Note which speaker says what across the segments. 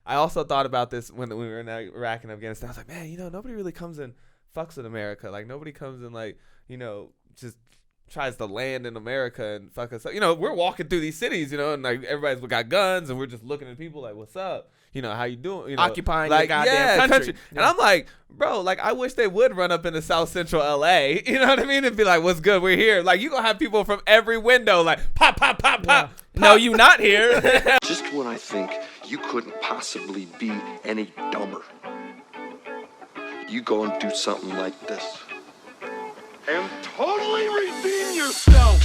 Speaker 1: I also thought about this when we were in Iraq and Afghanistan. I was like, man, nobody really comes and fucks with America. Like, nobody comes and, like, just tries to land in America and fuck us up. We're walking through these cities, and, like, everybody's got guns, and we're just looking at people like, what's up? How you doing?
Speaker 2: Occupying
Speaker 1: like,
Speaker 2: the goddamn country.
Speaker 1: And I'm like, bro, like, I wish they would run up into South Central LA. You know what I mean? And be like, what's good? We're here. Like, you gonna have people from every window, like, pop, pop, pop, pop.
Speaker 2: No, you not here.
Speaker 3: Just when I think you couldn't possibly be any dumber, you go and do something like this. And totally redeem yourself.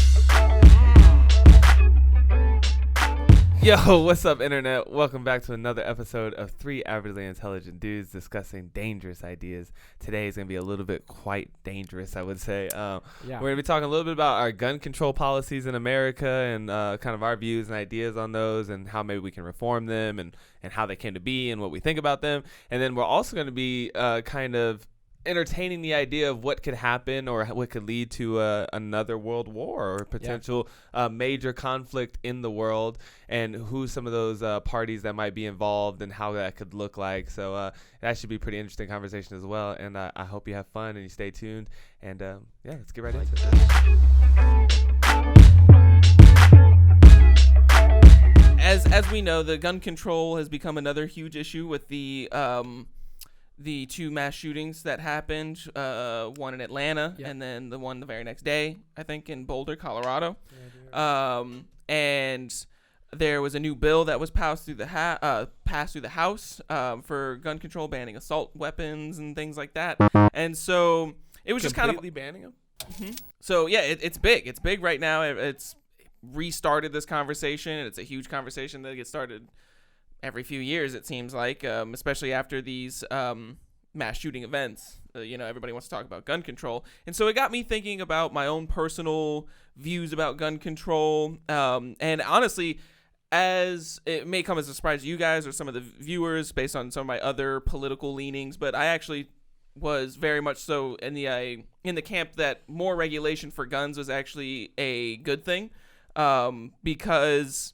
Speaker 1: Yo, what's up, internet? Welcome back to another episode of Three Averagely Intelligent Dudes discussing dangerous ideas. Today is going to be a little bit quite dangerous, I would say. We're going to be talking a little bit about our gun control policies in America and kind of our views and ideas on those and how maybe we can reform them and how they came to be and what we think about them. And then we're also going to be kind of entertaining the idea of what could happen or what could lead to another world war or potential major conflict in the world, and who some of those parties that might be involved and how that could look like. So that should be a pretty interesting conversation as well, and I hope you have fun and you stay tuned, and let's get right into it.
Speaker 2: As we know, the gun control has become another huge issue with the two mass shootings that happened, one in Atlanta and then the one the very next day, I think, in Boulder, Colorado. And there was a new bill that was passed through the House for gun control, banning assault weapons and things like that. And so it was just kind of
Speaker 1: completely banning them.
Speaker 2: Mm-hmm. So yeah, it's big. It's big right now. It's restarted this conversation, and it's a huge conversation that gets started every few years, it seems like, especially after these mass shooting events. Everybody wants to talk about gun control. And so it got me thinking about my own personal views about gun control. And honestly, as it may come as a surprise to you guys or some of the viewers based on some of my other political leanings, but I actually was very much so in the camp that more regulation for guns was actually a good thing, because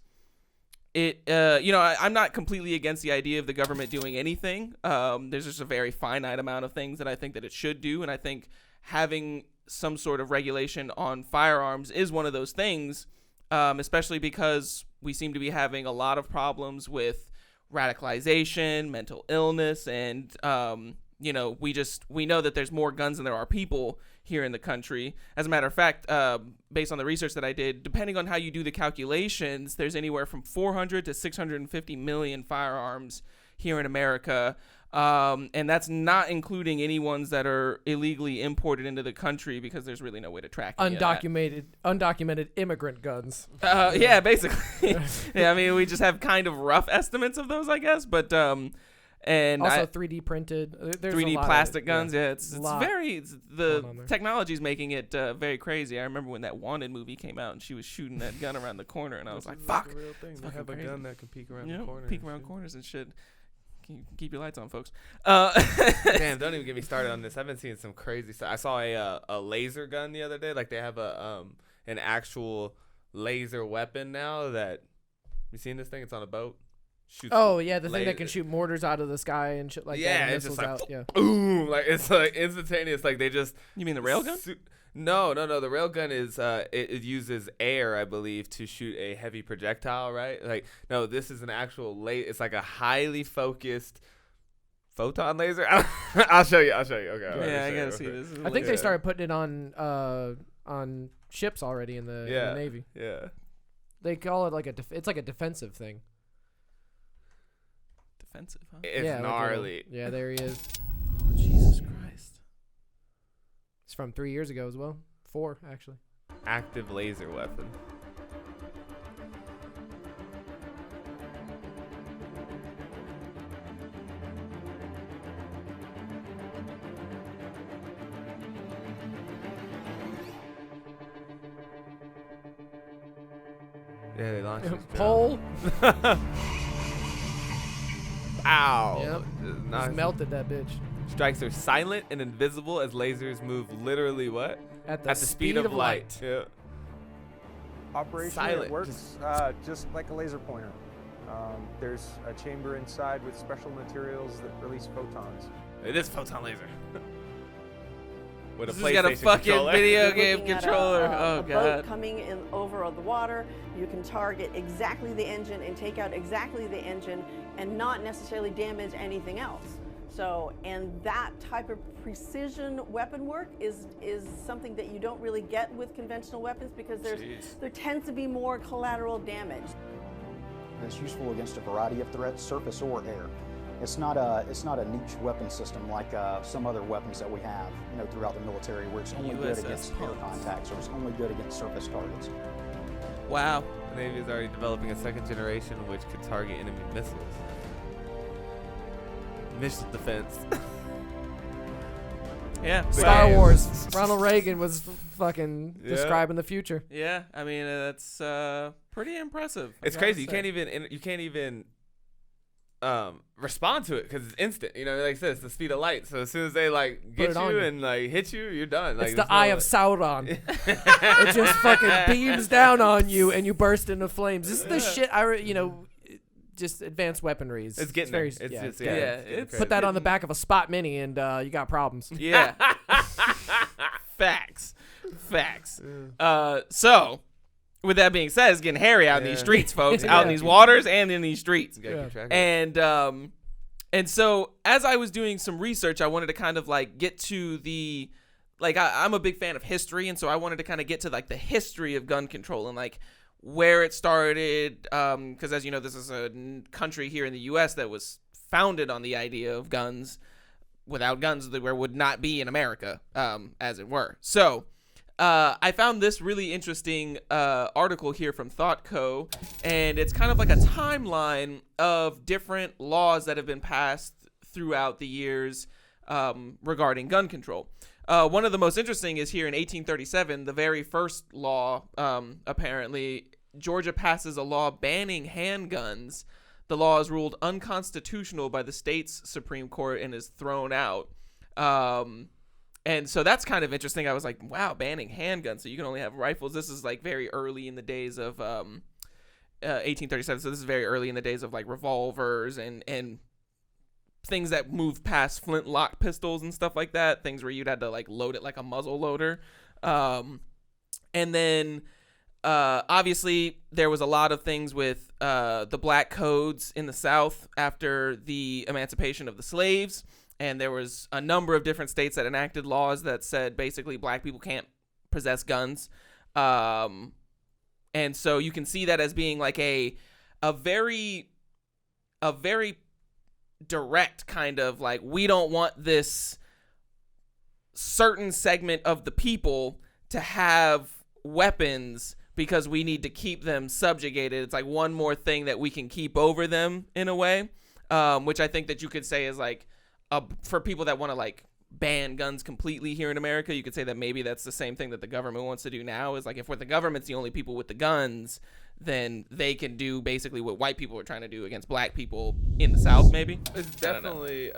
Speaker 2: I'm not completely against the idea of the government doing anything. There's just a very finite amount of things that I think that it should do, and I think having some sort of regulation on firearms is one of those things, especially because we seem to be having a lot of problems with radicalization, mental illness, and we know that there's more guns than there are people here in the country. As a matter of fact, based on the research that I did, depending on how you do the calculations, there's anywhere from 400 to 650 million firearms here in America. And that's not including any ones that are illegally imported into the country, because there's really no way to track
Speaker 4: undocumented immigrant guns.
Speaker 2: Yeah, basically. Yeah, I mean, we just have kind of rough estimates of those, I guess, but and
Speaker 4: also 3D printed. There's
Speaker 2: 3D plastic guns. Yeah, the
Speaker 4: on there.
Speaker 2: technology's making it very crazy. I remember when that Wanted movie came out and she was shooting that gun around the corner, and I was like, "Fuck!"
Speaker 1: The real thing. They have a gun that can peek around the corner.
Speaker 2: Peek around corners and shit. Keep your lights on, folks.
Speaker 1: Damn, don't even get me started on this. I've been seeing some crazy stuff. I saw a laser gun the other day. Like, they have an actual laser weapon now. That, you seen this thing? It's on a boat.
Speaker 4: The thing that can shoot mortars out of the sky and shit like that.
Speaker 1: Yeah, it's just like,
Speaker 4: out. Yeah.
Speaker 1: boom, like, it's like instantaneous. Like, they just.
Speaker 2: You mean the railgun?
Speaker 1: No. The railgun is it uses air, I believe, to shoot a heavy projectile, right? Like, no, this is an actual it's like a highly focused photon laser. I'll show you. Okay.
Speaker 2: Yeah, I gotta see this.
Speaker 4: I think they started putting it on ships already in the Navy.
Speaker 1: Yeah.
Speaker 4: They call it like it's like a defensive thing.
Speaker 2: Defensive, huh?
Speaker 1: It's gnarly.
Speaker 4: Yeah, there he is.
Speaker 2: Oh, Jesus Christ.
Speaker 4: It's from 3 years ago as well. 4, actually.
Speaker 1: Active laser weapon. Yeah, they launched this
Speaker 4: Pole.
Speaker 1: Ow.
Speaker 4: Yep. Just melted that bitch.
Speaker 1: Strikes are silent and invisible as lasers move literally what?
Speaker 4: At the speed of light.
Speaker 1: Yeah.
Speaker 5: Operationally,
Speaker 1: Silent.
Speaker 5: it works just like a laser pointer. There's a chamber inside with special materials that release photons.
Speaker 1: It is photon laser. With a
Speaker 2: This has got a
Speaker 1: PlayStation
Speaker 2: fucking
Speaker 1: controller.
Speaker 2: video
Speaker 6: You're
Speaker 2: game
Speaker 6: looking at
Speaker 2: controller.
Speaker 6: a
Speaker 2: Oh
Speaker 6: boat
Speaker 2: god.
Speaker 6: coming in over the water. You can target exactly the engine and take out exactly the engine and not necessarily damage anything else. So, and that type of precision weapon work is something that you don't really get with conventional weapons because there tends to be more collateral damage.
Speaker 7: It's useful against a variety of threats, surface or air. It's not a niche weapon system like some other weapons that we have, throughout the military, where it's only good
Speaker 2: USS
Speaker 7: against air contacts or it's only good against surface targets.
Speaker 2: Wow.
Speaker 1: The Navy is already developing a second generation which could target enemy missiles. Missile defense.
Speaker 2: Yeah.
Speaker 4: Star
Speaker 1: Right.
Speaker 4: Wars. Ronald Reagan was fucking
Speaker 1: Yeah.
Speaker 4: describing the future.
Speaker 2: Yeah. I mean, that's pretty impressive. I
Speaker 1: It's
Speaker 2: gotta
Speaker 1: crazy. You
Speaker 2: say.
Speaker 1: can't even respond to it because it's instant. Like I said, it's the speed of light. So as soon as they get
Speaker 4: it on
Speaker 1: you
Speaker 4: you.
Speaker 1: and hit you, you're done.
Speaker 4: It's the eye of Sauron. It just fucking beams down on you and you burst into flames. This is the shit just advanced weaponry.
Speaker 1: It's getting
Speaker 4: very,
Speaker 1: there. It's
Speaker 4: yeah,
Speaker 1: just
Speaker 4: getting
Speaker 1: yeah.
Speaker 4: there.
Speaker 2: it's-
Speaker 1: getting
Speaker 4: Put that
Speaker 1: crazy.
Speaker 4: on the back of a Spot Mini and you got problems.
Speaker 2: Yeah. Facts. So, with that being said, it's getting hairy out in these
Speaker 1: Yeah.
Speaker 2: streets, folks.
Speaker 4: Yeah.
Speaker 2: Out in these waters and in these streets.
Speaker 1: You gotta keep track of it.
Speaker 2: And so as I was doing some research, I wanted to kind of get to the I'm a big fan of history, and so I wanted to kind of get to the history of gun control and where it started, because as you know, this is a country here in the U.S. that was founded on the idea of guns. Without guns, there would not be in America, as it were. So I found this really interesting article here from ThoughtCo, and it's kind of like a timeline of different laws that have been passed throughout the years regarding gun control. One of the most interesting is here in 1837, the very first law, apparently, Georgia passes a law banning handguns. The law is ruled unconstitutional by the state's Supreme Court and is thrown out. And so that's kind of interesting. I was like, wow, banning handguns. So you can only have rifles. This is very early in the days of 1837. So this is very early in the days of revolvers and things that moved past flintlock pistols and stuff like that. Things where you'd had to load it like a muzzle loader. And then obviously there was a lot of things with the black codes in the South after the emancipation of the slaves. And there was a number of different states that enacted laws that said basically black people can't possess guns. And so you can see that as being a very direct kind of we don't want this certain segment of the people to have weapons because we need to keep them subjugated. It's one more thing that we can keep over them in a way, which I think that you could say is for people that want to ban guns completely here in America, you could say that maybe that's the same thing that the government wants to do now is if the government's the only people with the guns, then they can do basically what white people are trying to do against black people in the South, maybe.
Speaker 1: It's definitely.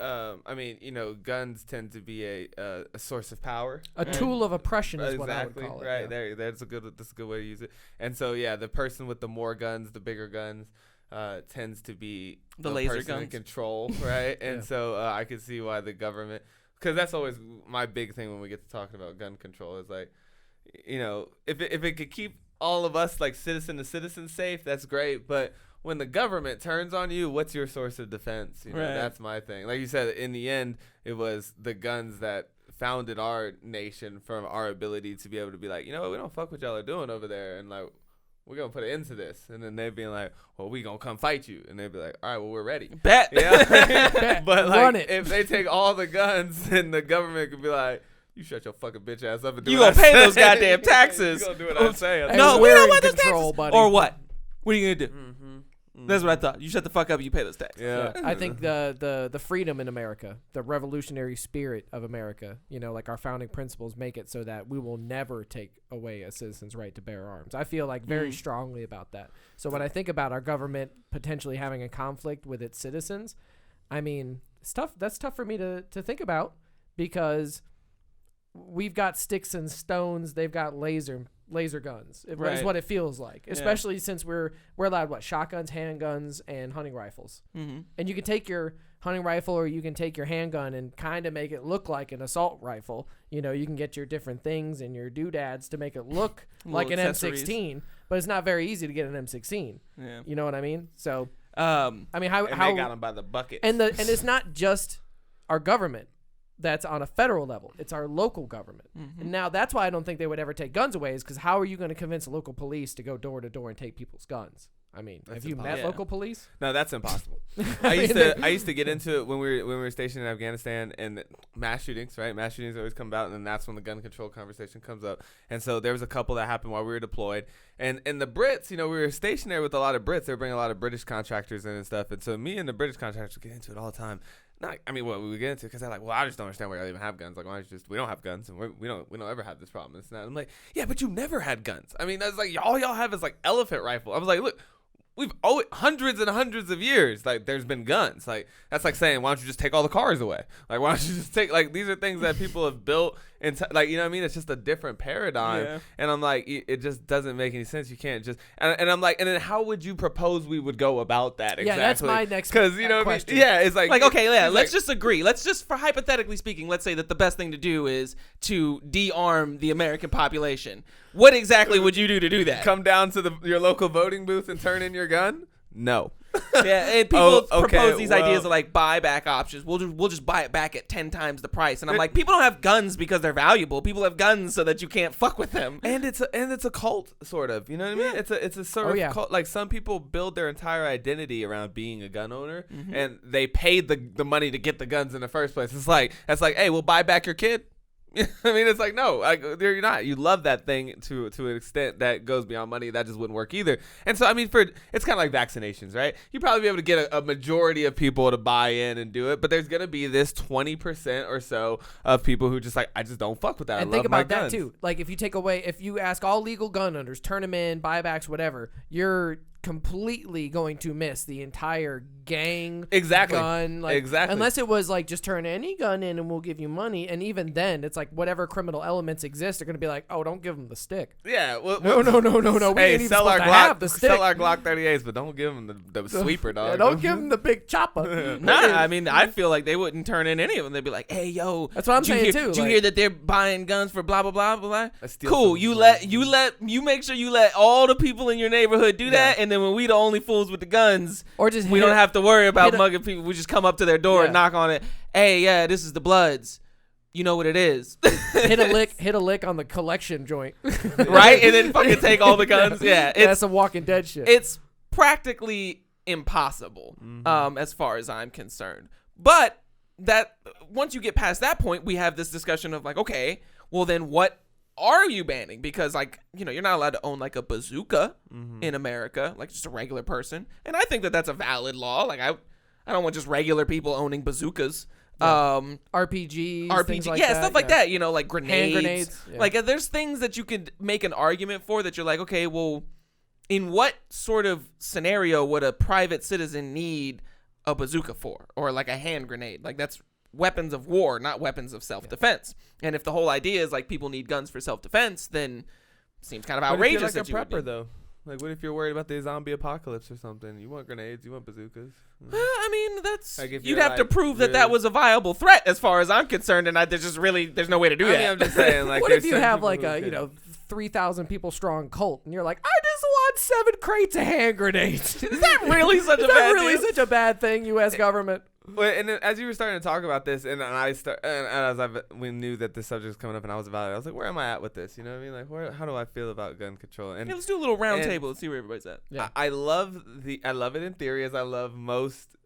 Speaker 1: Guns tend to be a source of power.
Speaker 4: A tool of oppression is what I would
Speaker 1: Exactly.
Speaker 4: call it.
Speaker 1: Right
Speaker 4: yeah.
Speaker 1: there. That's a good way to use it. And so the person with the more guns, the bigger guns, tends to be
Speaker 2: The laser
Speaker 1: person in
Speaker 2: guns.
Speaker 1: control, right? And
Speaker 4: Yeah.
Speaker 1: so I could see why the government, because that's always my big thing when we get to talking about gun control is if it could keep all of us citizen to citizen safe, that's great. But when the government turns on you, what's your source of defense?
Speaker 2: Right.
Speaker 1: That's my thing. Like you said, in the end, it was the guns that founded our nation from our ability to be able to be we don't fuck what y'all are doing over there, and we're gonna put an end to this. And then they'd be well, we gonna come fight you, and they'd be all right, well, we're ready.
Speaker 2: Bet.
Speaker 1: Yeah. But
Speaker 4: Run it.
Speaker 1: if they take all the guns, then the government could be you shut your fucking bitch ass up and do
Speaker 2: You
Speaker 1: what
Speaker 2: gonna
Speaker 1: I
Speaker 2: pay those
Speaker 1: say.
Speaker 2: goddamn taxes.
Speaker 1: You gonna do what I say.
Speaker 4: Hey,
Speaker 2: No, we
Speaker 4: we're
Speaker 2: don't
Speaker 4: in
Speaker 2: want those
Speaker 4: control,
Speaker 2: taxes.
Speaker 4: buddy.
Speaker 2: Or what? What are you gonna do?
Speaker 1: Mm-hmm.
Speaker 2: That's what I thought. You shut the fuck up. You pay those taxes.
Speaker 1: Yeah.
Speaker 4: I think the freedom in America, the revolutionary spirit of America, our founding principles make it so that we will never take away a citizen's right to bear arms. I feel very strongly about that. So when I think about our government potentially having a conflict with its citizens, I mean, that's tough for me to think about because we've got sticks and stones. They've got laser guns. Is
Speaker 2: Right.
Speaker 4: what it feels like. Especially since we're allowed shotguns, handguns, and hunting rifles.
Speaker 2: Mm-hmm.
Speaker 4: And you can take your hunting rifle or you can take your handgun and kind of make it look like an assault rifle. You know, you can get your different things and your doodads to make it look like an
Speaker 2: accessories.
Speaker 4: M16, but it's not very easy to get an M16.
Speaker 2: Yeah.
Speaker 4: You know what I mean? So,
Speaker 2: I
Speaker 4: mean, how
Speaker 1: They got them by the bucket.
Speaker 4: and it's not just our government that's on a federal level. It's our local government.
Speaker 2: Mm-hmm.
Speaker 4: And now that's why I don't think they would ever take guns away, is because how are you going to convince local police to go door to door and take people's guns? I mean,
Speaker 1: That's
Speaker 4: have you met
Speaker 2: impossible.
Speaker 4: local police?
Speaker 1: No, that's impossible.
Speaker 4: I
Speaker 1: I used to get into it when we were stationed in Afghanistan, and mass shootings, right? Mass shootings always come about, and then that's when the gun control conversation comes up. And so there was a couple that happened while we were deployed, and the Brits, you know, we were stationed there with a lot of Brits. They were bringing a lot of British contractors in and stuff, and so me and the British contractors would get into it all the time. What we would get into, because they're like, well, I just don't understand why y'all even have guns. Like, why don't you we don't have guns, and we don't ever have this problem. It's not. I'm like, yeah, but you never had guns. I mean, that's like all y'all have is like elephant rifle. I was like, look. We've always, hundreds and hundreds of years, like, there's been guns. Like, that's like saying, why don't you just take all the cars away? Like, why don't you just take, like, these are things that people have built into, like, you know what I mean? It's just a different paradigm.
Speaker 2: Yeah.
Speaker 1: And I'm like, it just doesn't make any sense. You can't just, and I'm like, and then how would you propose we would go about that exactly?
Speaker 4: Yeah, that's my next
Speaker 1: Because, you know what I
Speaker 4: question.
Speaker 1: mean? Yeah, it's like
Speaker 2: okay, yeah,
Speaker 1: it's
Speaker 2: let's
Speaker 1: like,
Speaker 2: just agree. Let's just, for hypothetically speaking, let's say that the best thing to do is to de-arm the American population. What exactly would you do to do that?
Speaker 1: come down to your local voting booth and turn in your gun? No.
Speaker 2: Yeah, and people
Speaker 1: Oh, okay,
Speaker 2: propose these ideas of
Speaker 1: well-
Speaker 2: like buyback options. We'll just buy it back at 10 times the price. And I'm like, people don't have guns because they're valuable. People have guns so that you can't fuck with them.
Speaker 1: And it's a cult, sort of. You know what I mean? It's a sort of cult. Like, some people build their entire identity around being a gun owner, and they paid the money to get the guns in the first place. It's like, hey, we'll buy back your kid. I mean, it's like, no, you're not. You love that thing to an extent that goes beyond money. That just wouldn't work either. And so, I mean, it's kind of like vaccinations, right? You'd probably be able to get a majority of people to buy in and do it, but there's going to be this 20% or so of people who just like, I just don't fuck with that.
Speaker 4: And
Speaker 1: I
Speaker 4: think
Speaker 1: love my
Speaker 4: about that
Speaker 1: guns.
Speaker 4: too. Like, if you ask all legal gun owners, turn them in, buybacks, whatever, you're completely going to miss the entire gang gun. Like,
Speaker 1: Exactly.
Speaker 4: Unless it was like, just turn any gun in and we'll give you money. And even then, it's like whatever criminal elements exist are going to be like, oh, don't give them the stick.
Speaker 1: Yeah. Well,
Speaker 4: No. We
Speaker 1: Hey,
Speaker 4: ain't even
Speaker 1: sell our
Speaker 4: supposed to have
Speaker 1: Glock.
Speaker 4: the stick.
Speaker 1: Sell our Glock 38s, but don't give them the sweeper, dog.
Speaker 4: Yeah, don't give them the big chopper.
Speaker 2: Nah, I mean, I feel like they wouldn't turn in any of them. They'd be like, hey, yo.
Speaker 4: That's what I'm saying, too.
Speaker 2: Did you
Speaker 4: Like-
Speaker 2: hear that they're buying guns for blah, blah, blah, blah, blah?
Speaker 1: I steal
Speaker 2: Cool.
Speaker 1: some-
Speaker 2: You make sure you let all the people in your neighborhood do that. And then when we the only fools with the guns,
Speaker 4: Or just
Speaker 2: we
Speaker 4: hit
Speaker 2: don't
Speaker 4: a-
Speaker 2: have to worry about
Speaker 4: hit a-
Speaker 2: mugging people. We just come up to their door and
Speaker 4: Yeah.
Speaker 2: knock on it. Hey, yeah, this is the Bloods. You know what it is.
Speaker 4: hit a lick on the collection joint.
Speaker 2: Right? And then fucking take all the guns. Yeah.
Speaker 4: That's some Walking Dead shit.
Speaker 2: It's practically impossible, as far as I'm concerned. But that once you get past that point, we have this discussion of like, okay, well then what are you banning? Because like, you know, you're not allowed to own like a bazooka in America, like just a regular person. And I think that that's a valid law. Like I don't want just regular people owning bazookas.
Speaker 4: RPGs, things like that,
Speaker 2: stuff like that, you know, like grenades.
Speaker 4: Hand grenades, yeah.
Speaker 2: Like there's things that you could make an argument for that you're like, okay, well, in what sort of scenario would a private citizen need a bazooka for, or like a hand grenade? Like that's weapons of war, not weapons of self-defense. And if the whole idea is like people need guns for self-defense, then it seems kind of outrageous.
Speaker 1: What if
Speaker 2: that
Speaker 1: you're
Speaker 2: you
Speaker 1: like
Speaker 2: would
Speaker 1: a prepper, though? Like, what if you're worried about the zombie apocalypse or something? You want grenades, you want bazookas.
Speaker 2: I mean, that's
Speaker 1: Like, if
Speaker 2: you'd
Speaker 1: you're,
Speaker 2: have to
Speaker 1: like,
Speaker 2: prove that
Speaker 1: really-
Speaker 2: was a viable threat, as far as I'm concerned, and there's no way to do
Speaker 1: I
Speaker 2: that.
Speaker 1: mean, I'm just saying, like,
Speaker 4: what
Speaker 1: there's
Speaker 4: if you
Speaker 1: certain
Speaker 4: have
Speaker 1: people
Speaker 4: like
Speaker 1: who
Speaker 4: a,
Speaker 1: could-
Speaker 4: 3,000 people strong cult, and you're like, I just want 7 crates of hand grenades.
Speaker 2: Is that really such a
Speaker 4: Is that
Speaker 2: bad
Speaker 4: really
Speaker 2: deal?
Speaker 4: such a bad thing, U.S. government?
Speaker 1: Well, and then as you were starting to talk about this, and we knew that this subject was coming up, and I was evaluating, I was like, where am I at with this? You know what I mean? Like, how do I feel about gun control? And
Speaker 2: Yeah, let's do a little round
Speaker 1: and-
Speaker 2: table and see where everybody's at.
Speaker 4: Yeah.
Speaker 1: I love it in theory, as I love most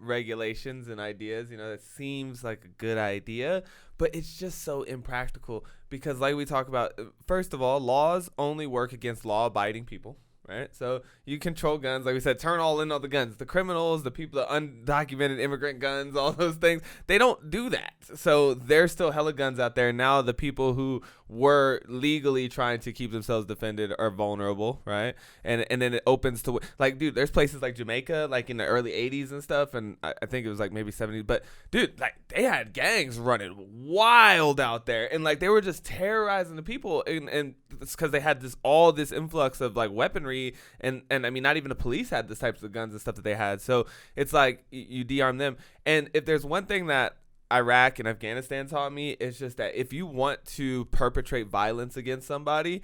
Speaker 1: regulations and ideas. You know, it seems like a good idea, but it's just so impractical because, like we talk about, first of all, laws only work against law-abiding people. Right, so you control guns, like we said, turn all the guns. The criminals, the people, the undocumented immigrant guns, all those things, they don't do that. So there's still hella guns out there. Now the people who were legally trying to keep themselves defended or vulnerable, right? And then it opens to, like, dude, there's places like Jamaica, like in the early 80s and stuff, and I think it was like maybe 70s, but dude, like they had gangs running wild out there, and like they were just terrorizing the people, and it's because they had all this influx of like weaponry, and I mean, not even the police had this types of guns and stuff that they had. So it's like you de-arm them. And if there's one thing that Iraq and Afghanistan taught me, it's just that if you want to perpetrate violence against somebody,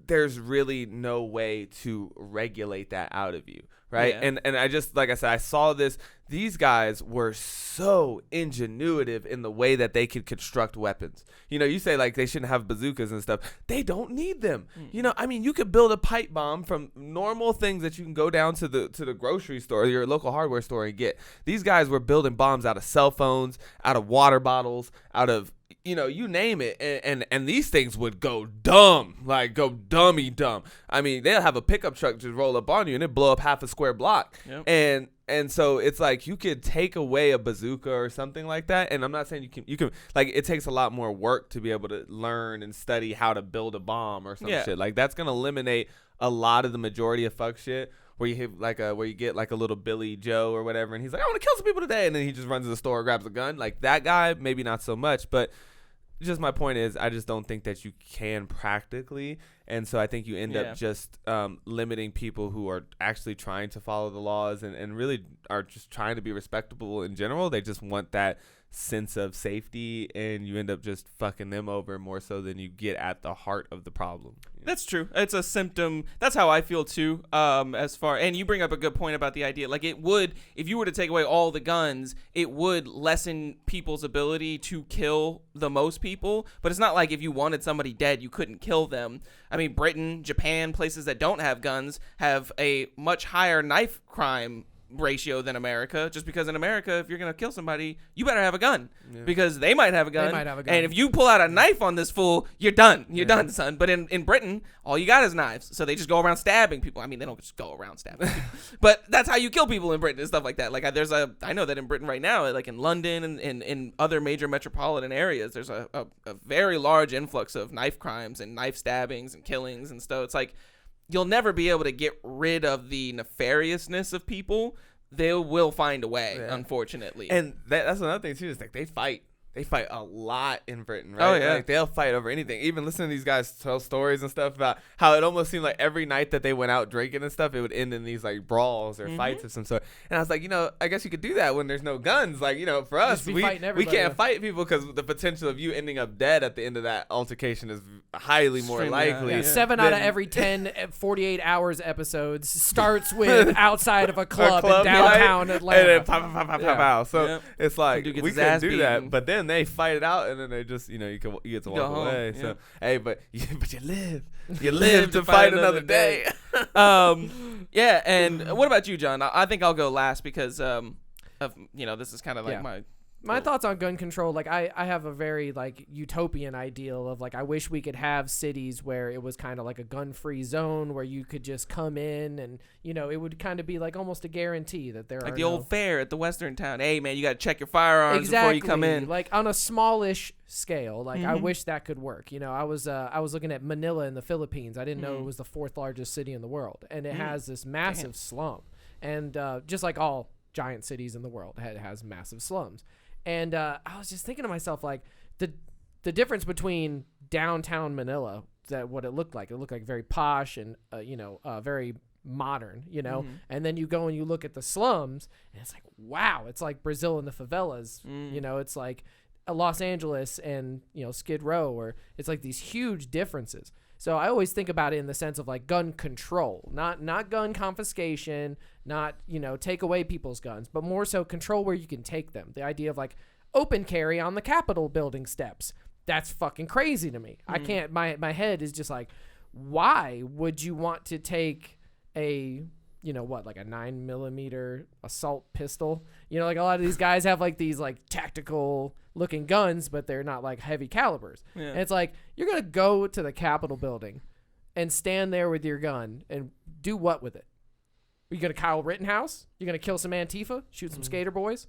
Speaker 1: there's really no way to regulate that out of you, right?
Speaker 2: Yeah.
Speaker 1: And I just, like I said, I saw this. These guys were so ingenuitive in the way that they could construct weapons. You know, you say like they shouldn't have bazookas and stuff. They don't need them. You know, I mean, you could build a pipe bomb from normal things that you can go down to the grocery store or your local hardware store and get. These guys were building bombs out of cell phones, out of water bottles, out of, you know, you name it, and these things would go dumb, like go dummy dumb. I mean, they'll have a pickup truck just roll up on you and it blow up half a square block. Yep. And so it's like you could take away a bazooka or something like that. And I'm not saying you can like, it takes a lot more work to be able to learn and study how to build a bomb or some shit. Like that's gonna eliminate a lot of the majority of fuck shit. Where you hit like where you get like a little Billy Joe or whatever, and he's like, I want to kill some people today, and then he just runs to the store, grabs a gun. Like that guy, maybe not so much, but just my point is, I just don't think that you can practically, and so I think you end up just limiting people who are actually trying to follow the laws and really are just trying to be respectable in general. They just want that sense of safety, and you end up just fucking them over more so than you get at the heart of the problem.
Speaker 2: That's true. It's a symptom. That's how I feel too. And you bring up a good point about the idea. Like it would, if you were to take away all the guns, it would lessen people's ability to kill the most people. But it's not like if you wanted somebody dead, you couldn't kill them. I mean, Britain, Japan, places that don't have guns have a much higher knife crime ratio than America, just because in America, if you're gonna kill somebody, you better have a gun because they might have a gun. And if you pull out a knife on this fool, you're done. You're done, son. But in Britain, all you got is knives, so they just go around stabbing people. I mean, they don't just go around stabbing people, but that's how you kill people in Britain and stuff like that. Like I know that in Britain right now, like in London and in other major metropolitan areas, there's a very large influx of knife crimes and knife stabbings and killings and stuff. It's like, you'll never be able to get rid of the nefariousness of people. They will find a way, unfortunately.
Speaker 1: And that's another thing, too, is like they fight. They fight a lot in Britain, right?
Speaker 2: Oh, yeah.
Speaker 1: Like they'll fight over anything. Even listening to these guys tell stories and stuff about how it almost seemed like every night that they went out drinking and stuff, it would end in these like brawls or fights of some sort. And I was like, you know, I guess you could do that when there's no guns. Like, you know, for us, we can't fight people because the potential of you ending up dead at the end of that altercation is highly more likely.
Speaker 4: Yeah. 7 out of every 10 48 hours episodes starts with outside of a club in downtown Atlanta.
Speaker 1: And then pow. So it's like, we can do that. But then they fight it out, and then they just, you know, you get to walk away. So hey, but you live to fight another day.
Speaker 2: Yeah. And what about you, John? I think I'll go last because of, you know, this is kind of like
Speaker 4: my thoughts on gun control. Like I have a very like utopian ideal of like, I wish we could have cities where it was kind of like a gun-free zone where you could just come in and, you know, it would kind of be like almost a guarantee that there are
Speaker 2: like the old fair at the Western town. Hey man, you got to check your firearms before you come in.
Speaker 4: Like on a smallish scale. Like I wish that could work. You know, I was looking at Manila in the Philippines. I didn't know it was the 4th largest city in the world, and it has this massive slum. And just like all giant cities in the world, it has massive slums. And I was just thinking to myself, like, the difference between downtown Manila, that what it looked like very posh and, very modern, you know, and then you go and you look at the slums, and it's like, wow, it's like Brazil and the favelas, you know, it's like Los Angeles and, you know, Skid Row, or it's like these huge differences. So I always think about it in the sense of like gun control, not gun confiscation, not, you know, take away people's guns, but more so control where you can take them. The idea of like open carry on the Capitol building steps. That's fucking crazy to me. I can't, my head is just like, why would you want to take a, you know what, like a 9mm assault pistol? You know, like a lot of these guys have like these like tactical looking guns, but they're not like heavy calibers. And it's like, you're going to go to the Capitol building and stand there with your gun and do what with it? Are you going to Kyle Rittenhouse? You're going to kill some Antifa? Shoot some skater boys?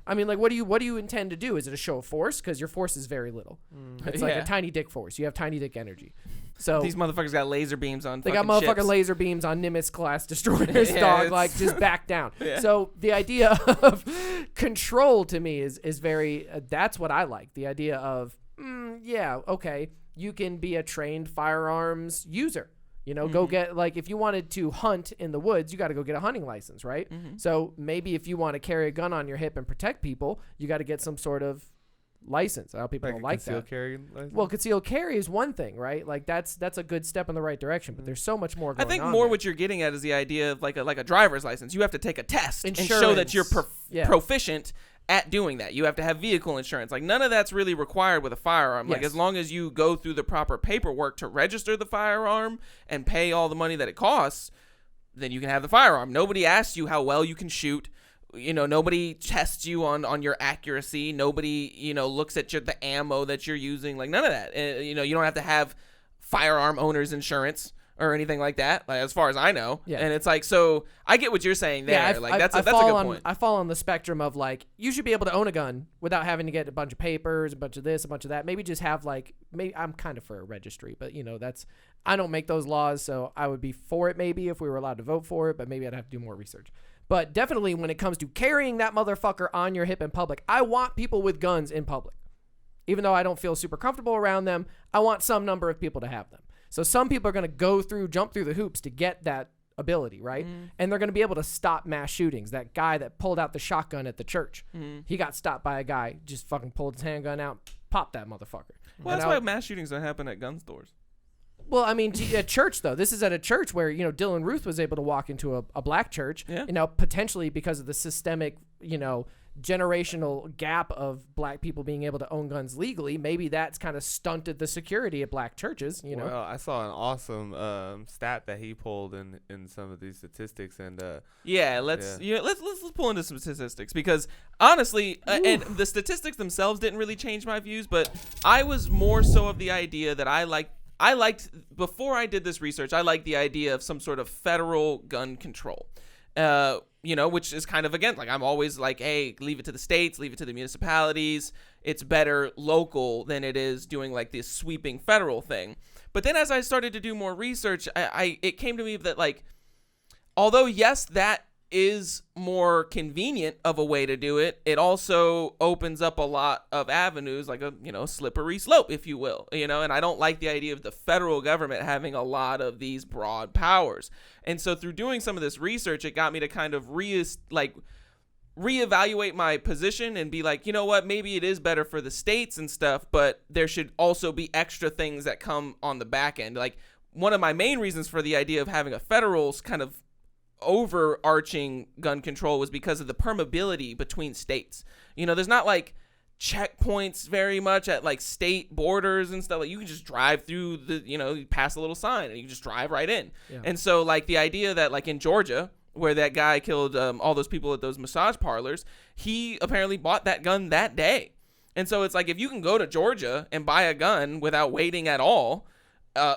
Speaker 4: I mean, like, what do you intend to do? Is it a show of force? Because your force is very little. It's like a tiny dick force. You have tiny dick energy. So
Speaker 2: these motherfuckers got laser beams on.
Speaker 4: They got motherfucking
Speaker 2: ships.
Speaker 4: laser beams on Nimitz class destroyers, dog. Like, just back down.
Speaker 2: Yeah.
Speaker 4: So the idea of control to me is very. That's what I like. The idea of okay, you can be a trained firearms user. You know, go get, like, if you wanted to hunt in the woods, you got to go get a hunting license, right? So maybe if you want to carry a gun on your hip and protect people, you got to get some sort of license. I know people don't like that.
Speaker 1: Concealed carry license?
Speaker 4: Well, concealed carry is one thing, right? Like, that's a good step in the right direction, but there's so much more going on.
Speaker 2: I think more
Speaker 4: there.
Speaker 2: what you're getting at is the idea of like a driver's license. You have to take a test and show that
Speaker 4: Insurance.
Speaker 2: you're proficient at doing that. You have to have vehicle insurance. Like, none of that's really required with a firearm. Like,
Speaker 4: Yes.
Speaker 2: as long as you go through the proper paperwork to register the firearm and pay all the money that it costs, then you can have the firearm. Nobody asks you how well you can shoot. You know, nobody tests you on your accuracy. Nobody, looks at the ammo that you're using. Like, none of that. You don't have to have firearm owner's insurance or anything like that, like, as far as I know.
Speaker 4: Yeah.
Speaker 2: And it's like, so I get what you're saying there. That's a good point.
Speaker 4: I fall on the spectrum of, like, you should be able to own a gun without having to get a bunch of papers, a bunch of this, a bunch of that. Maybe just have, like, maybe I'm kind of for a registry, but I don't make those laws, so I would be for it maybe if we were allowed to vote for it, but maybe I'd have to do more research. But definitely when it comes to carrying that motherfucker on your hip in public, I want people with guns in public. Even though I don't feel super comfortable around them, I want some number of people to have them. So some people are going to jump through the hoops to get that ability, right? And they're going to be able to stop mass shootings. That guy that pulled out the shotgun at the church, he got stopped by a guy, just fucking pulled his handgun out, popped that motherfucker.
Speaker 2: Well, that's why mass shootings don't happen at gun stores.
Speaker 4: Well, I mean, at church, though. This is at a church where, Dylan Ruth was able to walk into a black church, potentially because of the systemic, generational gap of black people being able to own guns legally. Maybe that's kind of stunted the security at black churches,
Speaker 1: Well, I saw an awesome stat that he pulled in some of these statistics, and
Speaker 2: let's pull into some statistics, because honestly, and the statistics themselves didn't really change my views, but I was more so of the idea that I liked before I did this research. I liked the idea of some sort of federal gun control. Which is kind of, again, like, I'm always like, hey, leave it to the states, leave it to the municipalities. It's better local than it is doing like this sweeping federal thing. But then as I started to do more research, it came to me that, like, although, yes, that is more convenient of a way to do it, it also opens up a lot of avenues, like a slippery slope, if you will, and I don't like the idea of the federal government having a lot of these broad powers. And so through doing some of this research, it got me to kind of reevaluate my position and be like, you know what, maybe it is better for the states and stuff, but there should also be extra things that come on the back end. Like, one of my main reasons for the idea of having a federal kind of overarching gun control was because of the permeability between states. There's not like checkpoints very much at like state borders and stuff. Like, you can just drive through you pass a little sign and you can just drive right in. Yeah. And so, like, the idea that, like, in Georgia, where that guy killed all those people at those massage parlors, he apparently bought that gun that day. And so it's like, if you can go to Georgia and buy a gun without waiting at all,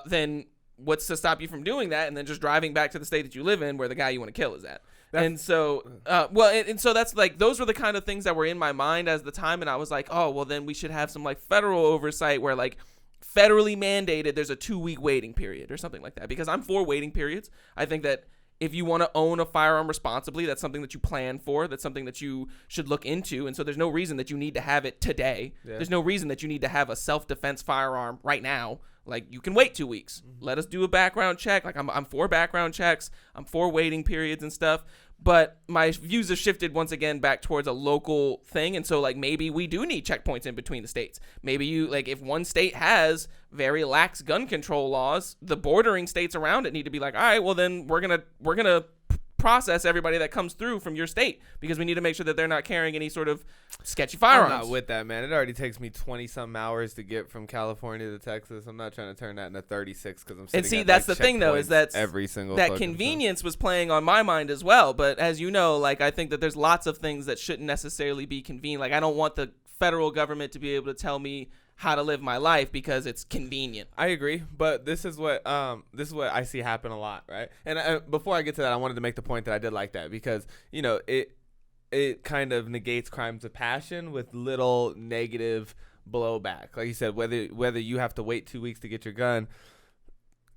Speaker 2: then what's to stop you from doing that and then just driving back to the state that you live in where the guy you want to kill is at? And so that's like, those were the kind of things that were in my mind as the time. And I was like, oh, well, then we should have some like federal oversight where, like, federally mandated there's a 2-week waiting period or something like that, because I'm for waiting periods. I think that if you want to own a firearm responsibly, that's something that you plan for. That's something that you should look into. And so there's no reason that you need to have it today. Yeah. There's no reason that you need to have a self-defense firearm right now. Like, you can wait 2 weeks. Let us do a background check. Like, I'm for background checks. I'm for waiting periods and stuff. But my views have shifted once again back towards a local thing. And so, like, maybe we do need checkpoints in between the states. Maybe if one state has very lax gun control laws, the bordering states around it need to be like, all right, well, then we're gonna process everybody that comes through from your state, because we need to make sure that they're not carrying any sort of sketchy firearms.
Speaker 1: I'm not with that, man. It already takes me 20-something hours to get from California to Texas. I'm not trying to turn that into 36 because I'm sitting
Speaker 2: and see,
Speaker 1: at,
Speaker 2: that's
Speaker 1: like,
Speaker 2: the thing, though, is that
Speaker 1: every single
Speaker 2: that convenience was playing on my mind as well. But as you know, like, I think that there's lots of things that shouldn't necessarily be convenient. Like, I don't want the federal government to be able to tell me how to live my life because it's convenient.
Speaker 1: I agree, but this is what I see happen a lot, right? And before I get to that, I wanted to make the point that I did like that, because it kind of negates crimes of passion with little negative blowback. Like you said, whether you have to wait 2 weeks to get your gun,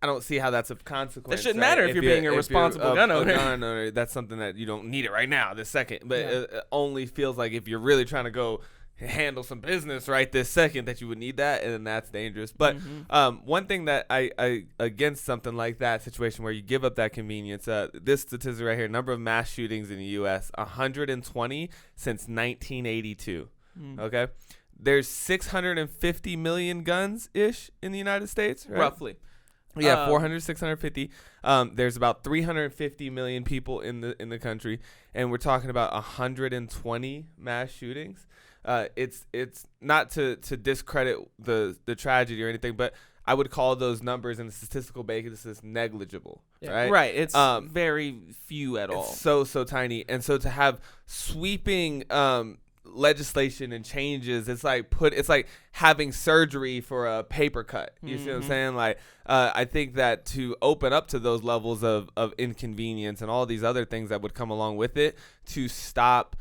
Speaker 1: I don't see how that's a consequence.
Speaker 2: It shouldn't matter if you're being a responsible gun owner.
Speaker 1: That's something that you don't need it right now, this second. But it only feels like if you're really trying to go handle some business right this second that you would need that, and then that's dangerous. But one thing that I against something like that situation where you give up that convenience, this statistic right here, number of mass shootings in the U.S., 120 since 1982. Okay? There's 650 million guns-ish in the United States, right?
Speaker 2: Roughly.
Speaker 1: Yeah, 400, 650. There's about 350 million people in the country, and we're talking about 120 mass shootings. It's not to discredit the tragedy or anything, but I would call those numbers in a statistical basis negligible. Right?
Speaker 2: Right. It's very few at all.
Speaker 1: So tiny, and so to have sweeping legislation and changes, it's like having surgery for a paper cut. You see what I'm saying? Like I think that to open up to those levels of inconvenience and all these other things that would come along with it, to stop,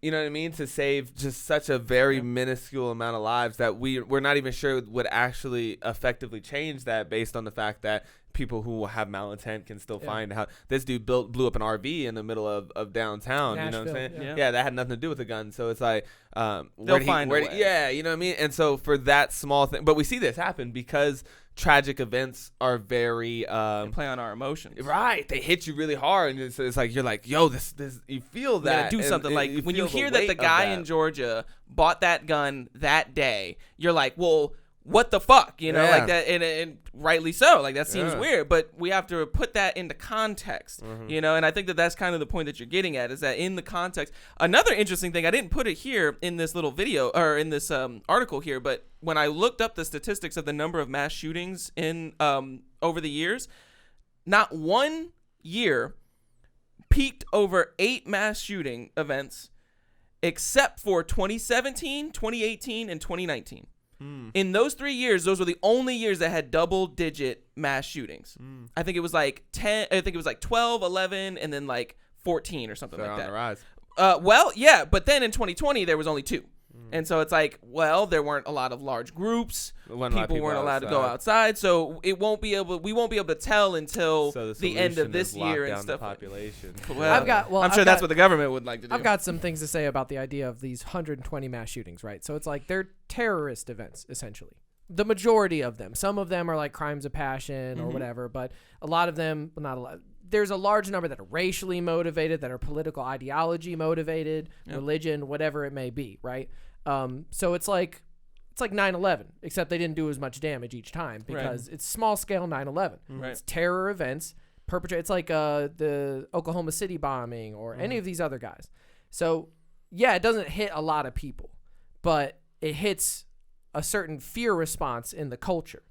Speaker 1: you know what I mean, to save just such a very minuscule amount of lives that we're not even sure would actually effectively change that, based on the fact that people who have malintent can still find how this dude blew up an RV in the middle of downtown.
Speaker 4: Nashville,
Speaker 1: you know what I'm saying?
Speaker 2: Yeah.
Speaker 1: That had nothing to do with the gun. So it's like,
Speaker 2: they'll find a way.
Speaker 1: Yeah, you know what I mean? And so for that small thing, but we see this happen because tragic events are very
Speaker 2: They play on our emotions.
Speaker 1: right. They hit you really hard, and it's like you're like, yo, this you feel that.
Speaker 2: Do something. Like when you hear that the guy in Georgia bought that gun that day, you're like, well, what the fuck, you know, like that, and rightly so. Like that seems weird, but we have to put that into context, you know. And I think that that's kind of the point that you're getting at, is that in the context. Another interesting thing, I didn't put it here in this little video or in this article here, but when I looked up the statistics of the number of mass shootings in over the years, not one year peaked over 8 mass shooting events, except for 2017, 2018, and 2019. In those 3 years, those were the only years that had double-digit mass shootings. I think it was like 10. I think it was like 12, 11, and then like 14 or something like that.
Speaker 1: On the rise.
Speaker 2: Well, yeah, but then in 2020 there was only 2. And so it's like, well, there weren't a lot of large groups. People weren't allowed to go outside, so we won't be able to tell until the end of this year and stuff.
Speaker 1: Population.
Speaker 2: Well, I'm sure that's what the government would like to do.
Speaker 4: I've got some things to say about the idea of these 120 mass shootings, right? So it's like they're terrorist events, essentially. The majority of them. Some of them are like crimes of passion or whatever, but a lot of them, well, not a lot. There's a large number that are racially motivated, that are political ideology motivated, religion, whatever it may be, right? So it's like 9/11, except they didn't do as much damage each time because it's small scale 9/11. It's terror events perpetrated. It's like the Oklahoma City bombing or any of these other guys. So yeah, it doesn't hit a lot of people, but it hits a certain fear response in the culture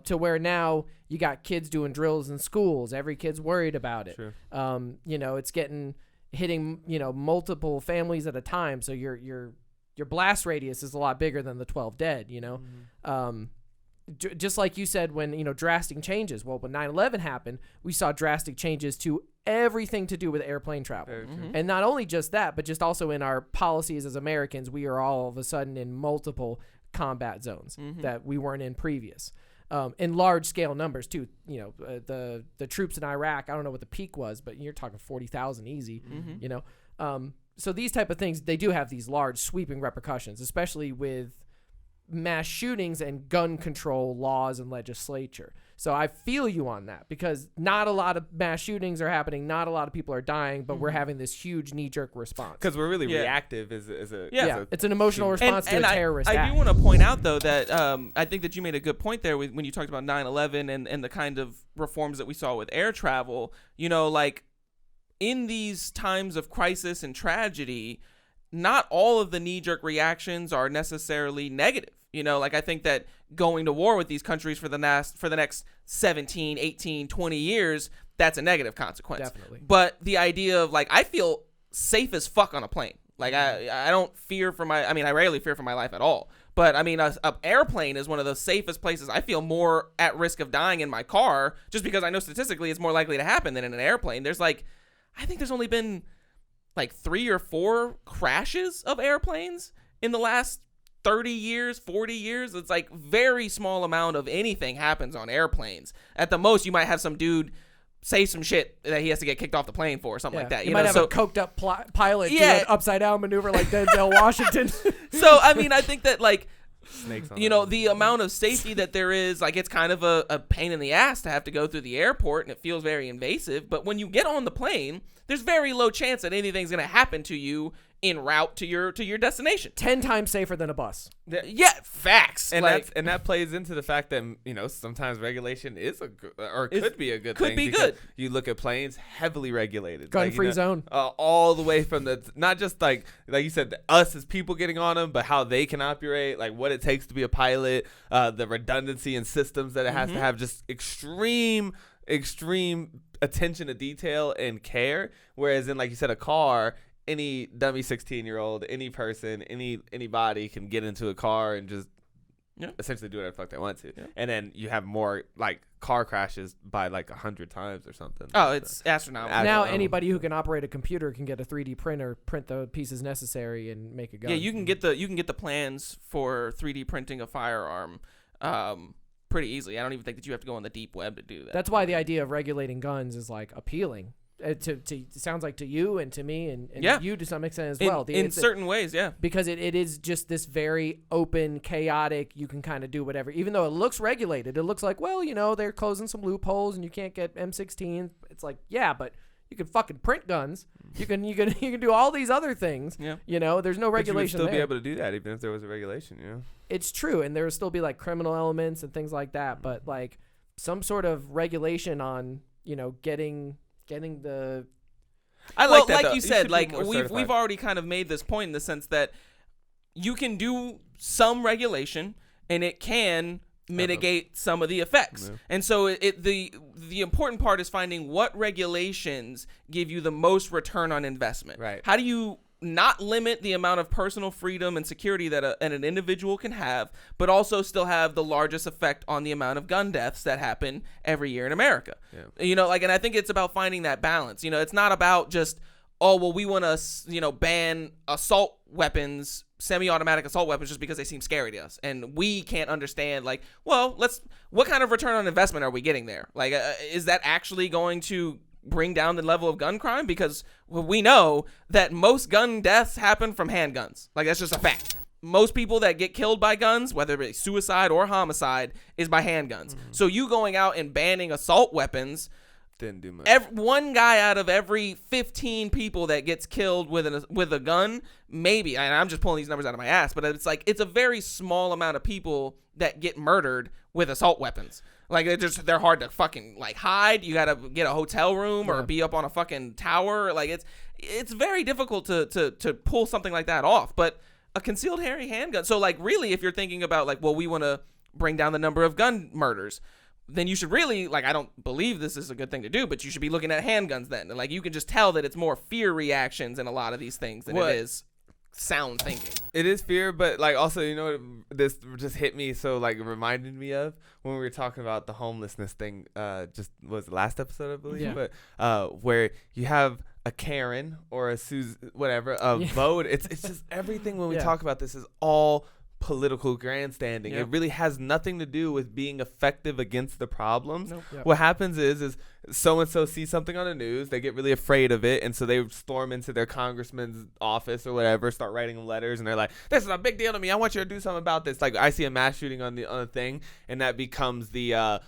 Speaker 4: to where now you got kids doing drills in schools. Every kid's worried about it.
Speaker 1: Sure.
Speaker 4: You know, it's hitting, you know, multiple families at a time. So your blast radius is a lot bigger than the 12 dead, you know? Just like you said, when, you know, drastic changes. Well, when 9/11 happened, we saw drastic changes to everything to do with airplane travel. And not only just that, but just also in our policies as Americans, we are all of a sudden in multiple combat zones that we weren't in previous. In large scale numbers too. You know, the troops in Iraq, I don't know what the peak was, but you're talking 40,000 easy, you know? So these type of things, they do have these large sweeping repercussions, especially with mass shootings and gun control laws and legislature. So I feel you on that, because not a lot of mass shootings are happening. Not a lot of people are dying, but we're having this huge knee-jerk response.
Speaker 1: Because we're really reactive as a
Speaker 4: it's an emotional response to a terrorist act.
Speaker 2: I do want to point out, though, that I think that you made a good point there when you talked about 9/11 and the kind of reforms that we saw with air travel. You know, like, in these times of crisis and tragedy, not all of the knee-jerk reactions are necessarily negative. You know, like, I think that going to war with these countries for the next 17, 18, 20 years, that's a negative consequence.
Speaker 4: Definitely.
Speaker 2: But the idea of, like, I feel safe as fuck on a plane. Like, I don't fear for I rarely fear for my life at all. But, I mean, an airplane is one of the safest places. I feel more at risk of dying in my car just because I know statistically it's more likely to happen than in an airplane. I think there's only been like 3 or 4 crashes of airplanes in the last 30 years, 40 years. It's like very small amount of anything happens on airplanes. At the most, you might have some dude say some shit that he has to get kicked off the plane for or something like that.
Speaker 4: You might have a coked up pilot do an upside down maneuver like Denzel Washington.
Speaker 2: So, I mean, I think that, like,
Speaker 1: Snakes on
Speaker 2: the amount of safety that there is, like, it's kind of a pain in the ass to have to go through the airport, and it feels very invasive. But when you get on the plane, there's very low chance that anything's going to happen to you en route to your destination.
Speaker 4: 10 times safer than a bus.
Speaker 2: Yeah, facts.
Speaker 1: And
Speaker 2: like,
Speaker 1: that plays into the fact that, you know, sometimes regulation is could be a good thing.
Speaker 2: Could be good.
Speaker 1: You look at planes, heavily regulated.
Speaker 4: Gun-free zone.
Speaker 1: All the way from not just like you said, us as people getting on them, but how they can operate, like what it takes to be a pilot, the redundancy in systems that it has to have, just extreme attention to detail and care. Whereas in, like you said, a car, any dummy 16-year-old, any person, anybody can get into a car and just essentially do whatever the fuck they want to. Yeah. And then you have more like car crashes by like 100 times or something.
Speaker 2: Oh, it's astronomical.
Speaker 4: Now anybody who can operate a computer can get a 3D printer, print the pieces necessary, and make a gun.
Speaker 2: Yeah, you can get the plans for 3D printing a firearm pretty easily. I don't even think that you have to go on the deep web to do that.
Speaker 4: That's why the idea of regulating guns is like appealing. It sounds like to you and to me and you to some extent as well.
Speaker 2: In certain ways, yeah.
Speaker 4: Because it is just this very open, chaotic, you can kind of do whatever. Even though it looks regulated, it looks like, well, you know, they're closing some loopholes and you can't get M16s. It's like, yeah, but you can fucking print guns. You can do all these other things. Yeah. You know, there's no regulation
Speaker 1: But you would still
Speaker 4: there.
Speaker 1: be able to do that even if there was a regulation, you know?
Speaker 4: It's true, and there would still be like criminal elements and things like that, but like some sort of regulation on, you know, getting the
Speaker 2: like that, like you said, like we've already kind of made this point in the sense that you can do some regulation and it can mitigate some of the effects. Yeah. And so the important part is finding what regulations give you the most return on investment.
Speaker 1: Right.
Speaker 2: How do you not limit the amount of personal freedom and security that an individual can have, but also still have the largest effect on the amount of gun deaths that happen every year in America. Yeah. You know, like, and I think it's about finding that balance. You know, it's not about just, oh, well, we want to, you know, ban assault weapons, semi-automatic assault weapons just because they seem scary to us. And we can't understand, like, well, what kind of return on investment are we getting there? Like, is that actually going to bring down the level of gun crime? Because we know that most gun deaths happen from handguns. Like, that's just a fact. Most people that get killed by guns, whether it be suicide or homicide, is by handguns. Mm-hmm. So you going out and banning assault weapons
Speaker 1: didn't do much.
Speaker 2: One guy out of every 15 people that gets killed with a gun, maybe, and I'm just pulling these numbers out of my ass, but it's like, it's a very small amount of people that get murdered with assault weapons. Like, they're hard to fucking like hide. You gotta get a hotel room or be up on a fucking tower. Like, it's very difficult to pull something like that off. But a concealed carry handgun. So, like, really, if you're thinking about, like, well, we want to bring down the number of gun murders, then you should really, like, I don't believe this is a good thing to do, but you should be looking at handguns then. And, like, you can just tell that it's more fear reactions in a lot of these things than it is sound thinking.
Speaker 1: It is fear, but like also, you know, this just hit me, so like it reminded me of when we were talking about the homelessness thing, just was the last episode, I believe, but where you have a Karen or a Susan, whatever, vote. It's just everything when we talk about this is all political grandstanding. It really has nothing to do with being effective against the problems. Nope. What happens is so-and-so sees something on the news, they get really afraid of it, and so they storm into their congressman's office or whatever, start writing them letters, and they're like, this is a big deal to me, I want you to do something about this. Like, I see a mass shooting on the thing, and that becomes the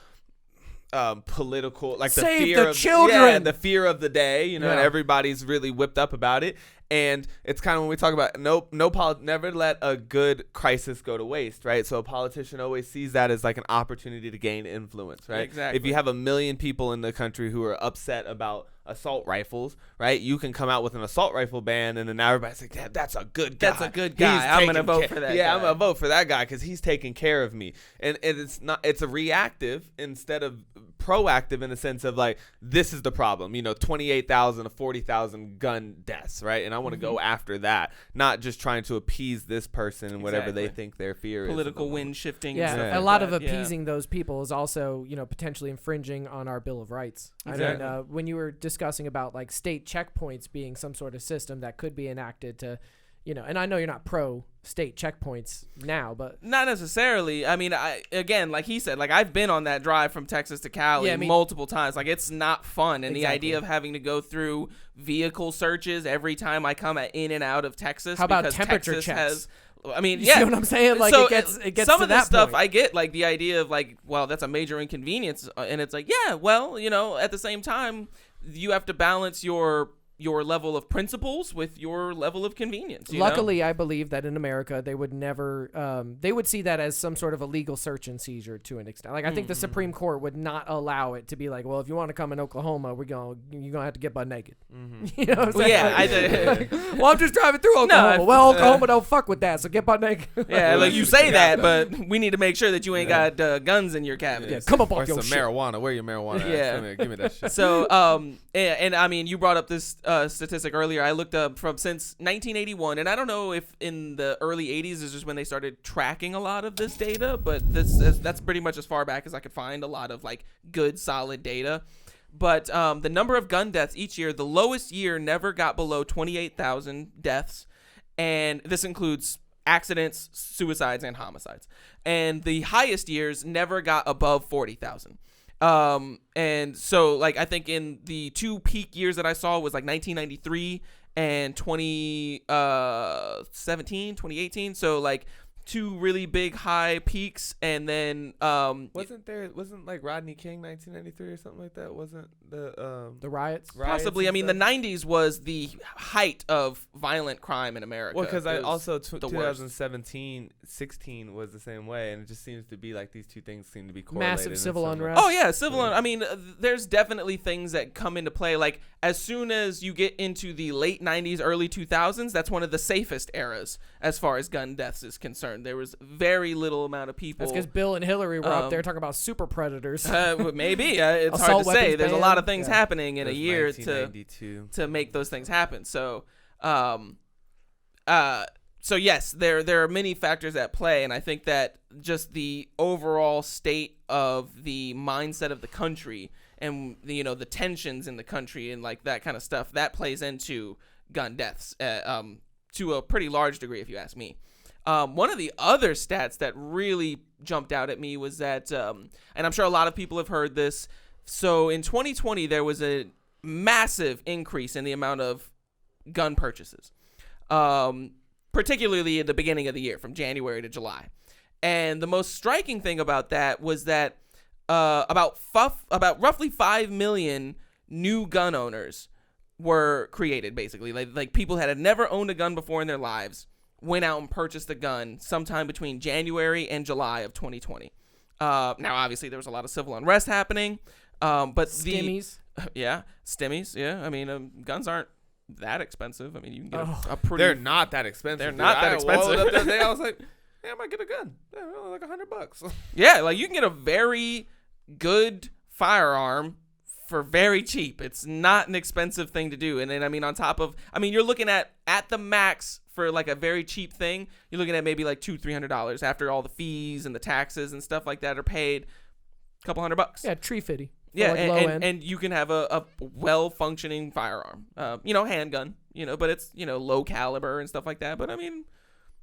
Speaker 1: political, like, the
Speaker 4: Save
Speaker 1: fear
Speaker 4: the
Speaker 1: of
Speaker 4: children.
Speaker 1: the fear of the day, you know, and everybody's really whipped up about it. And it's kind of when we talk about never let a good crisis go to waste, right? So a politician always sees that as like an opportunity to gain influence, right?
Speaker 2: Exactly.
Speaker 1: If you have 1 million people in the country who are upset about assault rifles, right? You can come out with an assault rifle ban, and then now everybody's like, "Damn, that's a good guy.
Speaker 2: That's a good guy. I'm gonna vote for that.
Speaker 1: Yeah,
Speaker 2: guy.
Speaker 1: I'm gonna vote for that guy because he's taking care of me." And it's not. It's a reactive instead of proactive in the sense of like, this is the problem, 28,000 to 40,000 gun deaths, right? And I want to go after that, not just trying to appease this person and whatever they think their fear is.
Speaker 2: Political wind shifting.
Speaker 4: Yeah, a lot of appeasing those people is also, potentially infringing on our Bill of Rights.
Speaker 1: Exactly.
Speaker 4: I mean, when you were discussing about like state checkpoints being some sort of system that could be enacted to, and I know you're not pro state checkpoints now, but
Speaker 2: not necessarily. I mean, again, like he said, like I've been on that drive from Texas to Cali multiple times. Like it's not fun, and the idea of having to go through vehicle searches every time I come in and out of Texas.
Speaker 4: How about
Speaker 2: because
Speaker 4: temperature
Speaker 2: Texas
Speaker 4: checks?
Speaker 2: I mean,
Speaker 4: you see what I'm saying? Like
Speaker 2: so
Speaker 4: it gets
Speaker 2: some
Speaker 4: to
Speaker 2: of this
Speaker 4: that
Speaker 2: stuff.
Speaker 4: point.
Speaker 2: I get like the idea of like, well, that's a major inconvenience, and it's like, yeah, well, at the same time, you have to balance your level of principles with your level of convenience.
Speaker 4: Luckily, I believe that in America, they would never, they would see that as some sort of illegal search and seizure to an extent. Like, I think the Supreme Court would not allow it to be like, well, if you want to come in Oklahoma, you're going to have to get butt naked. You know what I'm saying?
Speaker 2: Yeah.
Speaker 4: Well, I'm just driving through Oklahoma. Well, Oklahoma don't fuck with that, so get butt naked.
Speaker 2: Yeah, like you say that, but we need to make sure that you ain't got guns in your cabinet.
Speaker 4: Yeah, come up
Speaker 1: Or
Speaker 4: off your
Speaker 1: some
Speaker 4: shit.
Speaker 1: marijuana. Where your marijuana at?
Speaker 2: Yeah.
Speaker 1: Give me that shit.
Speaker 2: So, and I mean, you brought up this statistic earlier. I looked up since 1981, and I don't know if in the early 80s is just when they started tracking a lot of this data, but that's pretty much as far back as I could find a lot of like good, solid data. But the number of gun deaths each year, the lowest year never got below 28,000 deaths, and this includes accidents, suicides, and homicides. And the highest years never got above 40,000. And so like I think in the two peak years that I saw was like 1993 and 2018. So like two really big high peaks, and then
Speaker 1: wasn't like Rodney King 1993 or something like that? Wasn't the
Speaker 4: riots?
Speaker 2: Possibly. I mean, the 90s was the height of violent crime in America.
Speaker 1: Well, because I also
Speaker 2: 2017,
Speaker 1: 16 was the same way, and it just seems to be like these two things seem to be correlated.
Speaker 4: Massive civil unrest.
Speaker 2: Oh yeah, I mean, there's definitely things that come into play. Like as soon as you get into the late 90s, early 2000s, that's one of the safest eras as far as gun deaths is concerned. There was very little amount of people.
Speaker 4: That's because Bill and Hillary were up there talking about super predators.
Speaker 2: Maybe it's hard to say. There's a lot of things happening in a year to make those things happen. So, so yes, there are many factors at play, and I think that just the overall state of the mindset of the country and the tensions in the country and like that kind of stuff that plays into gun deaths to a pretty large degree, if you ask me. One of the other stats that really jumped out at me was that, and I'm sure a lot of people have heard this. So in 2020, there was a massive increase in the amount of gun purchases, particularly at the beginning of the year, from January to July. And the most striking thing about that was that about roughly 5 million new gun owners were created, basically. Like people that had never owned a gun before in their lives went out and purchased a gun sometime between January and July of 2020. Now, obviously, there was a lot of civil unrest happening, but
Speaker 4: Stimmies.
Speaker 2: Stimmies. Yeah, I mean, guns aren't that expensive. I mean, you can get a pretty.
Speaker 1: They're not that expensive.
Speaker 2: They're not that expensive.
Speaker 1: The other day I was like, hey, I might get a gun. Yeah, like $100.
Speaker 2: Yeah, like you can get a very good firearm for very cheap. It's not an expensive thing to do. And then, I mean, on top of, you're looking at the max for like a very cheap thing, you're looking at maybe like $200-$300 after all the fees and the taxes and stuff like that are paid. A couple $100.
Speaker 4: Yeah, tree fitty.
Speaker 2: Yeah,
Speaker 4: like low end.
Speaker 2: and you can have a well-functioning firearm, handgun, but it's, low caliber and stuff like that. But I mean,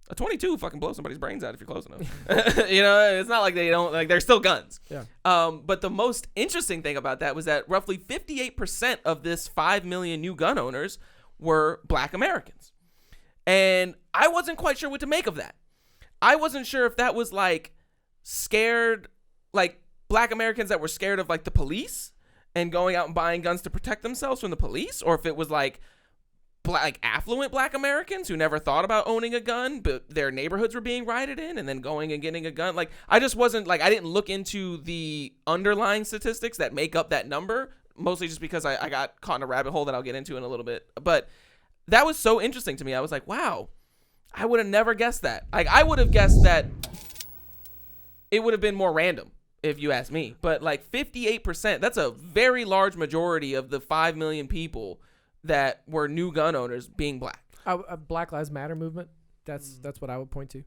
Speaker 2: a 22 fucking blows somebody's brains out if you're close enough. It's not like they don't, like, they're still guns.
Speaker 4: Yeah.
Speaker 2: But the most interesting thing about that was that roughly 58% of this 5 million new gun owners were Black Americans. And I wasn't quite sure what to make of that. I wasn't sure if that was like scared, like Black Americans that were scared of like the police and going out and buying guns to protect themselves from the police, or if it was like affluent Black Americans who never thought about owning a gun, but their neighborhoods were being rioted in and then going and getting a gun. Like, I just wasn't like, I didn't look into the underlying statistics that make up that number, mostly just because I got caught in a rabbit hole that I'll get into in a little bit. But that was so interesting to me. I was like, wow, I would have never guessed that. Like, I would have guessed that it would have been more random. if you ask me. But like 58%, that's a very large majority of the 5 million people that were new gun owners being black.
Speaker 4: Black Lives Matter movement. That's what I would point to.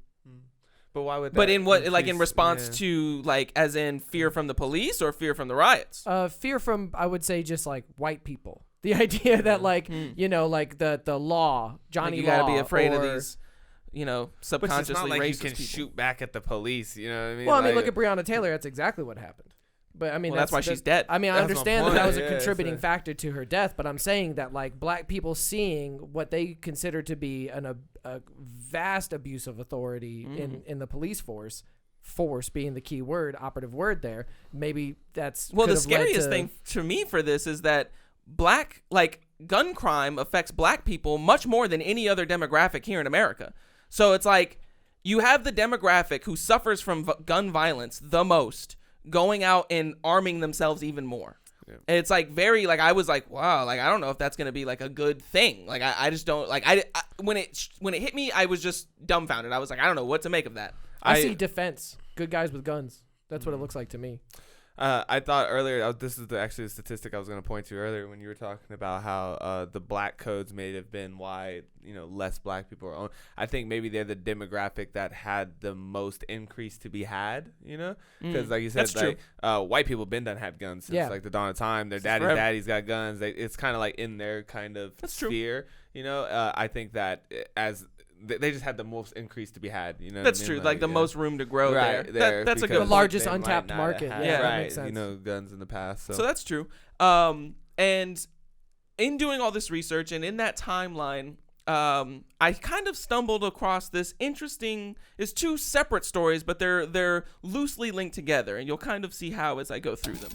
Speaker 1: But why would that
Speaker 2: But in what, like in
Speaker 1: increase-
Speaker 2: response
Speaker 1: yeah.
Speaker 2: to, like, as in fear from the police or fear from the riots?
Speaker 4: Fear from, I would say, just like white people. The idea that like like the law, Johnny
Speaker 2: Like, you gotta
Speaker 4: Law,
Speaker 2: be afraid of
Speaker 4: or-
Speaker 2: these,
Speaker 1: But
Speaker 2: subconsciously
Speaker 1: it's not like
Speaker 2: racist
Speaker 1: you can
Speaker 2: people.
Speaker 1: shoot back at the police. You know what I mean?
Speaker 4: Well, I mean,
Speaker 1: Like,
Speaker 4: look at Breonna Taylor. That's exactly what happened. But I mean,
Speaker 2: Well, that's why she's dead.
Speaker 4: I mean, I
Speaker 1: That's my
Speaker 4: understand that
Speaker 1: point.
Speaker 4: was a
Speaker 1: Yeah,
Speaker 4: contributing
Speaker 1: it's a-
Speaker 4: factor to her death. But I'm saying that like black people seeing what they consider to be a vast abuse of authority in the police force being the key word, operative word there. Maybe that's
Speaker 2: Well,
Speaker 4: could
Speaker 2: the
Speaker 4: have led
Speaker 2: scariest
Speaker 4: to-
Speaker 2: thing to me for this is that gun crime affects black people much more than any other demographic here in America. So it's like you have the demographic who suffers from gun violence the most going out and arming themselves even more.
Speaker 1: Yeah.
Speaker 2: And it's like very like I was like, wow, like I don't know if that's gonna be like a good thing. Like I just don't like I when it hit me, I was just dumbfounded. I was like, I don't know what to make of that.
Speaker 4: I see defense, good guys with guns. That's what it looks like to me.
Speaker 1: I thought earlier, this is actually the statistic I was going to point to earlier when you were talking about how the black codes may have been why, less black people are owned. I think maybe they're the demographic that had the most increase to be had, because like you said,
Speaker 2: That's true.
Speaker 1: white people been done had guns since like the dawn of time. Their
Speaker 2: forever.
Speaker 1: daddy's got guns. It's kind of like in their kind of sphere, I think that as they just had the most increase to be had.
Speaker 2: That's true. Like the most room to grow there. That's a good
Speaker 4: The
Speaker 2: point.
Speaker 4: largest
Speaker 1: they might
Speaker 4: untapped
Speaker 1: not
Speaker 4: market.
Speaker 1: have
Speaker 4: Yeah, that
Speaker 1: right,
Speaker 4: makes sense.
Speaker 1: guns in the past.
Speaker 2: So that's true. And in doing all this research and in that timeline, I kind of stumbled across this interesting. It's two separate stories, but they're loosely linked together, and you'll kind of see how as I go through them.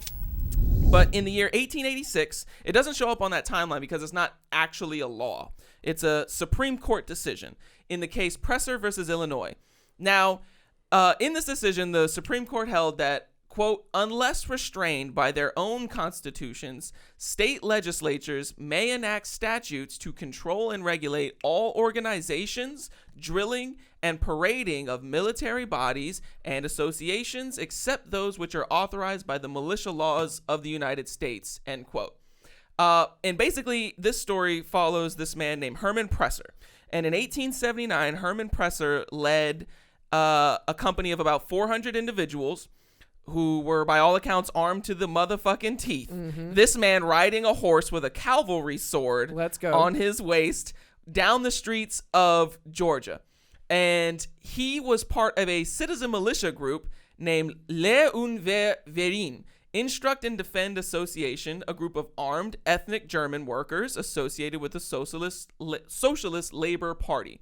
Speaker 2: But in the year 1886, it doesn't show up on that timeline because it's not actually a law. It's a Supreme Court decision in the case Presser versus Illinois. Now, in this decision, the Supreme Court held that, quote, unless restrained by their own constitutions, state legislatures may enact statutes to control and regulate all organizations, drilling, and parading of military bodies and associations except those which are authorized by the militia laws of the United States, end quote. And basically, this story follows this man named Herman Presser. And in 1879, Herman Presser led a company of about 400 individuals who were, by all accounts, armed to the motherfucking teeth. This man riding a horse with a cavalry sword
Speaker 4: Let's go.
Speaker 2: on his waist down the streets of Georgia. And he was part of a citizen militia group named Les Unververin, Instruct and Defend Association, a group of armed ethnic German workers associated with the Socialist Labor Party.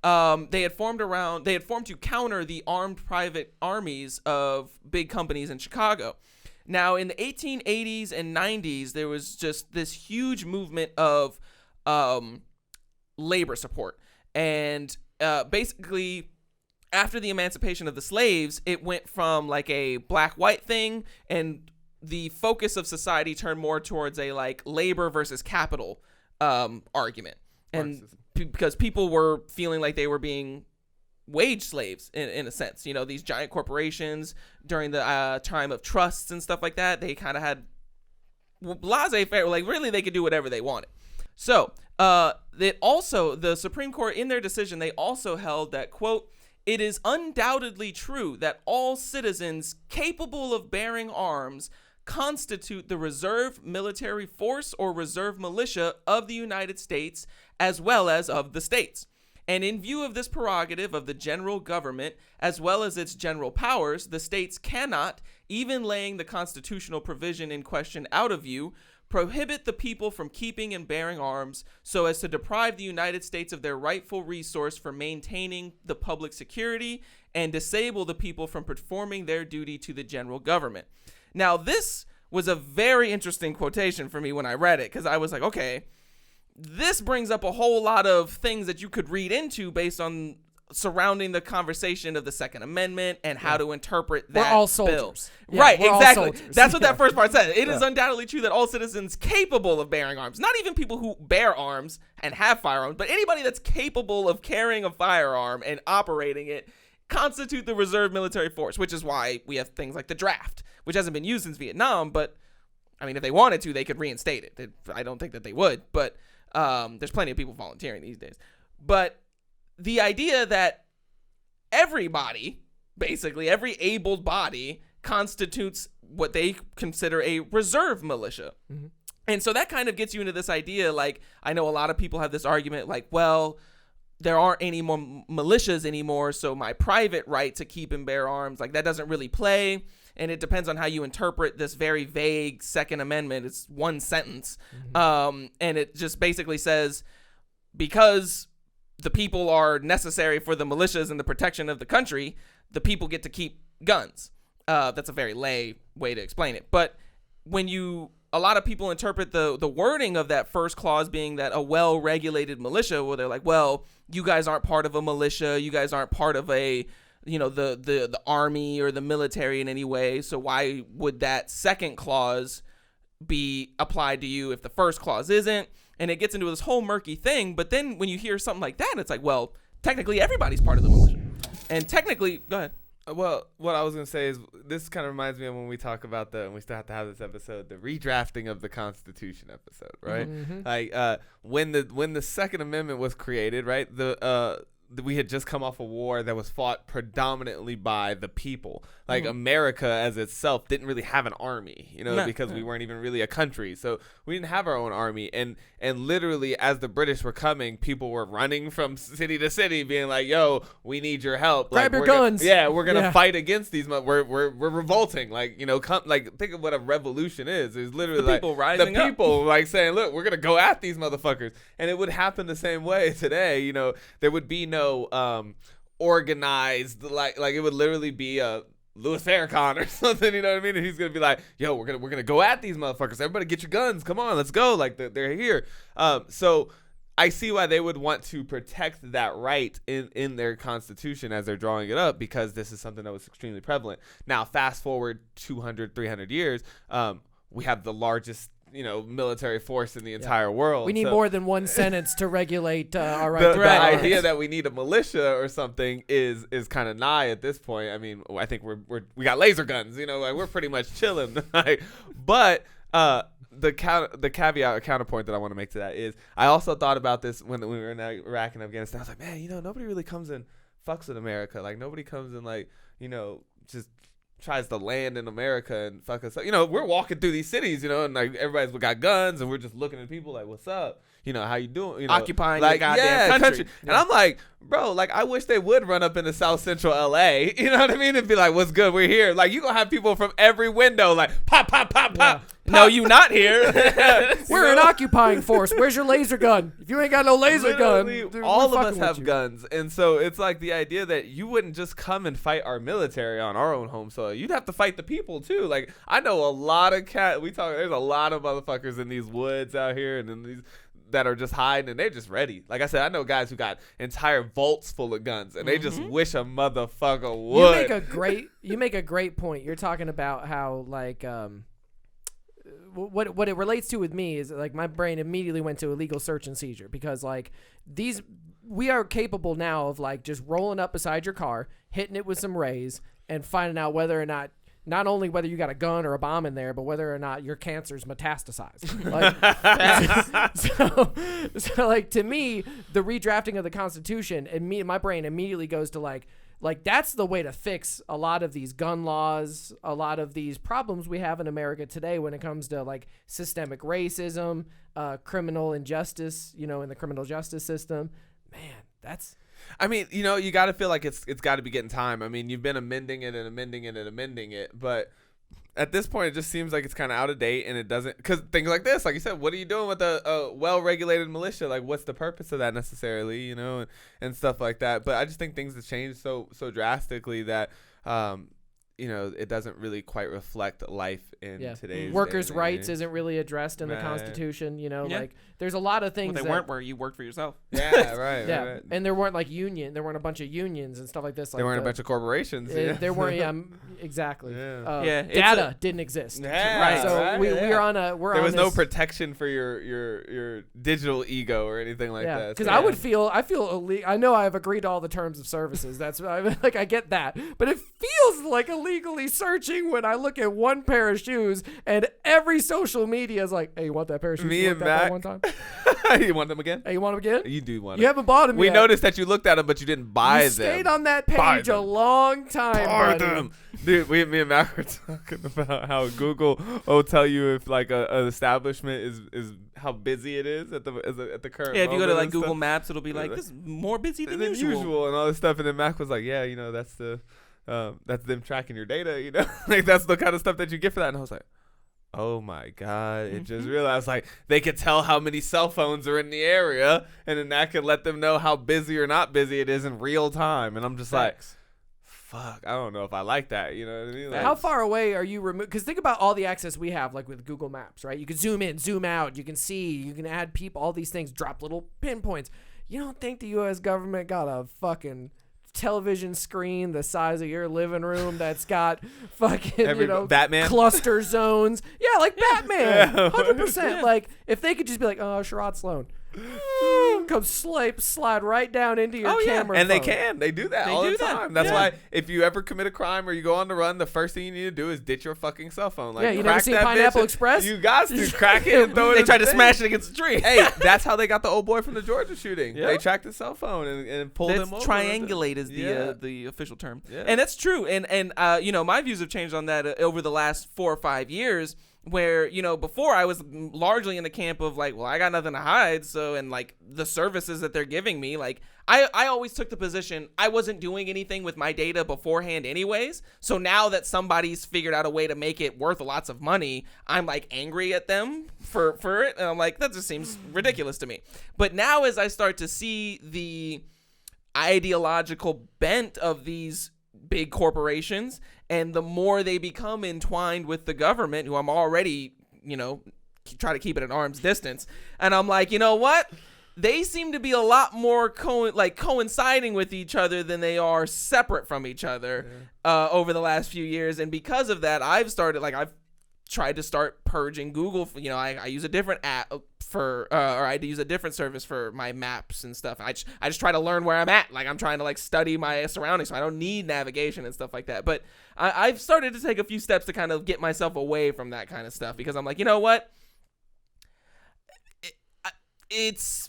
Speaker 2: They had formed to counter the armed private armies of big companies in Chicago. Now, in the 1880s and 90s, there was just this huge movement of labor support. And basically, after the emancipation of the slaves, it went from like a black-white thing, and the focus of society turned more towards a like labor versus capital argument. And because people were feeling like they were being wage slaves in a sense, these giant corporations during the time of trusts and stuff like that, they kind of had laissez-faire, like really they could do whatever they wanted. So the Supreme Court in their decision, they also held that, quote, it is undoubtedly true that all citizens capable of bearing arms constitute the reserve military force or reserve militia of the United States as well as of the states. And in view of this prerogative of the general government as well as its general powers, the states cannot, even laying the constitutional provision in question out of view, prohibit the people from keeping and bearing arms so as to deprive the United States of their rightful resource for maintaining the public security and disable the people from performing their duty to the general government. Now, this was a very interesting quotation for me when I read it, because I was like, okay, this brings up a whole lot of things that you could read into based on surrounding the conversation of the Second Amendment and how to interpret that
Speaker 4: We're all
Speaker 2: bill.
Speaker 4: soldiers. Yeah,
Speaker 2: Right,
Speaker 4: we're all
Speaker 2: exactly.
Speaker 4: soldiers.
Speaker 2: That's what that first part said. It is undoubtedly true that all citizens capable of bearing arms, not even people who bear arms and have firearms, but anybody that's capable of carrying a firearm and operating it constitute the reserve military force, which is why we have things like the draft, which hasn't been used since Vietnam. But I mean, if they wanted to, they could reinstate it. I don't think that they would, but there's plenty of people volunteering these days. But the idea that everybody, basically every abled body, constitutes what they consider a reserve militia. Mm-hmm. And so that kind of gets you into this idea, like, I know a lot of people have this argument, like, well, there aren't any more militias anymore, so my private right to keep and bear arms, like, that doesn't really play. And it depends on how you interpret this very vague Second Amendment. It's one sentence. Mm-hmm. And it just basically says, because the people are necessary for the militias and the protection of the country, the people get to keep guns. That's a very lay way to explain it. But when a lot of people interpret the wording of that first clause being that a well-regulated militia, where they're like, well, you guys aren't part of a militia, you guys aren't part of a, the army or the military in any way, so why would that second clause be applied to you if the first clause isn't? And it gets into this whole murky thing. But then when you hear something like that, it's like, well, technically everybody's part of the militia. And technically, go ahead.
Speaker 1: Well, what I was going to say is this kind of reminds me of when we talk about and we still have to have this episode, the redrafting of the Constitution episode, right? Mm-hmm. Like when the Second Amendment was created, right? We had just come off a war that was fought predominantly by the people. Like, America as itself didn't really have an army, because we weren't even really a country. So we didn't have our own army. And literally, as the British were coming, people were running from city to city being like, yo, we need your help.
Speaker 4: Grab your guns.
Speaker 1: We're going to fight against these. We're revolting. Like, think of what a revolution is. It's literally
Speaker 2: the people rising up.
Speaker 1: The people like saying, look, we're going to go at these motherfuckers. And it would happen the same way today. There would be no organized, like it would literally be a Louis Farrakhan or something, you know what I mean? And he's gonna be like, yo, we're gonna go at these motherfuckers. Everybody get your guns, come on, let's go. Like, they're here. So I see why they would want to protect that right in their constitution as they're drawing it up, because this is something that was extremely prevalent. Now fast forward 200, 300 years, we have the largest military force in the entire world.
Speaker 4: We need more than one sentence to regulate our right.
Speaker 1: The idea that we need a militia or something is kind of nigh at this point. I mean, I think we got laser guns. Like, we're pretty much chilling. But the caveat or counterpoint that I want to make to that is, I also thought about this when we were in Iraq and Afghanistan. I was like, man, nobody really comes and fucks with America. Like, nobody comes and just tries to land in America and fuck us up. We're walking through these cities, and like everybody's got guns and we're just looking at people like, what's up? How you doing?
Speaker 2: Occupying
Speaker 1: like,
Speaker 2: the goddamn country.
Speaker 1: Yeah. And I'm like, bro, like, I wish they would run up into South Central LA, you know what I mean? And be like, what's good? We're here. Like, you gonna have people from every window, like, pop, pop, pop, pop.
Speaker 2: Pop. No, you not here.
Speaker 4: We're an occupying force. Where's your laser gun? If you ain't got no laser gun,
Speaker 1: all of us have guns. And so it's like the idea that you wouldn't just come and fight our military on our own home soil. You'd have to fight the people too. Like, I know a lot of there's a lot of motherfuckers in these woods out here and in these that are just hiding, and they're just ready. Like I said, I know guys who got entire vaults full of guns, and they just wish a motherfucker would.
Speaker 4: You make a great point. You're talking about how, like, what it relates to with me is, like, my brain immediately went to illegal search and seizure, because, like, we are capable now of, like, just rolling up beside your car, hitting it with some rays, and finding out whether or not only whether you got a gun or a bomb in there, but whether or not your cancer's metastasized. So like, to me, the redrafting of the Constitution, and my brain immediately goes to like that's the way to fix a lot of these gun laws, a lot of these problems we have in America today when it comes to, like, systemic racism, criminal injustice, in the criminal justice system. Man, that's...
Speaker 1: I mean, you got to feel like it's got to be getting time. I mean, you've been amending it, but at this point, it just seems like it's kind of out of date, and it doesn't, because things like this, like you said, what are you doing with a well-regulated militia? Like, what's the purpose of that necessarily, and stuff like that. But I just think things have changed so drastically that it doesn't really quite reflect life in today's
Speaker 4: workers'
Speaker 1: day and
Speaker 4: rights
Speaker 1: age.
Speaker 4: isn't really addressed in the
Speaker 1: Right.
Speaker 4: Constitution.
Speaker 2: Yeah.
Speaker 4: Like there's a lot of things
Speaker 2: Well, they
Speaker 4: that
Speaker 2: weren't where you worked for yourself.
Speaker 1: Yeah, right.
Speaker 4: yeah,
Speaker 1: right.
Speaker 4: and there weren't there weren't a bunch of unions and stuff like this. Like
Speaker 1: There weren't a bunch of corporations.
Speaker 4: there weren't. Exactly.
Speaker 1: Yeah.
Speaker 2: Yeah, it's
Speaker 4: Data didn't exist.
Speaker 1: Yeah,
Speaker 2: Right.
Speaker 4: So
Speaker 1: right,
Speaker 4: we're
Speaker 1: yeah.
Speaker 4: on
Speaker 1: There was no
Speaker 4: this-
Speaker 1: protection for your digital ego or anything like that.
Speaker 4: Because
Speaker 1: So,
Speaker 4: I feel illegal. I know I've agreed to all the terms of services. That's like I get that, but it feels like illegally searching when I look at one pair of shoes and every social media is like, "Hey, you want that pair of shoes?
Speaker 1: Me
Speaker 4: you
Speaker 1: and
Speaker 4: looked at that
Speaker 1: Mac-
Speaker 4: one time?
Speaker 1: you want them again?
Speaker 4: Hey, you want them again?
Speaker 1: You do want
Speaker 4: You
Speaker 1: them.
Speaker 4: haven't bought them
Speaker 1: We
Speaker 4: yet.
Speaker 1: noticed that you looked at them, but you didn't buy
Speaker 4: You
Speaker 1: them.
Speaker 4: stayed on that
Speaker 1: Buy
Speaker 4: page a
Speaker 1: them.
Speaker 4: long time,
Speaker 1: Buy
Speaker 4: buddy.
Speaker 1: them. Dude, me and Mac were talking about how Google will tell you if like an establishment is how busy it is at the current.
Speaker 2: Yeah, if you go to
Speaker 1: moment
Speaker 2: like
Speaker 1: and
Speaker 2: Google
Speaker 1: stuff.
Speaker 2: Maps, it'll be like this is more busy than usual.
Speaker 1: and all this stuff. And then Mac was like, yeah, that's that's them tracking your data, like that's the kind of stuff that you get for that. And I was like, oh my God, it just realized like they could tell how many cell phones are in the area, and then that could let them know how busy or not busy it is in real time. And I'm just like, fuck, I don't know if I like that. You know what I mean? Like,
Speaker 4: How far away are you removed? Because think about all the access we have, like with Google Maps, right? You can zoom in, zoom out, you can see, you can add people, all these things, drop little pinpoints. You don't think the U.S. government got a fucking television screen the size of your living room that's got fucking,
Speaker 1: Batman?
Speaker 4: cluster zones? Yeah, like Batman,
Speaker 1: Yeah.
Speaker 4: 100%. Like, if they could just be like, oh, Sherrod Sloan. Come slide right down into your camera
Speaker 1: and
Speaker 4: phone.
Speaker 1: they do that
Speaker 2: They
Speaker 1: all
Speaker 2: do
Speaker 1: the
Speaker 2: that.
Speaker 1: time. That's
Speaker 2: Yeah.
Speaker 1: why if you ever commit a crime or you go on the run, the first thing you need to do is ditch your fucking cell phone. Like,
Speaker 4: Yeah, you never
Speaker 1: crack
Speaker 4: seen
Speaker 1: that
Speaker 4: Pineapple
Speaker 1: bitch.
Speaker 4: Express?
Speaker 1: You got to crack it and throw it.
Speaker 2: They
Speaker 1: in
Speaker 2: tried
Speaker 1: the
Speaker 2: to
Speaker 1: thing.
Speaker 2: smash it against the tree.
Speaker 1: Hey, that's how they got the old boy from the Georgia shooting.
Speaker 2: Yeah.
Speaker 1: They tracked his cell phone and pulled
Speaker 2: That's
Speaker 1: him over.
Speaker 2: triangulate is
Speaker 1: Yeah.
Speaker 2: the official term,
Speaker 1: Yeah.
Speaker 2: and that's true. And my views have changed on that over the last 4 or 5 years. Where before I was largely in the camp of like, well, I got nothing to hide, so and like the services that they're giving me, like I always took the position I wasn't doing anything with my data beforehand, anyways. So now that somebody's figured out a way to make it worth lots of money, I'm like angry at them for it, and I'm like, that just seems ridiculous to me. But now as I start to see the ideological bent of these big corporations, and the more they become entwined with the government, who I'm already, try to keep it at arm's distance, and I'm like, you know what? They seem to be a lot more coinciding with each other than they are separate from each other over the last few years, and because of that, I've tried to start purging Google. I use a different app or I use a different service for my maps and stuff. I just try to learn where I'm at. Like I'm trying to like study my surroundings, so I don't need navigation and stuff like that. But I've started to take a few steps to kind of get myself away from that kind of stuff, because I'm like, you know what? It's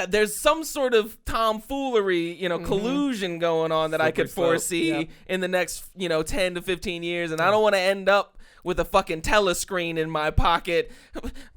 Speaker 2: there's some sort of tomfoolery, collusion going on that I could foresee in the next, 10 to 15 years, and I don't want to end up with a fucking telescreen in my pocket.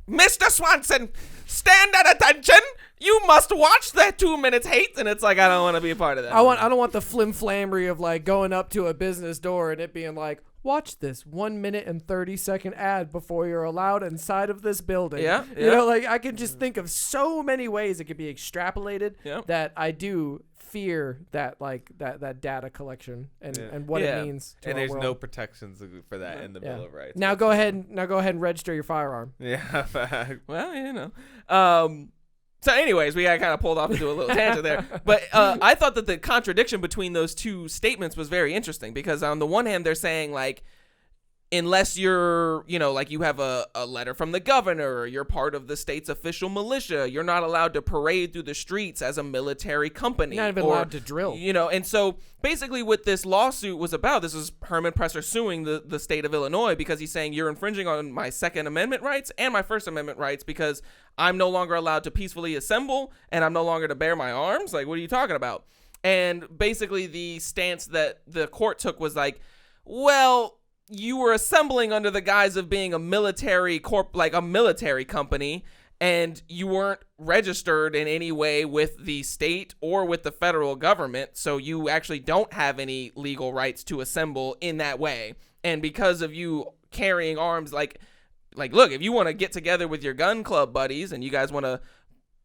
Speaker 2: Mr. Swanson, stand at attention. You must watch that 2 minutes hate. And it's like, I don't want to be a part of that.
Speaker 4: I don't want the flim-flammery of like going up to a business door and it being like, watch this 1 minute and 30-second ad before you're allowed inside of this building.
Speaker 2: Yeah.
Speaker 4: Like I can just think of so many ways it could be extrapolated that I do fear that like that data collection and what it means to
Speaker 1: and
Speaker 4: our
Speaker 1: there's
Speaker 4: world.
Speaker 1: no protections for that in the Bill of Rights.
Speaker 4: Now go ahead and register your firearm.
Speaker 1: Yeah.
Speaker 2: Well, so anyways, we got kind of pulled off into a little tangent there. But I thought that the contradiction between those two statements was very interesting, because on the one hand, they're saying like, unless you're, like you have a letter from the governor, or you're part of the state's official militia, you're not allowed to parade through the streets as a military company.
Speaker 4: You're not even allowed to drill.
Speaker 2: And so basically what this lawsuit was about, this is Herman Presser suing the state of Illinois, because he's saying you're infringing on my Second Amendment rights and my First Amendment rights, because I'm no longer allowed to peacefully assemble and I'm no longer to bear my arms. Like, what are you talking about? And basically the stance that the court took was like, well, you were assembling under the guise of being a military company, and you weren't registered in any way with the state or with the federal government, so you actually don't have any legal rights to assemble in that way. And because of you carrying arms, like look, if you want to get together with your gun club buddies and you guys want to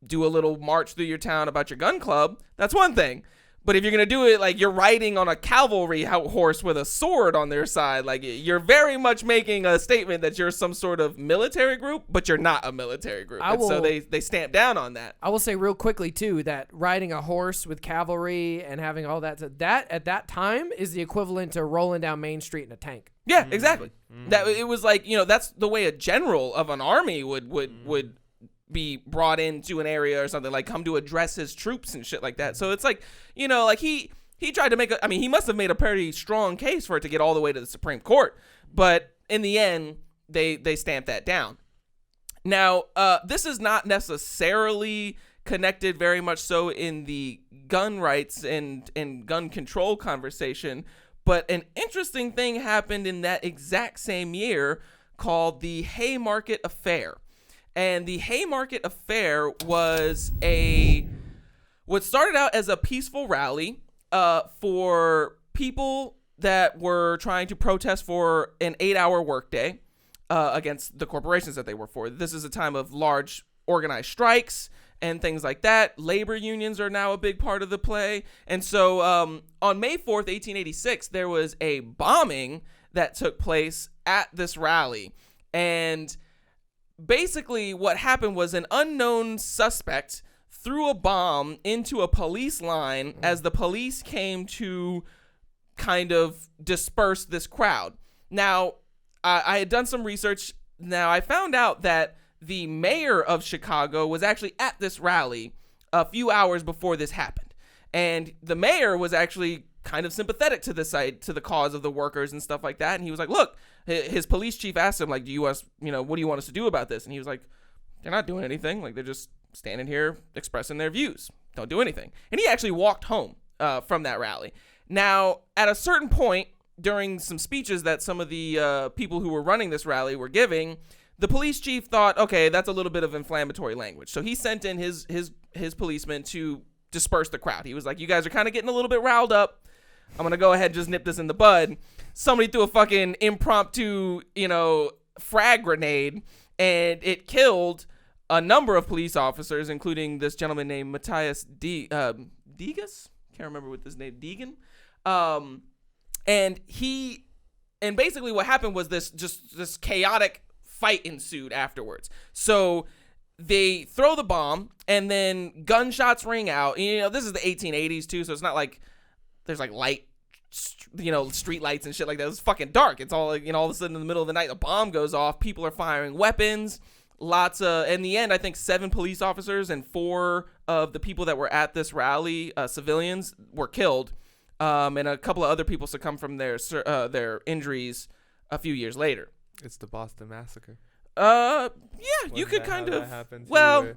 Speaker 2: do a little march through your town about your gun club, that's one thing. But if you're going to do it like you're riding on a cavalry horse with a sword on their side, like you're very much making a statement that you're some sort of military group, but you're not a military group. So they stamp down on that.
Speaker 4: I will say real quickly, too, that riding a horse with cavalry and having all that at that time is the equivalent to rolling down Main Street in a tank.
Speaker 2: Yeah, exactly. That it was like, that's the way a general of an army would be brought into an area or something, like come to address his troops and shit like that. So it's like, like he tried to make he must have made a pretty strong case for it to get all the way to the Supreme Court, but in the end they stamped that down. Now this is not necessarily connected very much so in the gun rights and gun control conversation, but an interesting thing happened in that exact same year called the Haymarket Affair. And the Haymarket Affair was what started out as a peaceful rally for people that were trying to protest for an 8-hour workday against the corporations that they work for. This is a time of large organized strikes and things like that. Labor unions are now a big part of the play. And so on May 4th, 1886, there was a bombing that took place at this rally. And basically what happened was an unknown suspect threw a bomb into a police line as the police came to kind of disperse this crowd. Now, I had done some research. Now, I found out that the mayor of Chicago was actually at this rally a few hours before this happened. And the mayor was actually kind of sympathetic to the cause of the workers and stuff like that. And he was like, look, his police chief asked him, like, what do you want us to do about this? And he was like, they're not doing anything. Like, they're just standing here expressing their views. Don't do anything. And he actually walked home from that rally. Now, at a certain point during some speeches that some of the people who were running this rally were giving, the police chief thought, okay, that's a little bit of inflammatory language. So he sent in his policemen to disperse the crowd. He was like, you guys are kind of getting a little bit riled up. I'm going to go ahead and just nip this in the bud. Somebody threw a fucking impromptu, frag grenade, and it killed a number of police officers, including this gentleman named Matthias Degas? Can't remember what his name, Deegan. And basically what happened was this chaotic fight ensued afterwards. So they throw the bomb, and then gunshots ring out. This is the 1880s too, so it's not like there's like light, street lights and shit like that. It's fucking dark. It's all like, all of a sudden in the middle of the night, the bomb goes off. People are firing weapons. In the end, I think 7 police officers and 4 of the people that were at this rally, civilians, were killed. And a couple of other people succumbed from their injuries a few years later.
Speaker 1: It's the Boston Massacre.
Speaker 2: Yeah, you could kind of. Well,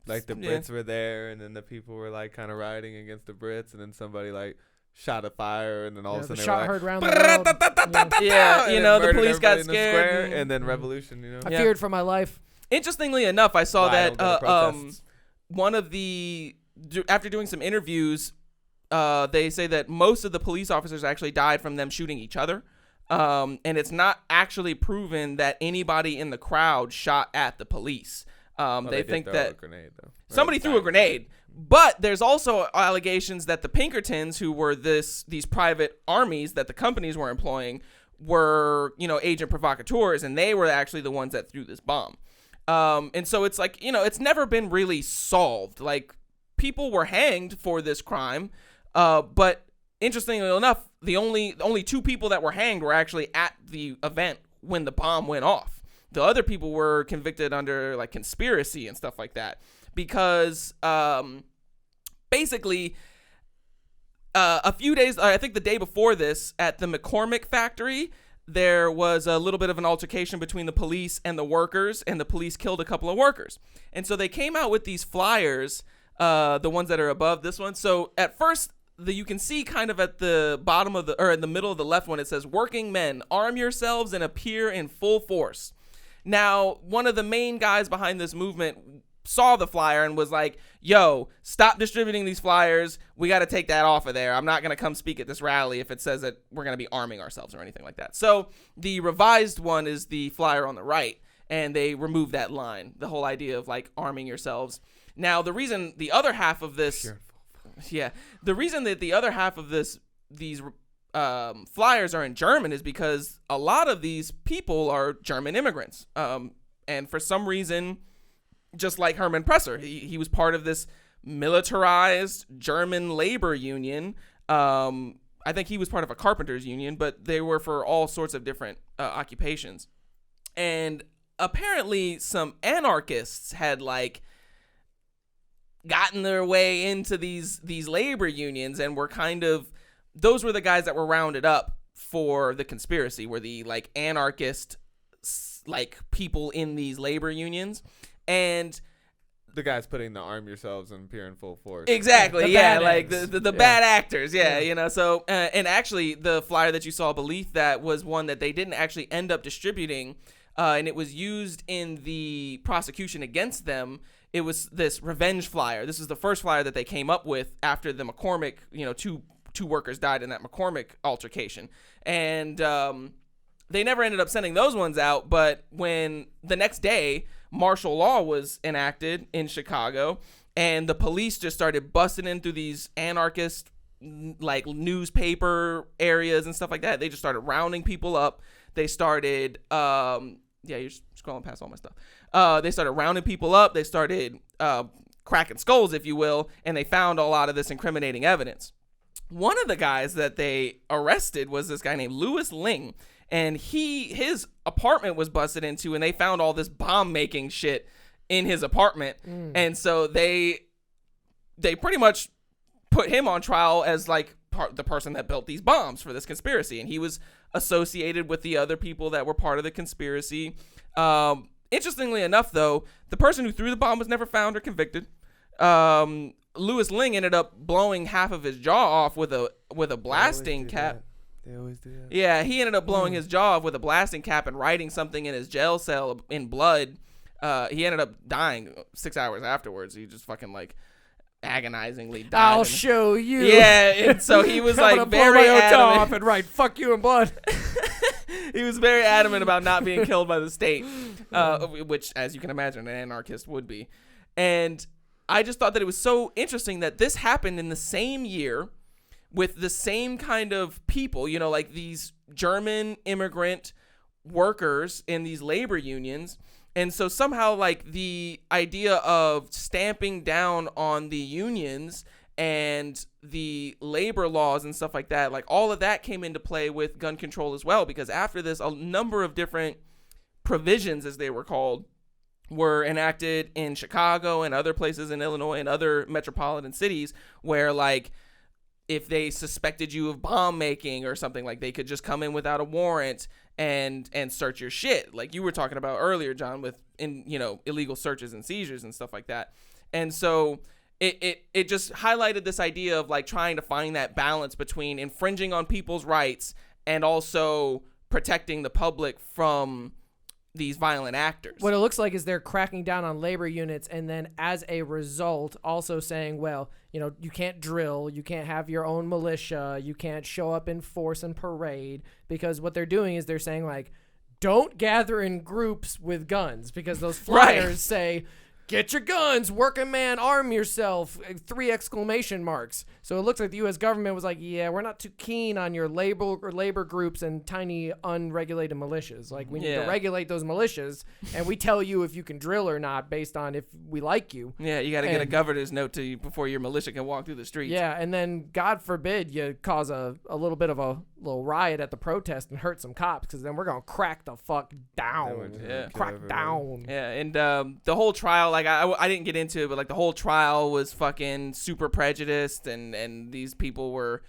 Speaker 1: like the Brits were there, and then the people were like kind of rioting against the Brits, and then somebody like shot a fire, and then all of a sudden
Speaker 4: the
Speaker 1: they
Speaker 4: shot
Speaker 1: were
Speaker 4: heard
Speaker 1: like,
Speaker 4: round the world.
Speaker 2: Yeah, the police
Speaker 1: everybody
Speaker 2: got
Speaker 1: in the
Speaker 2: scared,
Speaker 1: square, and then revolution.
Speaker 4: I feared for my life.
Speaker 2: Interestingly enough, I saw that
Speaker 1: protests.
Speaker 2: one of the after doing some interviews, they say that most of the police officers actually died from them shooting each other. And it's not actually proven that anybody in the crowd shot at the police. They think that
Speaker 1: a grenade, though.
Speaker 2: Somebody threw a grenade. But there's also allegations that the Pinkertons, who were these private armies that the companies were employing, were, agent provocateurs, and they were actually the ones that threw this bomb. And so it's like, it's never been really solved. Like, people were hanged for this crime, but interestingly enough, the only 2 people that were hanged were actually at the event when the bomb went off. The other people were convicted under like conspiracy and stuff like that, because basically a few days, I think the day before this, at the McCormick factory, there was a little bit of an altercation between the police and the workers, and the police killed a couple of workers. And so they came out with these flyers, the ones that are above this one. So at first, you can see kind of at the bottom of in the middle of the left one, it says, "Working men, arm yourselves and appear in full force." Now, one of the main guys behind this movement saw the flyer and was like, yo, stop distributing these flyers. We got to take that off of there. I'm not going to come speak at this rally if it says that we're going to be arming ourselves or anything like that. So the revised one is the flyer on the right, and they removed that line, the whole idea of like arming yourselves. Now, the reason the other half of this, Yeah. The reason that the other half of these flyers are in German is because a lot of these people are German immigrants. And for some reason, just like Hermann Presser, he was part of this militarized German labor union. I think he was part of a carpenters union, but they were for all sorts of different occupations. And apparently some anarchists had like gotten their way into these labor unions and were those were the guys that were rounded up for the conspiracy, were the like anarchist like people in these labor unions. And
Speaker 1: the guys putting the arm yourselves and appear in full force.
Speaker 2: exactly, yeah, like
Speaker 4: eggs.
Speaker 2: the bad actors, yeah. So and actually the flyer that you saw beneath that was one that they didn't actually end up distributing, and it was used in the prosecution against them. It was this revenge flyer. This is the first flyer that they came up with after the McCormick, two workers died in that McCormick altercation, and they never ended up sending those ones out. But when the next day martial law was enacted in Chicago, and the police just started busting in through these anarchist like newspaper areas and stuff like that. They just started rounding people up. They started you're scrolling past all my stuff. They started rounding people up. They started cracking skulls, if you will, and they found a lot of this incriminating evidence. One of the guys that they arrested was this guy named Louis Ling, and his apartment was busted into, and they found all this bomb making shit in his apartment. And so they pretty much put him on trial as like the person that built these bombs for this conspiracy, and he was associated with the other people that were part of the conspiracy. Interestingly enough, though, the person who threw the bomb was never found or convicted. Louis Ling ended up blowing half of his jaw off with a blasting cap.
Speaker 1: They always do that.
Speaker 2: Yeah, he ended up blowing his jaw off with a blasting cap and writing something in his jail cell in blood. He ended up dying 6 hours afterwards. He just fucking like agonizingly died.
Speaker 4: I'll show you.
Speaker 2: Yeah, and so he was
Speaker 4: I'm
Speaker 2: like
Speaker 4: gonna blow
Speaker 2: very
Speaker 4: my own jaw
Speaker 2: adamant.
Speaker 4: off and write "fuck you" in blood.
Speaker 2: He was very adamant about not being killed by the state, which, as you can imagine, an anarchist would be. And I just thought that it was so interesting that this happened in the same year with the same kind of people, like these German immigrant workers in these labor unions. And so somehow like the idea of stamping down on the unions and the labor laws and stuff like that, like all of that came into play with gun control as well, because after this, a number of different provisions, as they were called, were enacted in Chicago and other places in Illinois and other metropolitan cities where like if they suspected you of bomb making or something, like they could just come in without a warrant and search your shit, like you were talking about earlier, John, with illegal searches and seizures and stuff like that. And so it just highlighted this idea of like trying to find that balance between infringing on people's rights and also protecting the public from these violent actors.
Speaker 4: What it looks like is they're cracking down on labor units, and then as a result also saying, well, you can't drill, you can't have your own militia, you can't show up in force and parade, because what they're doing is they're saying like, don't gather in groups with guns, because those flyers say, get your guns, working man, arm yourself, 3 exclamation marks. So it looks like the U.S. government was like, yeah, we're not too keen on your labor groups and tiny unregulated militias. Like, we need to regulate those militias, and we tell you if you can drill or not based on if we like you.
Speaker 2: Yeah, you got to get a governor's note to you before your militia can walk through the streets.
Speaker 4: Yeah, and then, God forbid, you cause a little bit of a little riot at the protest and hurt some cops, because then we're going to crack the fuck down. Crack down.
Speaker 2: Yeah, and the whole trial, like, I didn't get into it, but like the whole trial was fucking super prejudiced, and these people were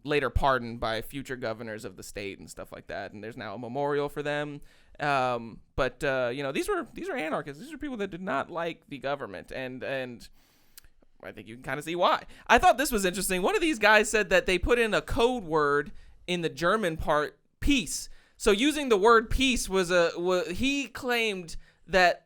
Speaker 2: later pardoned by future governors of the state and stuff like that, and there's now a memorial for them. But these are anarchists. These are people that did not like the government, and I think you can kind of see why. I thought this was interesting. One of these guys said that they put in a code word in the German part, peace. So using the word peace he claimed that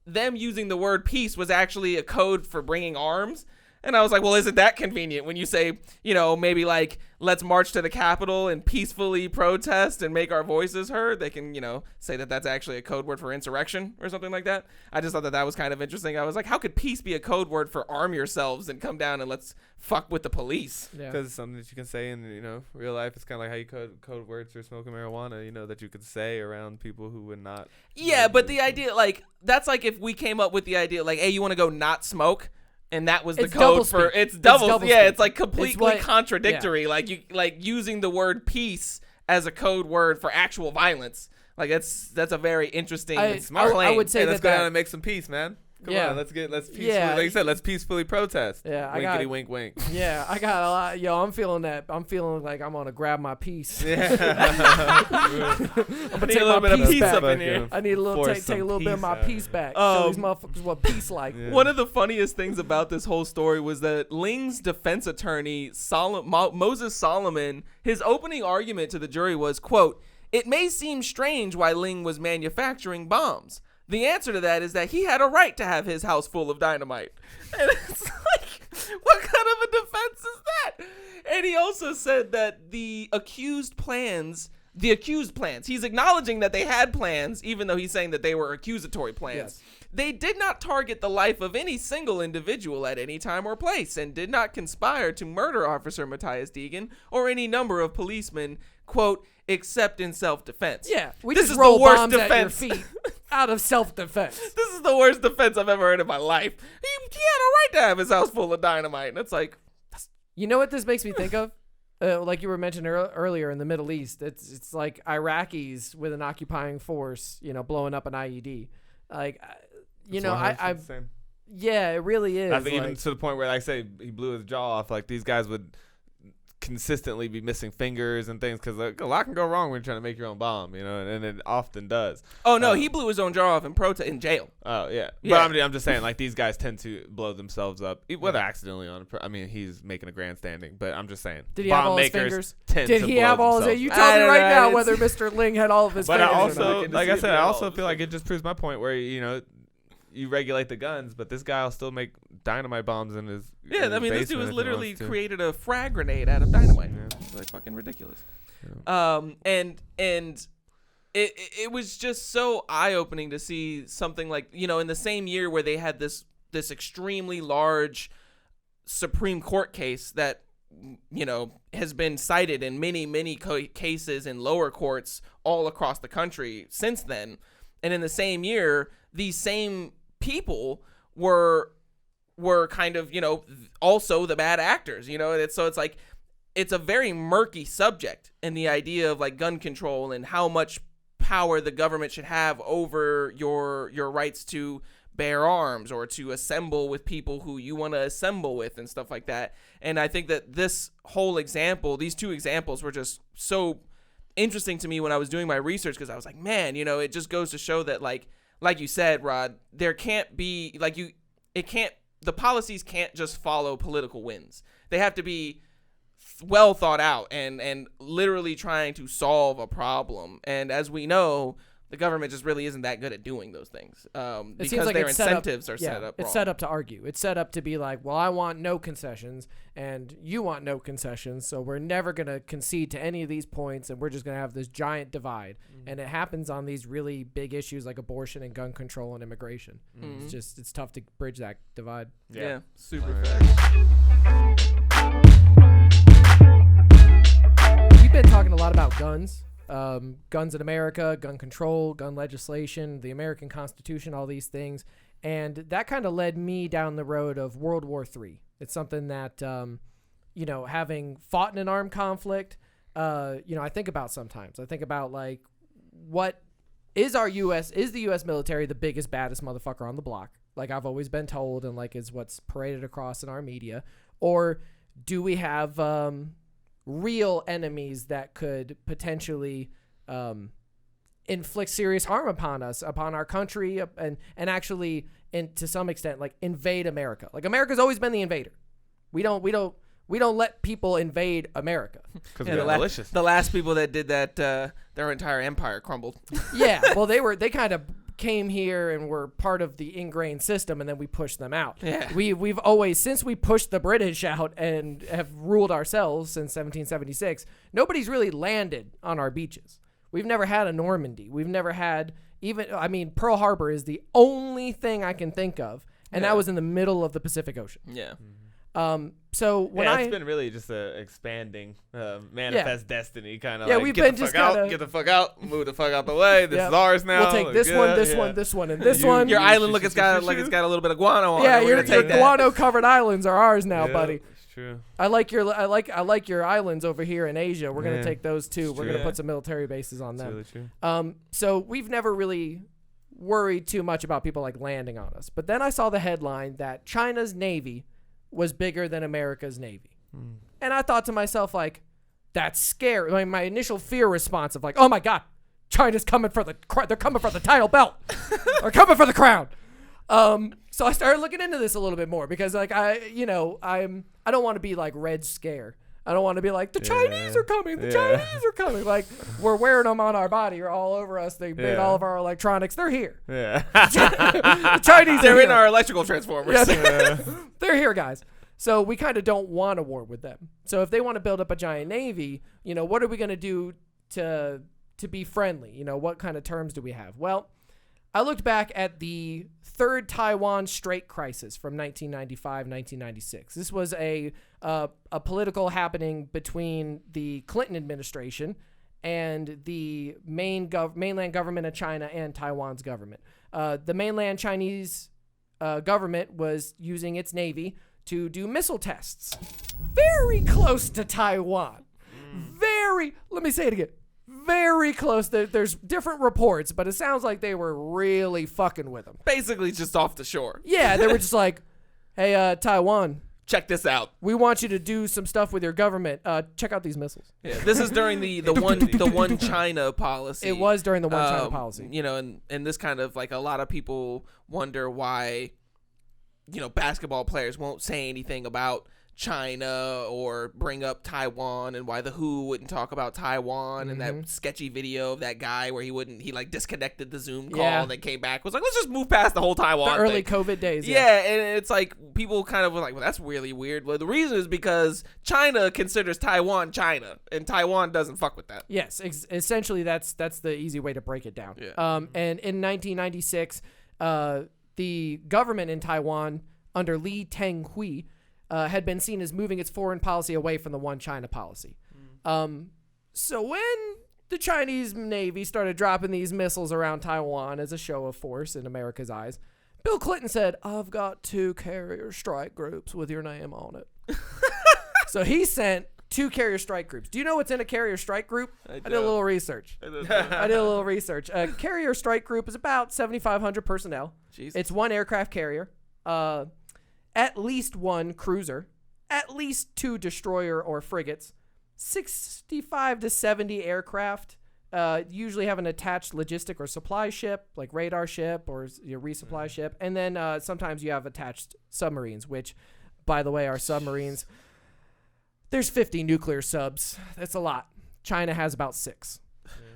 Speaker 2: them using the word peace was actually a code for bringing arms. And I was like, well, isn't that convenient when you say, maybe like, let's march to the Capitol and peacefully protest and make our voices heard? They can, say that that's actually a code word for insurrection or something like that. I just thought that was kind of interesting. I was like, how could peace be a code word for arm yourselves and come down and let's fuck with the police?
Speaker 1: Because it's something that you can say in, real life. It's kind of like how you code words for smoking marijuana, that you could say around people who would not.
Speaker 2: Yeah, but the idea, like, that's like if we came up with the idea, like, hey, you want to go not smoke? And that was the code for it's double. Yeah, it's like completely contradictory. Yeah. Like using the word peace as a code word for actual violence. Like that's a very interesting smart claim.
Speaker 4: I would say
Speaker 1: let's go down and make some peace, man. Come on, let's peacefully, like you said, let's peacefully protest.
Speaker 4: Yeah,
Speaker 1: winkety wink wink.
Speaker 4: Yeah, I got a lot. Yo, I'm feeling that. I'm feeling like I'm gonna grab my piece.
Speaker 1: Yeah.
Speaker 2: I'm gonna take a little bit of peace up in here.
Speaker 4: I need a little take a little bit of my peace back. Show these motherfuckers what peace like.
Speaker 2: Yeah. One of the funniest things about this whole story was that Ling's defense attorney, Moses Solomon, his opening argument to the jury was, quote, "It may seem strange why Ling was manufacturing bombs. The answer to that is that he had a right to have his house full of dynamite." And it's like, what kind of a defense is that? And he also said that the accused plans, he's acknowledging that they had plans, even though he's saying that they were accusatory plans. Yes. They did not target the life of any single individual at any time or place and did not conspire to murder Officer Matthias Deegan or any number of policemen, quote, except in self-defense.
Speaker 4: Yeah, this is roll the worst bombs defense. At your feet out of self-defense.
Speaker 2: This is the worst defense I've ever heard in my life. He had a right to have his house full of dynamite. And it's like...
Speaker 4: You know what this makes me think of? Like you were mentioning earlier in the Middle East, it's like Iraqis with an occupying force, blowing up an IED. Like, yeah, it really is.
Speaker 1: I think even to the point where, like I say, he blew his jaw off. Like these guys would consistently be missing fingers and things because a lot can go wrong when you're trying to make your own bomb, and it often does.
Speaker 2: Oh no, he blew his own jaw off in jail.
Speaker 1: Oh yeah, but I'm just saying, like these guys tend to blow themselves up, whether accidentally he's making a grandstanding, but I'm just saying.
Speaker 4: Did he have all his fingers? Did he have all his? You
Speaker 1: tell
Speaker 4: me right now whether Mr. Ling had all of his fingers.
Speaker 1: But I also, like I said, I also feel like it just proves my point where you regulate the guns, but this guy will still make dynamite bombs in his
Speaker 2: this dude has literally created a frag grenade out of dynamite. Yeah. It's like fucking ridiculous. Yeah. And it was just so eye-opening to see something like, in the same year where they had this extremely large Supreme Court case that has been cited in many cases in lower courts all across the country since then. And in the same year, these same people were kind of, also the bad actors, and it's like, it's a very murky subject, and the idea of like gun control and how much power the government should have over your rights to bear arms or to assemble with people who you want to assemble with and stuff like that. And I think that this whole example, these two examples were just so interesting to me when I was doing my research, because I was like, man, it just goes to show that like you said, Rod, there can't be the policies can't just follow political winds. They have to be well thought out and literally trying to solve a problem. And as we know, the government just really isn't that good at doing those things because their incentives are set up wrong.
Speaker 4: It's set up to argue. It's set up to be like, well, I want no concessions and you want no concessions, so we're never going to concede to any of these points, and we're just going to have this giant divide. Mm-hmm. And it happens on these really big issues like abortion and gun control and immigration. Mm-hmm. It's tough to bridge that divide.
Speaker 2: Yeah, super fast.
Speaker 4: We've been talking a lot about guns. Guns in America, gun control, gun legislation, the American Constitution, all these things. And that kind of led me down the road of World War III. It's something that, having fought in an armed conflict, I think about sometimes. I think about, like, what is the U.S. military the biggest, baddest motherfucker on the block? Like I've always been told, and like is what's paraded across in our media. Or do we have real enemies that could potentially inflict serious harm upon us, upon our country, and actually, to some extent, like invade America? Like America's always been the invader. We don't let people invade America.
Speaker 2: The last people that did that, their entire empire crumbled.
Speaker 4: Yeah, well, they kind of came here and were part of the ingrained system, and then we pushed them out.
Speaker 2: Yeah.
Speaker 4: We've always, since we pushed the British out and have ruled ourselves since 1776, nobody's really landed on our beaches. We've never had a Normandy. We've never had Pearl Harbor is the only thing I can think of, and that was in the middle of the Pacific Ocean.
Speaker 2: Yeah.
Speaker 4: So when
Speaker 1: it's been really just a expanding manifest destiny kind of.
Speaker 4: Yeah,
Speaker 1: like,
Speaker 4: we've
Speaker 1: get
Speaker 4: been
Speaker 1: the
Speaker 4: just
Speaker 1: fuck
Speaker 4: kinda-
Speaker 1: out, get the fuck out, move the fuck out the way. This
Speaker 4: Yeah.
Speaker 1: is ours now.
Speaker 4: we'll take this one, this one, this one, and this one.
Speaker 2: Your island
Speaker 1: shoot,
Speaker 2: it's
Speaker 1: shoot,
Speaker 2: got
Speaker 1: shoot,
Speaker 2: like
Speaker 1: shoot.
Speaker 2: it's got a little bit of guano on
Speaker 4: Yeah,
Speaker 2: it.
Speaker 4: you're
Speaker 2: We're
Speaker 4: gonna take
Speaker 2: that.
Speaker 4: guano-covered islands are ours now, buddy.
Speaker 1: It's true.
Speaker 4: I like your islands over here in Asia. We're gonna
Speaker 1: Yeah,
Speaker 4: take those too.
Speaker 1: it's
Speaker 4: We're
Speaker 1: true.
Speaker 4: gonna put some military bases on
Speaker 1: It's
Speaker 4: them.
Speaker 1: really true.
Speaker 4: So we've never really worried too much about people like landing on us. But then I saw the headline that China's Navy was bigger than America's Navy. And I thought to myself, like, that's scary. Like, my initial fear response of like, oh my God, China's coming for they're coming for the title belt. They're coming for the crown. So I started looking into this a little bit more because like I don't want to be like Red Scare. I don't want to be like, the Chinese are coming. The Chinese are coming. Like, we're wearing them on our body or all over us. They made all of our electronics. They're here.
Speaker 1: Yeah.
Speaker 4: The Chinese
Speaker 2: They're
Speaker 4: are
Speaker 2: in
Speaker 4: here.
Speaker 2: our electrical transformers.
Speaker 4: They're here, guys. So we kind of don't want a war with them. So if they want to build up a giant navy, what are we going to do to be friendly? What kind of terms do we have? Well, I looked back at the third Taiwan Strait crisis from 1995, 1996. This was a political happening between the Clinton administration and the mainland government of China and Taiwan's government. The mainland Chinese government was using its navy to do missile tests very close to Taiwan. Let me say it again. Very close. There's different reports, but it sounds like they were really fucking with them.
Speaker 2: Basically just off the shore.
Speaker 4: Yeah, they were just like, hey, Taiwan,
Speaker 2: Check this out.
Speaker 4: we want you to do some stuff with your government. Check out these missiles.
Speaker 2: Yeah, this is during the one China policy.
Speaker 4: It was during the one China policy.
Speaker 2: And this kind of like a lot of people wonder why, basketball players won't say anything about China or bring up Taiwan, and why the WHO wouldn't talk about Taiwan, and that sketchy video of that guy where he like disconnected the Zoom call and then came back, was like, let's just move past the whole Taiwan
Speaker 4: The early
Speaker 2: thing.
Speaker 4: COVID days.
Speaker 2: Yeah, and it's like people kind of were like, well, that's really weird. Well, the reason is because China considers Taiwan China, and Taiwan doesn't fuck with that.
Speaker 4: Yes, essentially that's the easy way to break it down.
Speaker 2: Yeah.
Speaker 4: And in 1996, the government in Taiwan under Lee Teng-hui had been seen as moving its foreign policy away from the one China policy. So when the Chinese Navy started dropping these missiles around Taiwan as a show of force in America's eyes, Bill Clinton said, I've got 2 carrier strike groups with your name on it. So he sent 2 carrier strike groups. Do you know what's in a carrier strike group? I did a little research. A carrier strike group is about 7,500 personnel.
Speaker 2: Jesus.
Speaker 4: It's 1 aircraft carrier, at least 1 cruiser, at least 2 destroyer or frigates, 65 to 70 aircraft, usually have an attached logistic or supply ship, like radar ship or your resupply ship, and then sometimes you have attached submarines, which, by the way, are submarines. There's 50 nuclear subs. That's a lot. China has about 6.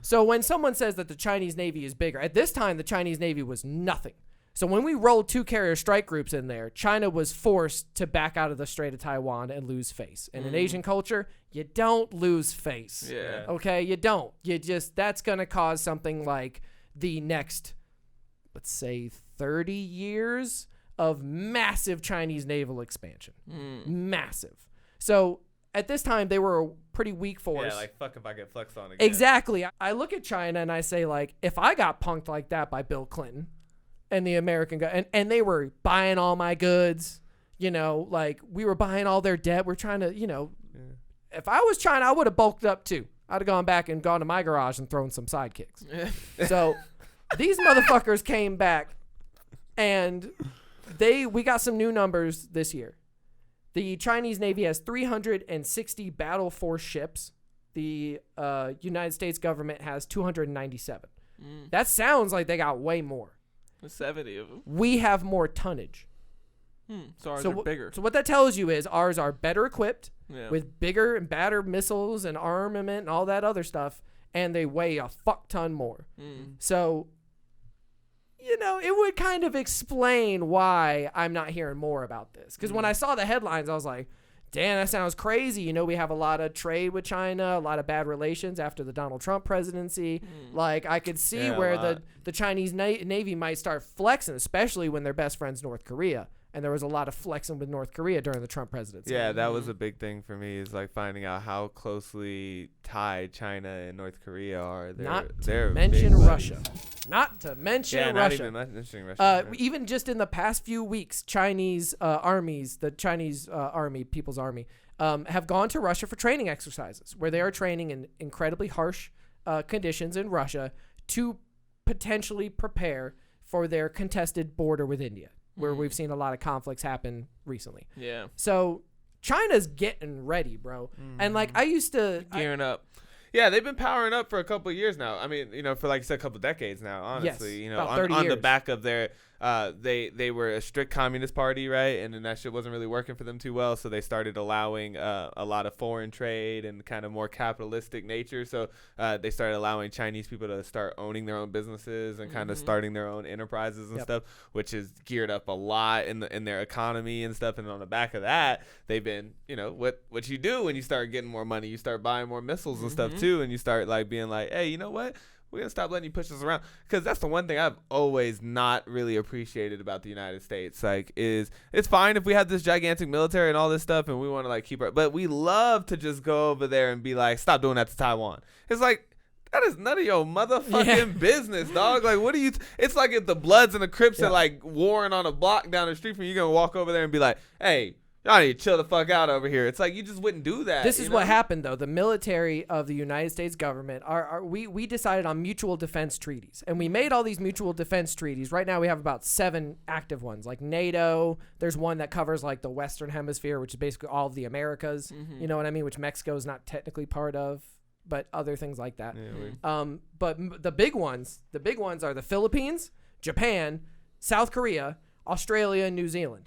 Speaker 4: So when someone says that the Chinese Navy is bigger, at this time the Chinese Navy was nothing. So when we rolled 2 carrier strike groups in there, China was forced to back out of the Strait of Taiwan and lose face. And in Asian culture, you don't lose face.
Speaker 2: Yeah.
Speaker 4: Okay, you don't. That's going to cause something like the next, let's say, 30 years of massive Chinese naval expansion. Massive. So at this time, they were a pretty weak force.
Speaker 1: Yeah, like, fuck if I get flexed on again.
Speaker 4: Exactly. I look at China and I say, like, if I got punked like that by Bill Clinton and the American guy, and they were buying all my goods, like, we were buying all their debt. We're trying to, if I was China, I would have bulked up too. I'd have gone back and gone to my garage and thrown some sidekicks. So these motherfuckers came back, and we got some new numbers this year. The Chinese Navy has 360 battle force ships. The United States government has 297. That sounds like they got way more.
Speaker 2: 70 of them.
Speaker 4: We have more tonnage.
Speaker 2: So ours are bigger.
Speaker 4: So what that tells you is ours are better equipped
Speaker 2: Yeah.
Speaker 4: with bigger and badder missiles and armament and all that other stuff, and they weigh a fuck ton more. So it would kind of explain why I'm not hearing more about this. Because when I saw the headlines, I was like, damn, that sounds crazy. We have a lot of trade with China, a lot of bad relations after the Donald Trump presidency. Like, I could see where the Chinese Navy might start flexing, especially when they're best friends North Korea. And there was a lot of flexing with North Korea during the Trump presidency.
Speaker 1: Yeah, that was a big thing for me, is like finding out how closely tied China and North Korea are.
Speaker 4: Not
Speaker 1: to
Speaker 4: mention Russia. Not to mention Russia.
Speaker 1: Not even mentioning Russia.
Speaker 4: Even just in the past few weeks, Chinese armies, the Chinese army, People's Army, have gone to Russia for training exercises where they are training in incredibly harsh conditions in Russia to potentially prepare for their contested border with India, where we've seen a lot of conflicts happen recently.
Speaker 2: Yeah.
Speaker 4: So China's getting ready, bro. And like I used to
Speaker 2: Gearing up.
Speaker 1: Yeah, they've been powering up for a couple of years now. I mean, for like I said, a couple of decades now, honestly.
Speaker 4: Yes, about 30
Speaker 1: on the
Speaker 4: years.
Speaker 1: back of their, they were a strict communist party, right? And then that shit wasn't really working for them too well, so they started allowing a lot of foreign trade and kind of more capitalistic nature. So they started allowing Chinese people to start owning their own businesses and kind of starting their own enterprises and stuff, which is geared up a lot in their economy and stuff. And on the back of that, they've been, what you do when you start getting more money, you start buying more missiles and stuff too, and you start like being like, hey, you know what? We're gonna stop letting you push us around, because that's the one thing I've always not really appreciated about the United States. Like, is it's fine if we have this gigantic military and all this stuff, and we want to like keep our, but we love to just go over there and be like, stop doing that to Taiwan. It's like, that is none of your motherfucking business, dog. Like, what do you? It's like if the Bloods and the Crips are like warring on a block down the street from you, you're gonna walk over there and be like, hey, y'all need to chill the fuck out over here. It's like, you just wouldn't do that.
Speaker 4: This is what happened, though. The military of the United States government, we decided on mutual defense treaties. And we made all these mutual defense treaties. Right now we have about 7 active ones. Like NATO, there's one that covers like the Western Hemisphere, which is basically all of the Americas. You know what I mean? Which Mexico is not technically part of, but other things like that. But the big ones are the Philippines, Japan, South Korea, Australia, and New Zealand.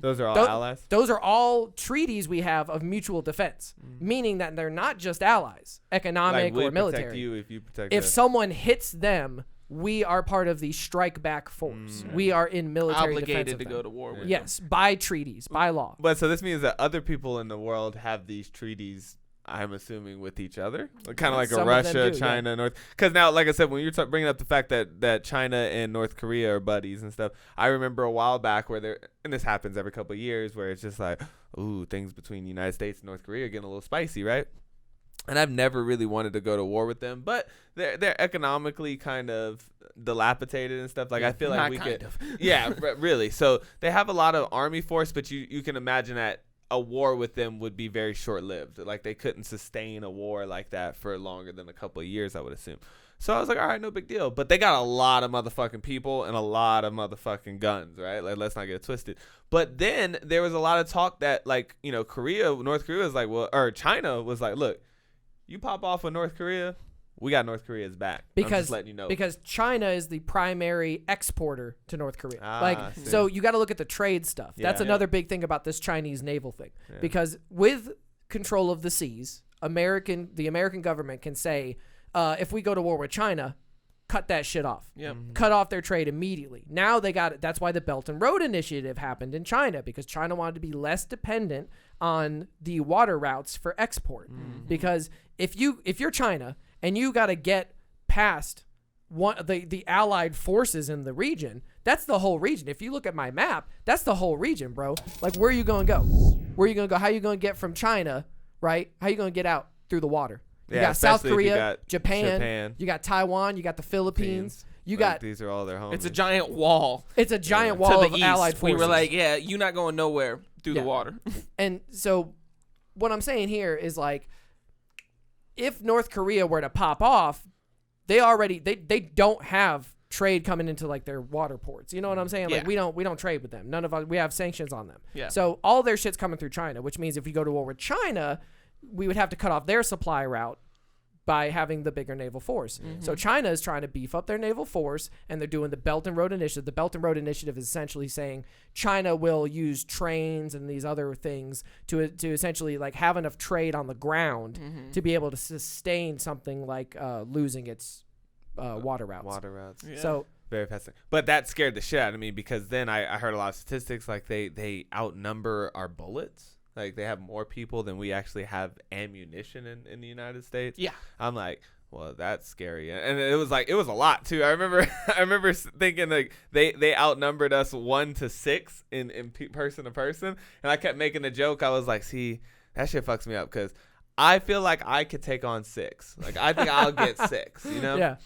Speaker 1: Those are all allies?
Speaker 4: Those are all treaties we have of mutual defense, meaning that they're not just allies, economic
Speaker 1: like,
Speaker 4: or military.
Speaker 1: Protect you if you protect
Speaker 4: if
Speaker 1: us.
Speaker 4: someone hits them, we are part of the strike back force. We are in military defense
Speaker 2: Obligated
Speaker 4: of
Speaker 2: to
Speaker 4: them.
Speaker 2: go to war with
Speaker 4: Yes, by treaties, by law.
Speaker 1: But so this means that other people in the world have these treaties, I'm assuming, with each other, kind of like
Speaker 4: Some
Speaker 1: a
Speaker 4: of them
Speaker 1: Russia,
Speaker 4: do,
Speaker 1: China, North. Because now, like I said, when you're bringing up the fact that China and North Korea are buddies and stuff, I remember a while back where and this happens every couple of years, where it's just like, ooh, things between the United States and North Korea are getting a little spicy, right? And I've never really wanted to go to war with them, but they're economically kind of dilapidated and stuff. Like, I feel like we could, really. So they have a lot of army force, but you can imagine that a war with them would be very short-lived. Like, they couldn't sustain a war like that for longer than a couple of years, I would assume. So I was like, all right, no big deal. But they got a lot of motherfucking people and a lot of motherfucking guns, right? Like, let's not get it twisted. But then there was a lot of talk that, like, North Korea was like, well, or China was like, look, you pop off with North Korea, we got North Korea's back. I'm just letting you know.
Speaker 4: Because China is the primary exporter to North Korea. So you got to look at the trade stuff. That's another big thing about this Chinese naval thing. Yeah. Because with control of the seas, the American government can say, if we go to war with China, cut that shit off. Cut off their trade immediately. Now they got it. That's why the Belt and Road Initiative happened in China, because China wanted to be less dependent on the water routes for export. Because if you're China and you got to get past the allied forces in the region, that's the whole region. If you look at my map, that's the whole region, bro. Like, where are you going to go? Where are you going to go? How are you going to get from China, right? How are you going to get out through the water? You got South Korea, Japan, you got Taiwan, you got the Philippines. You got
Speaker 1: these are all their homies.
Speaker 2: It's a giant wall.
Speaker 4: It's a giant wall of
Speaker 2: east.
Speaker 4: allied forces.
Speaker 2: We were like, yeah, you're not going nowhere through the water.
Speaker 4: And so what I'm saying here is, like, if North Korea were to pop off, they don't have trade coming into like their water ports. You know what I'm saying? Like, we don't trade with them. None of us, we have sanctions on them. Yeah. So all their shit's coming through China, which means if we go to war with China, we would have to cut off their supply route by having the bigger naval force. So China is trying to beef up their naval force, and they're doing the Belt and Road Initiative. The Belt and Road Initiative is essentially saying China will use trains and these other things to essentially like have enough trade on the ground to be able to sustain something like losing its water routes.
Speaker 1: Yeah.
Speaker 4: So
Speaker 1: Very fascinating. But that scared the shit out of me because then I heard a lot of statistics like they outnumber our bullets. Like they have more people than we actually have ammunition in the United States.
Speaker 2: Yeah.
Speaker 1: I'm like, well, that's scary. And it was a lot too. I remember thinking like they outnumbered us 1 to 6 in person to person. And I kept making a joke. I was like, see, that shit fucks me up because I feel like I could take on 6. Like I think I'll get 6, you know?
Speaker 4: Yeah.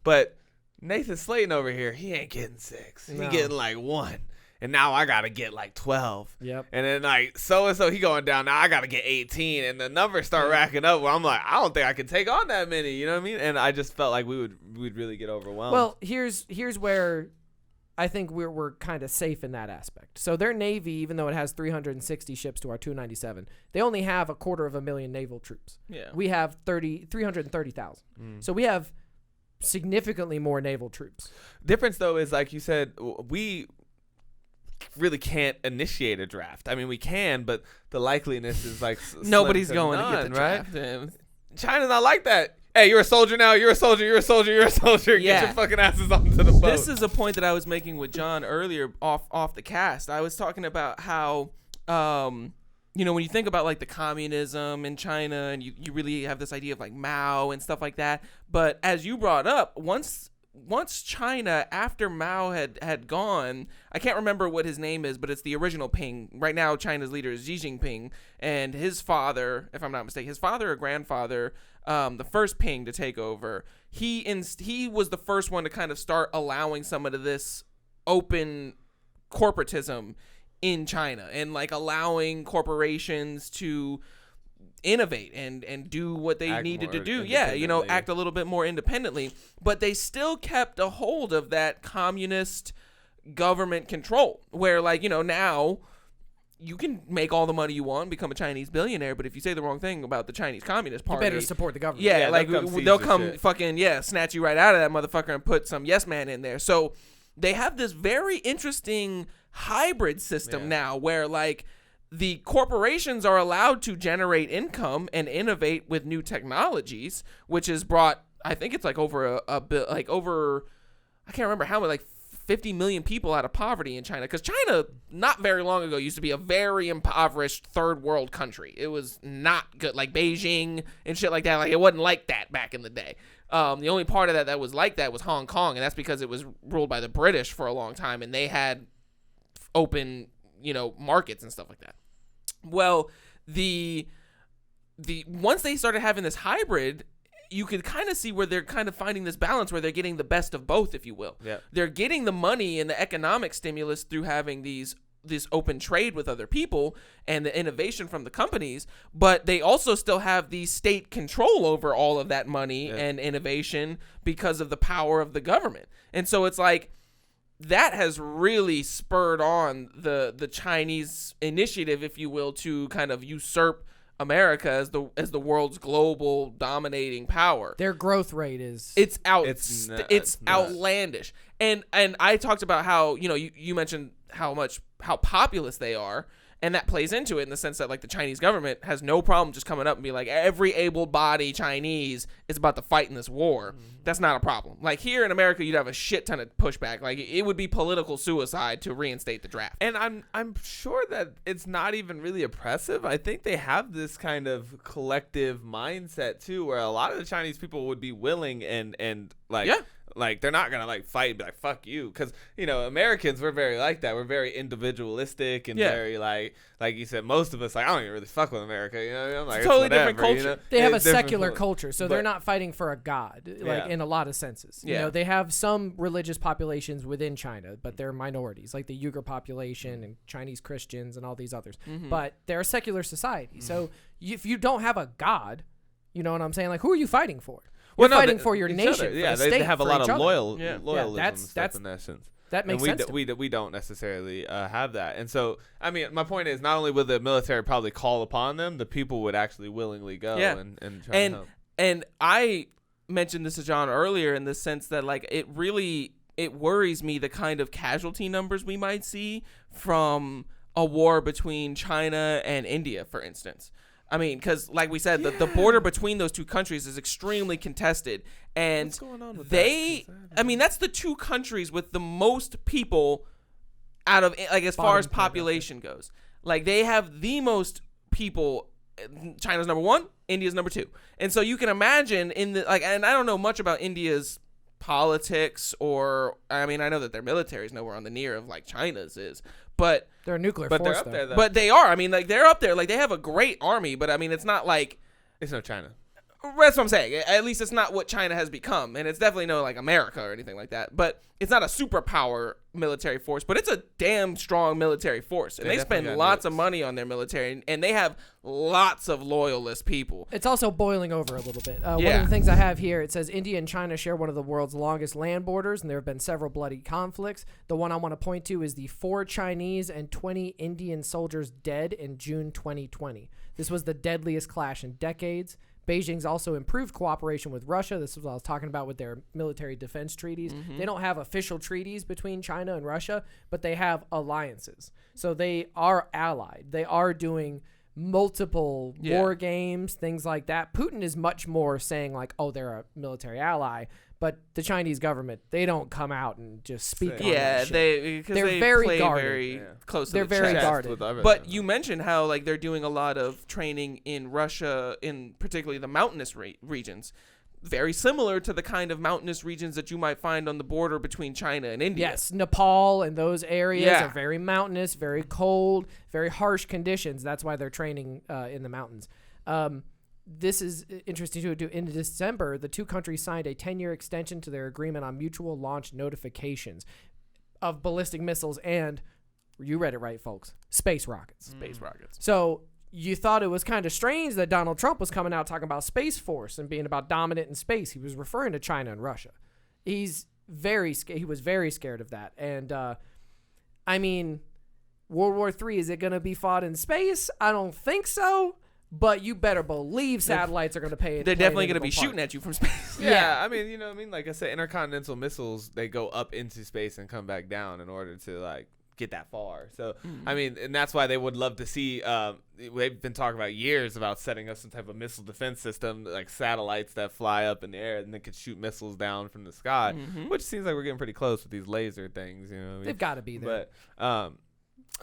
Speaker 1: But Nathan Slayton over here, he ain't getting 6.
Speaker 4: No.
Speaker 1: He getting like 1. And now I got to get like 12.
Speaker 4: Yep.
Speaker 1: And then like so-and-so, he going down. Now I got to get 18. And the numbers start racking up where I'm like, I don't think I can take on that many. You know what I mean? And I just felt like we'd really get overwhelmed.
Speaker 4: Well, here's where I think we're kind of safe in that aspect. So their Navy, even though it has 360 ships to our 297, they only have 250,000 naval troops.
Speaker 2: Yeah.
Speaker 4: We have 330,000. So we have significantly more naval troops.
Speaker 1: Difference, though, is like you said, we really can't initiate a draft. I mean, we can, but the likeliness is like
Speaker 2: Nobody's
Speaker 1: slim
Speaker 2: going
Speaker 1: none,
Speaker 2: to get the
Speaker 1: right?
Speaker 2: draft.
Speaker 1: China's not like that. Hey, you're a soldier now. You're a soldier. You're a soldier. You're a soldier.
Speaker 2: Yeah.
Speaker 1: Get your fucking asses onto the boat.
Speaker 2: This is a point that I was making with John earlier off the cast. I was talking about how, when you think about like the communism in China and you really have this idea of like Mao and stuff like that. But as you brought up, once China, after Mao had gone, I can't remember what his name is, but it's the original Ping. Right now, China's leader is Xi Jinping, and his father, if I'm not mistaken, his father or grandfather, the first Ping to take over, he was the first one to kind of start allowing some of this open corporatism in China and like allowing corporations to innovate and do what they needed to do. Yeah, act a little bit more independently, but they still kept a hold of that communist government control where like, now you can make all the money you want, become a Chinese billionaire, but if you say the wrong thing about the Chinese Communist Party,
Speaker 4: You better support the government.
Speaker 2: yeah, like they'll come
Speaker 1: shit.
Speaker 2: fucking snatch you right out of that motherfucker and put some yes man in there. So they have this very interesting hybrid system now where like the corporations are allowed to generate income and innovate with new technologies, which has brought, I think it's like over I can't remember how many, like 50 million people out of poverty in China. Because China, not very long ago, used to be a very impoverished third world country. It was not good, like Beijing and shit like that. Like it wasn't like that back in the day. The only part of that was like that was Hong Kong, and that's because it was ruled by the British for a long time, and they had open markets and stuff like that. Well, the once they started having this hybrid, you could kind of see where they're kind of finding this balance where they're getting the best of both, if you will.
Speaker 1: Yeah.
Speaker 2: They're getting the money and the economic stimulus through having this open trade with other people and the innovation from the companies, but they also still have the state control over all of that money and innovation because of the power of the government. And so it's like that has really spurred on the Chinese initiative, if you will, to kind of usurp America as the world's global dominating power.
Speaker 4: Their growth rate is
Speaker 2: It's
Speaker 1: nuts.
Speaker 2: outlandish. And I talked about how, you mentioned how populous they are, and that plays into it in the sense that like the Chinese government has no problem just coming up and be like, every able-bodied Chinese is about to fight in this war. That's not a problem. Like here in America, you'd have a shit ton of pushback. Like it would be political suicide to reinstate the draft.
Speaker 1: And I'm sure that it's not even really oppressive. I think they have this kind of collective mindset too, where a lot of the Chinese people would be willing and like.
Speaker 2: Yeah.
Speaker 1: Like, they're not going to, like, fight and be like, fuck you. Because, Americans, we're very like that. We're very individualistic and very, like you said, most of us, like, I don't even really fuck with America. You know what I mean? Like,
Speaker 2: it's totally
Speaker 1: whatever,
Speaker 2: different culture.
Speaker 4: They have a
Speaker 1: It's different
Speaker 4: secular
Speaker 1: from-
Speaker 4: culture, so they're not fighting for a god, like in a lot of senses.
Speaker 2: Yeah.
Speaker 4: They have some religious populations within China, but they're minorities, like the Uyghur population and Chinese Christians and all these others. But they're a secular society. So if you don't have a god, you know what I'm saying? Like, who are you fighting for? You're fighting for your
Speaker 1: each
Speaker 4: nation.
Speaker 1: other.
Speaker 4: For
Speaker 1: Yeah,
Speaker 4: the
Speaker 1: they
Speaker 4: state,
Speaker 1: have a
Speaker 4: for
Speaker 1: lot
Speaker 4: each
Speaker 1: of
Speaker 4: other.
Speaker 1: loyalism
Speaker 4: that's
Speaker 1: and stuff in essence.
Speaker 4: That makes
Speaker 1: and
Speaker 4: sense.
Speaker 1: we don't necessarily have that. And so, I mean, my point is not only would the military probably call upon them, the people would actually willingly go and try to help.
Speaker 2: And I mentioned this to John earlier in the sense that like it worries me the kind of casualty numbers we might see from a war between China and India, for instance. I mean, because like we said, the border between those two countries is extremely contested, and
Speaker 1: What's going on with
Speaker 2: they,
Speaker 1: that?
Speaker 2: I mean, that's the two countries with the most people out of, like, as far as population goes. Like, they have the most people. China's number 1, India's number 2, and so you can imagine and I don't know much about India's politics, or I mean, I know that their military is nowhere on the near of like China's is, but
Speaker 4: They're a nuclear
Speaker 1: But
Speaker 4: force,
Speaker 1: they're up
Speaker 4: though.
Speaker 1: there, though.
Speaker 2: but they are. I mean, like, they're up there. Like, they have a great army, but I mean, it's not like,
Speaker 1: It's no China.
Speaker 2: that's what I'm saying. At least it's not what China has become, and it's definitely no like America or anything like that. But it's not a superpower military force, but it's a damn strong military force, and
Speaker 1: They
Speaker 2: they
Speaker 1: definitely
Speaker 2: spend
Speaker 1: got
Speaker 2: lots
Speaker 1: nukes.
Speaker 2: of money on their military, and they have lots of loyalist people.
Speaker 4: It's also boiling over a little bit. One
Speaker 2: Yeah.
Speaker 4: of the things I have here, it says India and China share one of the world's longest land borders, and there have been several bloody conflicts. The one I want to point to is the 4 Chinese and 20 Indian soldiers dead in June 2020. This was the deadliest clash in decades. Beijing's also improved cooperation with Russia. This is what I was talking about with their military defense treaties. They don't have official treaties between China and Russia, but they have alliances. So they are allied. They are doing multiple war games, things like that. Putin is much more saying like, oh, they're a military ally, but the Chinese government, they don't come out and just speak on that shit.
Speaker 2: They're
Speaker 4: very
Speaker 2: play
Speaker 4: guarded.
Speaker 2: very close to
Speaker 4: They're
Speaker 2: the
Speaker 4: very
Speaker 2: chest.
Speaker 4: guarded.
Speaker 1: With everything.
Speaker 2: But you mentioned how like they're doing a lot of training in Russia, in particularly the mountainous regions, very similar to the kind of mountainous regions that you might find on the border between China and India.
Speaker 4: Yes, Nepal and those areas
Speaker 2: Yeah.
Speaker 4: are very mountainous, very cold, very harsh conditions. That's why they're training in the mountains. This is interesting too. In December, the two countries signed a 10-year extension to their agreement on mutual launch notifications of ballistic missiles and, you read it right, folks, space rockets.
Speaker 2: Space rockets.
Speaker 4: So you thought it was kind of strange that Donald Trump was coming out talking about Space Force and being about dominant in space. He was referring to China and Russia. He was very scared of that. And, I mean, World War III, is it going to be fought in space? I don't think so. But you better believe satellites are going to pay.
Speaker 2: They're definitely going to be shooting at you from space.
Speaker 1: Yeah, I mean, you know what I mean? Like I said, intercontinental missiles, they go up into space and come back down in order to, like, get that far. So, I mean, and that's why they would love to see, they've been talking about years about setting up some type of missile defense system, like satellites that fly up in the air and they could shoot missiles down from the sky, which seems like we're getting pretty close with these laser things, you know what I mean?
Speaker 4: They've got to be there.
Speaker 1: But,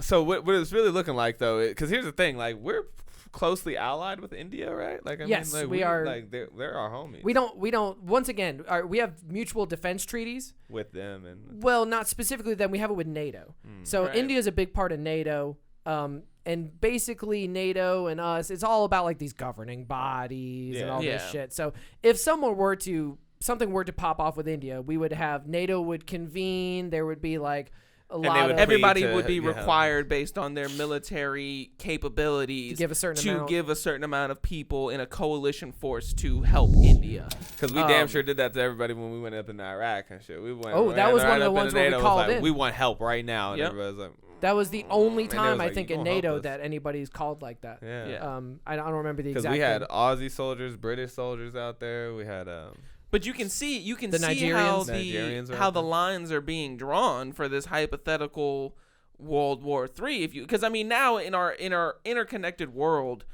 Speaker 1: so what it's really looking like, though, because here's the thing, like, we're closely allied with India, right? Like, I
Speaker 4: Yes,
Speaker 1: mean, like,
Speaker 4: we are.
Speaker 1: Like, they're our homies.
Speaker 4: We don't. Once again, we have mutual defense treaties.
Speaker 1: With them and
Speaker 4: Well, not specifically them. We have it with NATO. So
Speaker 2: Right.
Speaker 4: India is a big part of NATO. And basically NATO and us, it's all about like these governing bodies and all this
Speaker 2: Yeah.
Speaker 4: shit. So if something were to pop off with India, we would have NATO would convene. There would be like a
Speaker 1: they
Speaker 4: lot
Speaker 1: would
Speaker 4: of
Speaker 2: Everybody
Speaker 1: to,
Speaker 2: would be
Speaker 1: yeah.
Speaker 2: required based on their military capabilities
Speaker 4: To give a certain amount.
Speaker 2: give a certain amount of people in a coalition force to help India.
Speaker 1: because we damn sure did that to everybody when we went up in Iraq and shit. We went.
Speaker 4: Oh, that was
Speaker 1: right
Speaker 4: one of the
Speaker 1: up into
Speaker 4: ones where we
Speaker 1: NATO, it was
Speaker 4: called
Speaker 1: like,
Speaker 4: in.
Speaker 1: We want help right now, and
Speaker 2: Yep.
Speaker 1: everybody was like,
Speaker 4: That was the only
Speaker 1: And they
Speaker 4: time
Speaker 1: was
Speaker 4: I
Speaker 1: like,
Speaker 4: think
Speaker 1: "You
Speaker 4: in
Speaker 1: gonna help
Speaker 4: NATO
Speaker 1: us."
Speaker 4: that anybody's called like that.
Speaker 1: yeah.
Speaker 2: Yeah.
Speaker 4: I don't remember the
Speaker 1: Because
Speaker 4: exact.
Speaker 1: we had
Speaker 4: thing.
Speaker 1: Aussie soldiers, British soldiers out there. We had
Speaker 2: But you can see
Speaker 4: The
Speaker 2: how
Speaker 1: Nigerians are
Speaker 2: how
Speaker 1: out
Speaker 2: the
Speaker 1: there.
Speaker 2: lines are being drawn for this hypothetical World War III. Because I mean, now in our interconnected world,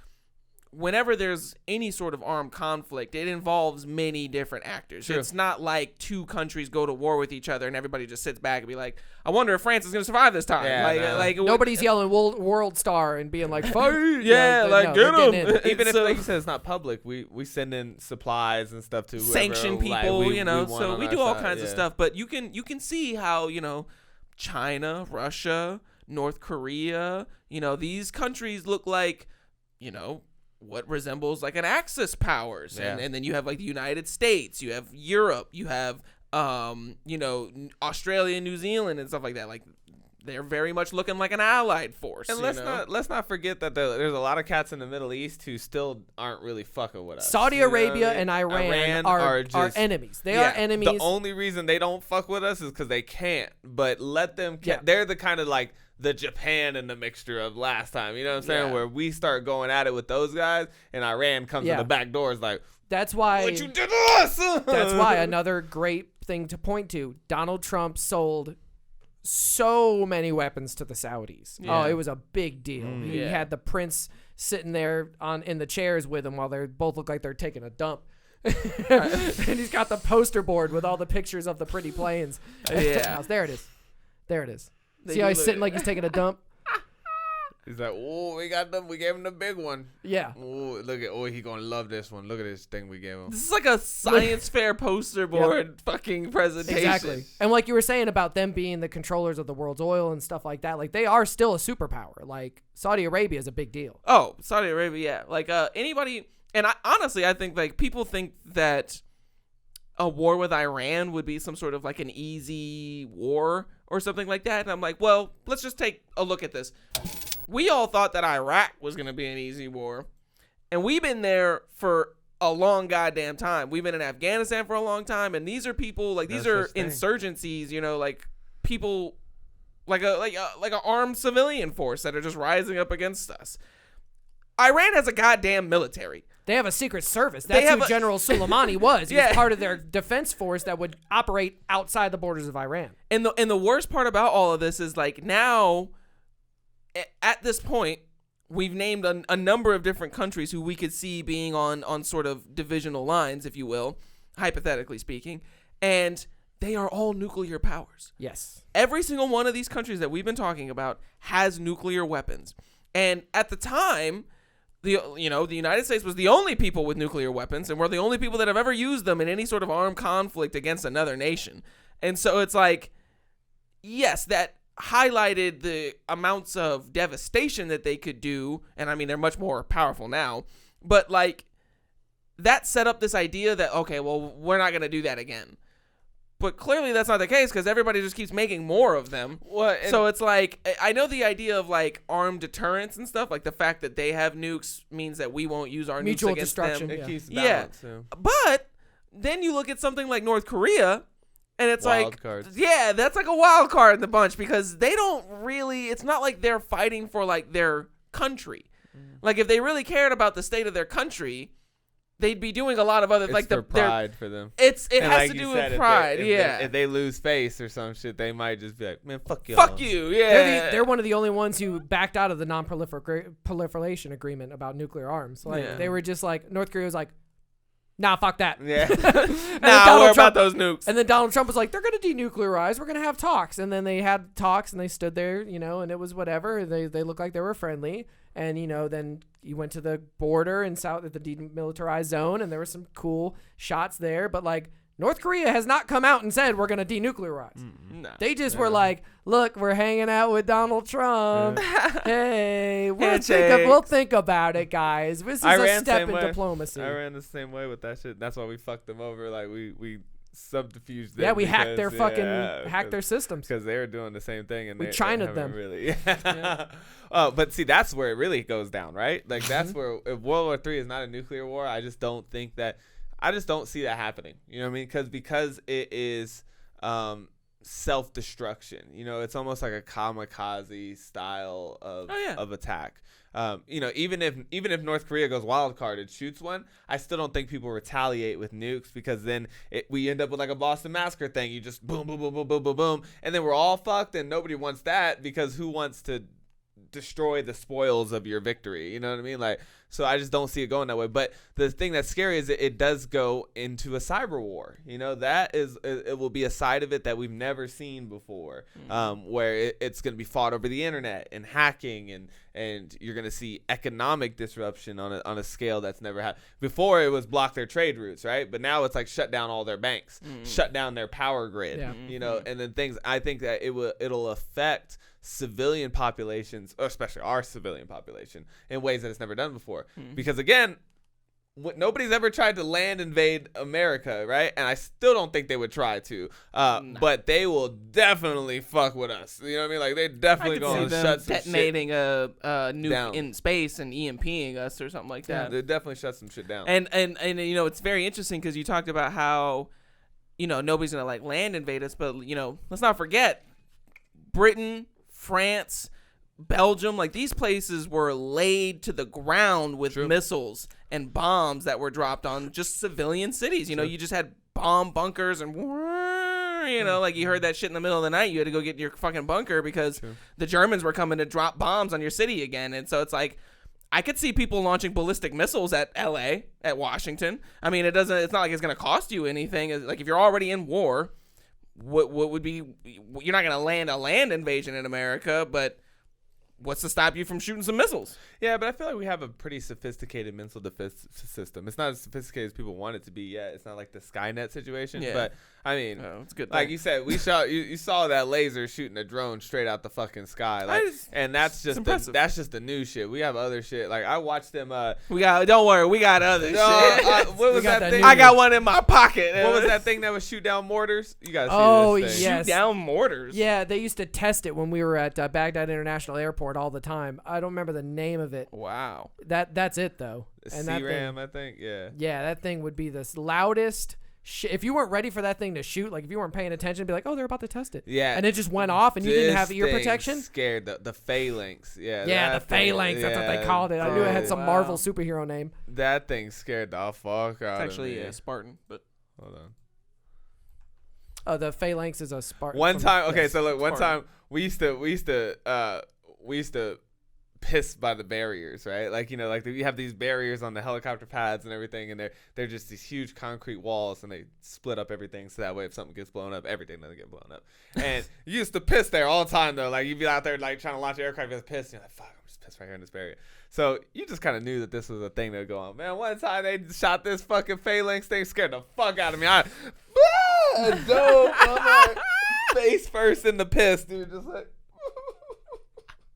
Speaker 2: whenever there's any sort of armed conflict, it involves many different actors.
Speaker 1: True.
Speaker 2: It's not like two countries go to war with each other and everybody just sits back and be like, "I wonder if France is going to survive this time."
Speaker 1: Yeah, no.
Speaker 4: Nobody's yelling world star and being like, "Fight!"
Speaker 2: Yeah, like,
Speaker 4: they're
Speaker 2: get
Speaker 4: getting
Speaker 2: 'em.
Speaker 4: in.
Speaker 1: even if,
Speaker 2: So-
Speaker 1: like you said, it's not public. We send in supplies and stuff to whoever,
Speaker 2: sanction
Speaker 1: like,
Speaker 2: people,
Speaker 1: we
Speaker 2: you know.
Speaker 1: want
Speaker 2: So
Speaker 1: on
Speaker 2: we
Speaker 1: our
Speaker 2: do all
Speaker 1: side,
Speaker 2: kinds of
Speaker 1: yeah.
Speaker 2: stuff, but you can see how, you know, China, Russia, North Korea, you know, these countries look like, you know, what resembles like an Axis powers.
Speaker 1: Yeah.
Speaker 2: And then you have like the United States, you have Europe, you have you know, Australia, New Zealand and stuff like that. Like they're very much looking like an allied force.
Speaker 1: And
Speaker 2: you know?
Speaker 1: let's not forget that there's a lot of cats in the Middle East who still aren't really fucking with us.
Speaker 4: Saudi
Speaker 1: You know what I
Speaker 4: Arabia
Speaker 1: mean?
Speaker 4: and Iran are
Speaker 1: just
Speaker 4: enemies. They are enemies.
Speaker 1: The only reason they don't fuck with us is because they can't. But let them.
Speaker 4: Yeah.
Speaker 1: They're the kind of like the Japan in the mixture of last time. You know what I'm saying?
Speaker 2: Yeah.
Speaker 1: Where we start going at it with those guys, and Iran comes in
Speaker 4: Yeah.
Speaker 1: the back door is like,
Speaker 4: That's why.
Speaker 1: "What you did to us?"
Speaker 4: That's why another great thing to point to. Donald Trump sold so many weapons to the Saudis.
Speaker 2: Yeah.
Speaker 4: Oh, it was a big deal. He
Speaker 2: Yeah.
Speaker 4: had the Prince sitting there in the chairs with him while they both look like they're taking a dump. And he's got the poster board with all the pictures of the pretty planes.
Speaker 2: Yeah.
Speaker 4: There it is. There it is.
Speaker 2: They
Speaker 4: See how
Speaker 2: do
Speaker 4: he's
Speaker 2: look-
Speaker 4: sitting like he's taking a dump?
Speaker 1: He's like, oh, we gave him the big one.
Speaker 4: Yeah.
Speaker 1: Oh, he gonna love this one. Look at this thing we gave him.
Speaker 2: This is like a science fair poster board fucking presentation.
Speaker 4: Exactly. And like you were saying about them being the controllers of the world's oil and stuff like that, like they are still a superpower. Like Saudi Arabia is a big deal.
Speaker 2: Oh, Saudi Arabia, yeah. Like anybody, and I think like people think that a war with Iran would be some sort of like an easy war or something like that. And I'm like, well, let's just take a look at this. We all thought that Iraq was going to be an easy war. And we've been there for a long goddamn time. We've been in Afghanistan for a long time. And these are people, like, these are insurgencies, you know, like people, like a armed civilian force that are just rising up against us. Iran has a goddamn military.
Speaker 4: They have a secret service. That's who General Soleimani was. He was part of their defense force that would operate outside the borders of Iran.
Speaker 2: And the worst part about all of this is, like, now, at this point, we've named a number of different countries who we could see being on sort of divisional lines, if you will, hypothetically speaking, and they are all nuclear powers.
Speaker 4: Yes.
Speaker 2: Every single one of these countries that we've been talking about has nuclear weapons. And at the time, the United States was the only people with nuclear weapons, and we're the only people that have ever used them in any sort of armed conflict against another nation. And so it's like, yes, that highlighted the amounts of devastation that they could do, and I mean they're much more powerful now, but like that set up this idea that, okay, well, we're not going to do that again. But clearly that's not the case, because everybody just keeps making more of them. So it's like, I know the idea of like armed deterrence and stuff, like the fact that they have nukes means that we won't use our
Speaker 4: mutual
Speaker 2: nukes against
Speaker 4: destruction.
Speaker 2: them.
Speaker 1: It keeps balance. Yeah.
Speaker 2: But then you look at something like North Korea, and it's
Speaker 1: Wild
Speaker 2: like,
Speaker 1: cards.
Speaker 2: yeah, that's like a wild card in the bunch, because they don't really, it's not like they're fighting for like their country. Like if they really cared about the state of their country, they'd be doing a lot of other,
Speaker 1: It's
Speaker 2: like
Speaker 1: for pride for them.
Speaker 2: It
Speaker 1: And
Speaker 2: has
Speaker 1: like
Speaker 2: to
Speaker 1: you
Speaker 2: do
Speaker 1: said,
Speaker 2: with pride,
Speaker 1: if they lose face or some shit, they might just be like, man, fuck you.
Speaker 2: Fuck you, yeah.
Speaker 4: They're one of the only ones who backed out of the non-proliferation agreement about nuclear arms. Like they were just like, North Korea was like, nah, fuck that.
Speaker 2: Yeah.
Speaker 4: Donald
Speaker 2: what
Speaker 4: Trump-
Speaker 2: about those nukes?
Speaker 4: And then Donald Trump was like, they're going to denuclearize. We're going to have talks. And then they had talks and they stood there, you know, and it was whatever. They looked like they were friendly. And, you know, then you went to the border in south at the demilitarized zone, and there were some cool shots there. But, like, North Korea has not come out and said we're going to denuclearize.
Speaker 2: No.
Speaker 4: They just were like, look, we're hanging out with Donald Trump. Hey, we'll think about it, guys. This is a step in diplomacy.
Speaker 1: I ran the same way with that shit. That's why we fucked them over. Like, we subterfuged them.
Speaker 4: Yeah, we hacked their hacked their systems.
Speaker 1: Because they were doing the same thing. And
Speaker 4: we
Speaker 1: they
Speaker 4: China'd them.
Speaker 1: Really. But see, that's where it really goes down, right? Like, that's where, if World War III is not a nuclear war, I just don't think that, I just don't see that happening. You know what I mean? Because it is self-destruction. You know, it's almost like a kamikaze style of attack. You know, even if North Korea goes wild card and shoots one, I still don't think people retaliate with nukes, because then we end up with like a Boston Massacre thing. You just boom, boom, boom, boom, boom, boom, boom, and then we're all fucked, and nobody wants that, because who wants to destroy the spoils of your victory? You know what I mean? Like, so I just don't see it going that way. But the thing that's scary is that it does go into a cyber war. You know, that is, it will be a side of it that we've never seen before, where it's going to be fought over the internet and hacking, and you're going to see economic disruption on a scale that's never happened before. It was block their trade routes, right? But now it's like shut down all their banks, shut down their power grid, you know, and then things. I think that it'll affect civilian populations, or especially our civilian population, in ways that it's never done before. Because again, nobody's ever tried to land invade America, right? And I still don't think they would try to. But they will definitely fuck with us. You know what I mean? Like, they're definitely going to shut some
Speaker 2: detonating
Speaker 1: shit
Speaker 2: a nuke
Speaker 1: down
Speaker 2: in space and EMPing us or something like that.
Speaker 1: They definitely shut some shit down.
Speaker 2: And you know, it's very interesting because you talked about how, you know, nobody's gonna like land invade us, but you know, let's not forget Britain, France, Belgium, like these places were laid to the ground with missiles and bombs that were dropped on just civilian cities. You know, you just had bomb bunkers and, you know, like you heard that shit in the middle of the night. You had to go get your fucking bunker because the Germans were coming to drop bombs on your city again. And so it's like, I could see people launching ballistic missiles at L.A., at Washington. I mean, it's not like it's going to cost you anything. Like, if you're already in war, what would be, you're not going to land a land invasion in America, but what's to stop you from shooting some missiles?
Speaker 1: Yeah, but I feel like we have a pretty sophisticated missile defense system. It's not as sophisticated as people want it to be yet. It's not like the Skynet situation.
Speaker 2: Yeah.
Speaker 1: But, I mean,
Speaker 2: It's a good
Speaker 1: like
Speaker 2: thing.
Speaker 1: you said, you saw that laser shooting a drone straight out the fucking sky. Like, and that's just the new shit. We have other shit. Like, I watched them.
Speaker 2: Don't worry, we got other shit.
Speaker 1: What was that thing?
Speaker 2: I got one in my pocket.
Speaker 1: What was that thing that would shoot down mortars? You gotta see this thing.
Speaker 4: yes.
Speaker 2: Shoot down mortars.
Speaker 4: Yeah, they used to test it when we were at Baghdad International Airport all the time. I don't remember the name of it.
Speaker 2: Wow.
Speaker 4: That's it though. And that
Speaker 1: C-RAM,
Speaker 4: thing,
Speaker 1: I think. Yeah.
Speaker 4: Yeah, that thing would be the loudest. If you weren't ready for that thing to shoot, like if you weren't paying attention, be like, oh, they're about to test it.
Speaker 1: Yeah.
Speaker 4: And it just went off, and you didn't have ear
Speaker 1: This thing
Speaker 4: protection.
Speaker 1: Scared the phalanx. Yeah.
Speaker 4: Yeah, the
Speaker 1: that thing-
Speaker 4: phalanx. That's what they
Speaker 1: yeah,
Speaker 4: called it. I knew it had some
Speaker 2: Wow.
Speaker 4: Marvel superhero name.
Speaker 1: That thing scared the fuck out
Speaker 2: It's actually
Speaker 1: of me.
Speaker 2: a Spartan, but
Speaker 1: Hold on.
Speaker 4: Oh, the phalanx is a Spartan.
Speaker 1: One time, okay, so look, one
Speaker 2: Spartan.
Speaker 1: time we used to piss by the barriers, right? Like, you know, like you have these barriers on the helicopter pads and everything, and they're just these huge concrete walls, and they split up everything so that way if something gets blown up, everything doesn't get blown up. And you used to piss there all the time though. Like, you'd be out there like trying to launch an aircraft, you'd piss, and you're like, fuck, I'm just pissed right here in this barrier. So you just kind of knew that this was a thing that would go on. Man, one time they shot this fucking phalanx thing, scared the fuck out of me. I dove on my face first in the piss, dude, just like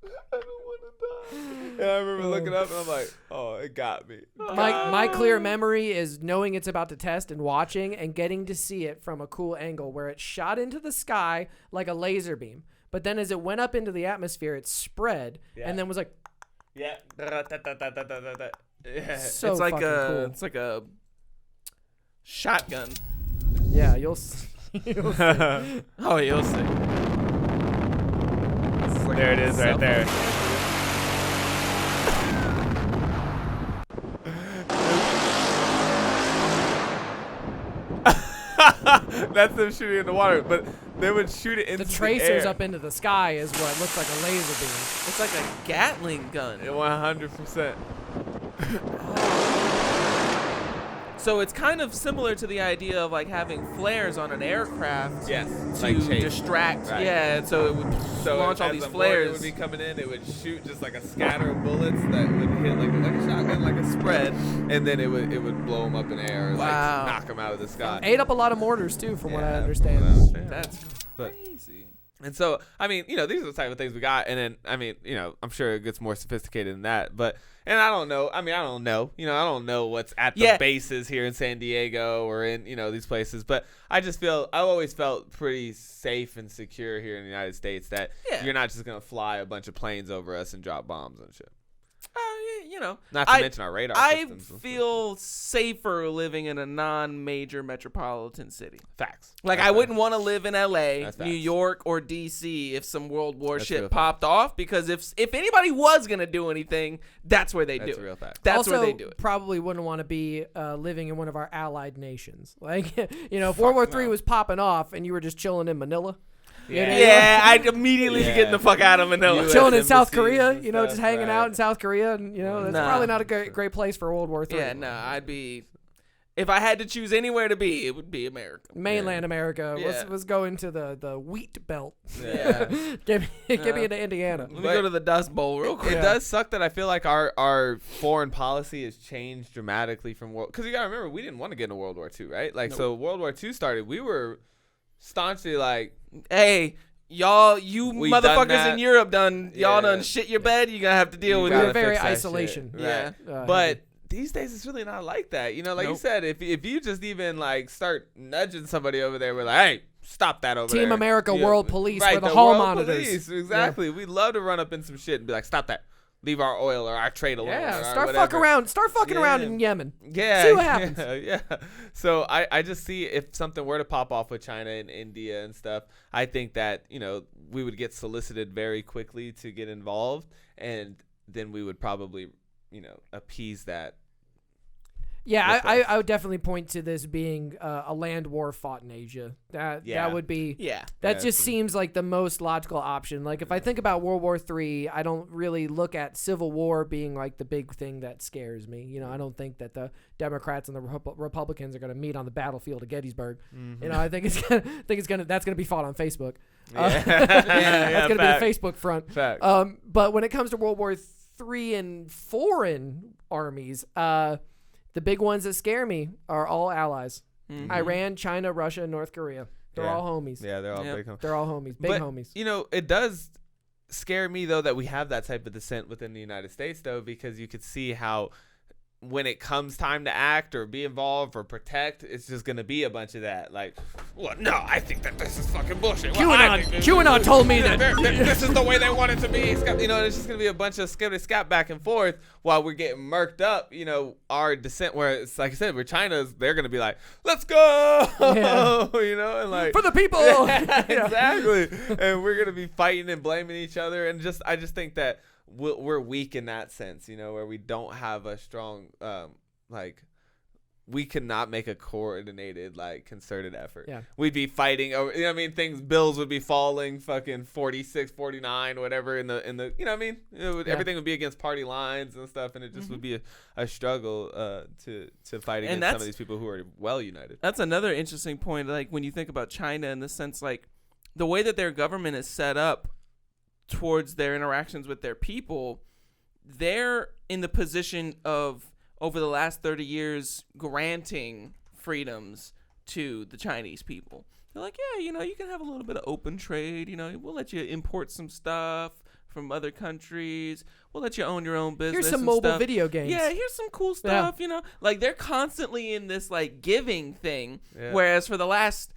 Speaker 1: I don't want to die. And I remember looking up and I'm like, oh, it got me.
Speaker 4: My clear memory is knowing it's about to test and watching and getting to see it from a cool angle where it shot into the sky like a laser beam. But then as it went up into the atmosphere, it spread and then was like,
Speaker 1: Yeah. Yeah.
Speaker 4: so
Speaker 2: it's like
Speaker 4: fucking cool.
Speaker 2: it's like a shotgun.
Speaker 4: Yeah, you'll see. You'll see.
Speaker 2: Oh, you'll see.
Speaker 1: There it is right there. That's them shooting in the water, but they would shoot it into
Speaker 4: The tracers
Speaker 1: air.
Speaker 4: up into the sky is what looks like a laser beam.
Speaker 2: It's like a Gatling gun.
Speaker 1: 100%.
Speaker 2: So it's kind of similar to the idea of like having flares on an aircraft
Speaker 1: Yes.
Speaker 2: to
Speaker 1: Like chase.
Speaker 2: distract.
Speaker 1: Right.
Speaker 2: Yeah, and so it would launch all
Speaker 1: as
Speaker 2: these
Speaker 1: a mortar
Speaker 2: flares.
Speaker 1: would be coming in, it would shoot just like a scatter of bullets that would hit like a shotgun, like a spread, and then it would blow them up in air,
Speaker 2: Wow.
Speaker 1: like knock them out of the sky.
Speaker 4: Ate up a lot of mortars too, from what I
Speaker 1: Yeah,
Speaker 4: understand.
Speaker 1: from what I understand.
Speaker 2: That's
Speaker 1: But-
Speaker 2: crazy.
Speaker 1: And so, I mean, you know, these are the type of things we got. And then, I mean, you know, I'm sure it gets more sophisticated than that. But, and I don't know. I mean, I don't know. You know, I don't know what's at the
Speaker 2: Yeah.
Speaker 1: bases here in San Diego or in, you know, these places. But I just feel, I've always felt pretty safe and secure here in the United States that you're not just going to fly a bunch of planes over us and drop bombs and shit.
Speaker 2: You know,
Speaker 1: Not to mention our radar
Speaker 2: I
Speaker 1: systems. and
Speaker 2: feel safer living in a non-major metropolitan city.
Speaker 1: stuff. Facts.
Speaker 2: Like,
Speaker 1: That's
Speaker 2: I
Speaker 1: facts.
Speaker 2: wouldn't want to live in L.A.,
Speaker 1: That's
Speaker 2: New
Speaker 1: facts.
Speaker 2: York, or D.C. if some World War
Speaker 1: That's
Speaker 2: shit
Speaker 1: real
Speaker 2: popped off, because if anybody was going to do anything, that's where they
Speaker 1: That's
Speaker 2: do
Speaker 1: a real
Speaker 2: it.
Speaker 1: fact.
Speaker 2: That's
Speaker 4: also,
Speaker 2: where they do it.
Speaker 4: Probably wouldn't want to be living in one of our allied nations. Like, you know, if World War III was popping off and you were just chilling in Manila,
Speaker 2: Yeah, I'd immediately be
Speaker 1: Yeah.
Speaker 2: getting the fuck out of Manila.
Speaker 1: US
Speaker 4: chilling in South
Speaker 1: embassies
Speaker 4: Korea,
Speaker 1: and
Speaker 4: you know,
Speaker 1: stuff,
Speaker 4: just hanging
Speaker 1: right.
Speaker 4: out in South Korea, and you know, that's
Speaker 2: Nah.
Speaker 4: probably not a great place for World War III.
Speaker 2: Yeah, no, I'd be. If I had to choose anywhere to be, it would be America.
Speaker 4: Mainland America.
Speaker 2: Yeah.
Speaker 4: Let's go into the wheat belt.
Speaker 1: Yeah.
Speaker 4: Get me into Indiana.
Speaker 2: Let me go to the Dust Bowl real quick.
Speaker 1: It does suck that I feel like our foreign policy has changed dramatically from world. Because you gotta remember, we didn't want to get into World War II, right? Like, so World War II started, we were staunchly like,
Speaker 2: Hey, y'all, you
Speaker 1: We done
Speaker 2: motherfuckers
Speaker 1: that.
Speaker 2: in Europe y'all
Speaker 1: Yeah.
Speaker 2: done shit your bed. You gonna have to deal
Speaker 1: You
Speaker 2: with
Speaker 4: We
Speaker 1: gotta
Speaker 4: were
Speaker 2: it.
Speaker 4: very
Speaker 1: fix that
Speaker 4: isolation.
Speaker 1: shit.
Speaker 2: Yeah.
Speaker 1: but these days it's really not like that. You know, like you
Speaker 2: Nope.
Speaker 1: said, if you just even like start nudging somebody over there, we're like, hey, stop that over there.
Speaker 4: Team America,
Speaker 1: Yeah,
Speaker 4: World Police,
Speaker 1: right,
Speaker 4: we're the
Speaker 1: the
Speaker 4: hall
Speaker 1: World
Speaker 4: monitors.
Speaker 1: Police, exactly. We love to run up in some shit and be like, stop that. Leave our oil or our trade alone.
Speaker 4: Yeah,
Speaker 1: or
Speaker 4: start
Speaker 1: whatever.
Speaker 4: fucking around
Speaker 1: Yeah.
Speaker 4: in Yemen.
Speaker 1: Yeah.
Speaker 4: See what happens.
Speaker 1: Yeah. So I just see if something were to pop off with China and India and stuff, I think that, you know, we would get solicited very quickly to get involved, and then we would probably, you know, appease that.
Speaker 4: Yeah,
Speaker 1: with
Speaker 4: I would definitely point to this being a land war fought in Asia. That would be that just seems like the most logical option. Like if I think about World War III, I don't really look at civil war being like the big thing that scares me. You know, I don't think that the Democrats and the Republicans are going to meet on the battlefield of Gettysburg. You know, I think that's gonna be fought on Facebook. That's gonna be the Facebook front.
Speaker 1: Fact.
Speaker 4: But when it comes to World War III and foreign armies, the big ones that scare me are all allies. Iran, China, Russia, and North Korea. They're all homies.
Speaker 1: Yeah, they're all big homies.
Speaker 4: They're all homies. Big homies.
Speaker 1: You know, it does scare me, though, that we have that type of dissent within the United States, though, because you could see how when it comes time to act or be involved or protect, it's just going to be a bunch of that. Like, well, no, I think that this is fucking bullshit.
Speaker 4: QAnon told me that
Speaker 1: this is the way they want it to be. You know, it's just going to be a bunch of skip back and forth while we're getting murked up. You know, our dissent, where it's like I said, where China's, they're going to be like, let's go, you know, and like
Speaker 4: for the people.
Speaker 1: Exactly. And we're going to be fighting and blaming each other. And I just think that we're weak in that sense, you know, where we don't have a strong, we cannot make a coordinated, like, concerted effort. Yeah. We'd be fighting over, you know what I mean? Bills would be falling fucking 46, 49, whatever in the, you know what I mean? Everything would be against party lines and stuff. And it just would be a struggle to fight against some of these people who are well united.
Speaker 2: That's another interesting point. Like when you think about China in the sense, like the way that their government is set up towards their interactions with their people, they're in the position of, over the last 30 years, granting freedoms to the Chinese people. They're like, yeah, you know, you can have a little bit of open trade. You know, we'll let you import some stuff from other countries. We'll let you own your own business.
Speaker 4: Here's some mobile video games.
Speaker 2: Yeah, here's some cool stuff, you know. Like, they're constantly in this, like, giving thing, whereas for the last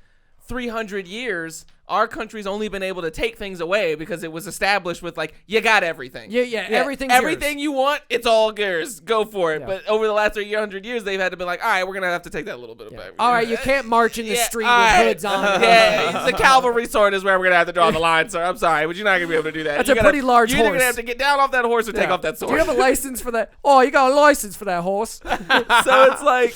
Speaker 2: 300 years, our country's only been able to take things away because it was established with, like, you got everything.
Speaker 4: Everything
Speaker 2: you want, it's all yours. Go for it. But over the last 300 years, they've had to be like, all right, we're going to have to take that little bit of back.
Speaker 4: All right, you can't march in the street with hoods on.
Speaker 2: The cavalry sword is where we're going to have to draw the line, sir. I'm sorry, but you're not going to be able to do that.
Speaker 4: That's a pretty large horse.
Speaker 2: You're going to have to get down off that horse or take off that sword.
Speaker 4: Do you have a license for that? Oh, you got a license for that horse.
Speaker 2: So it's like,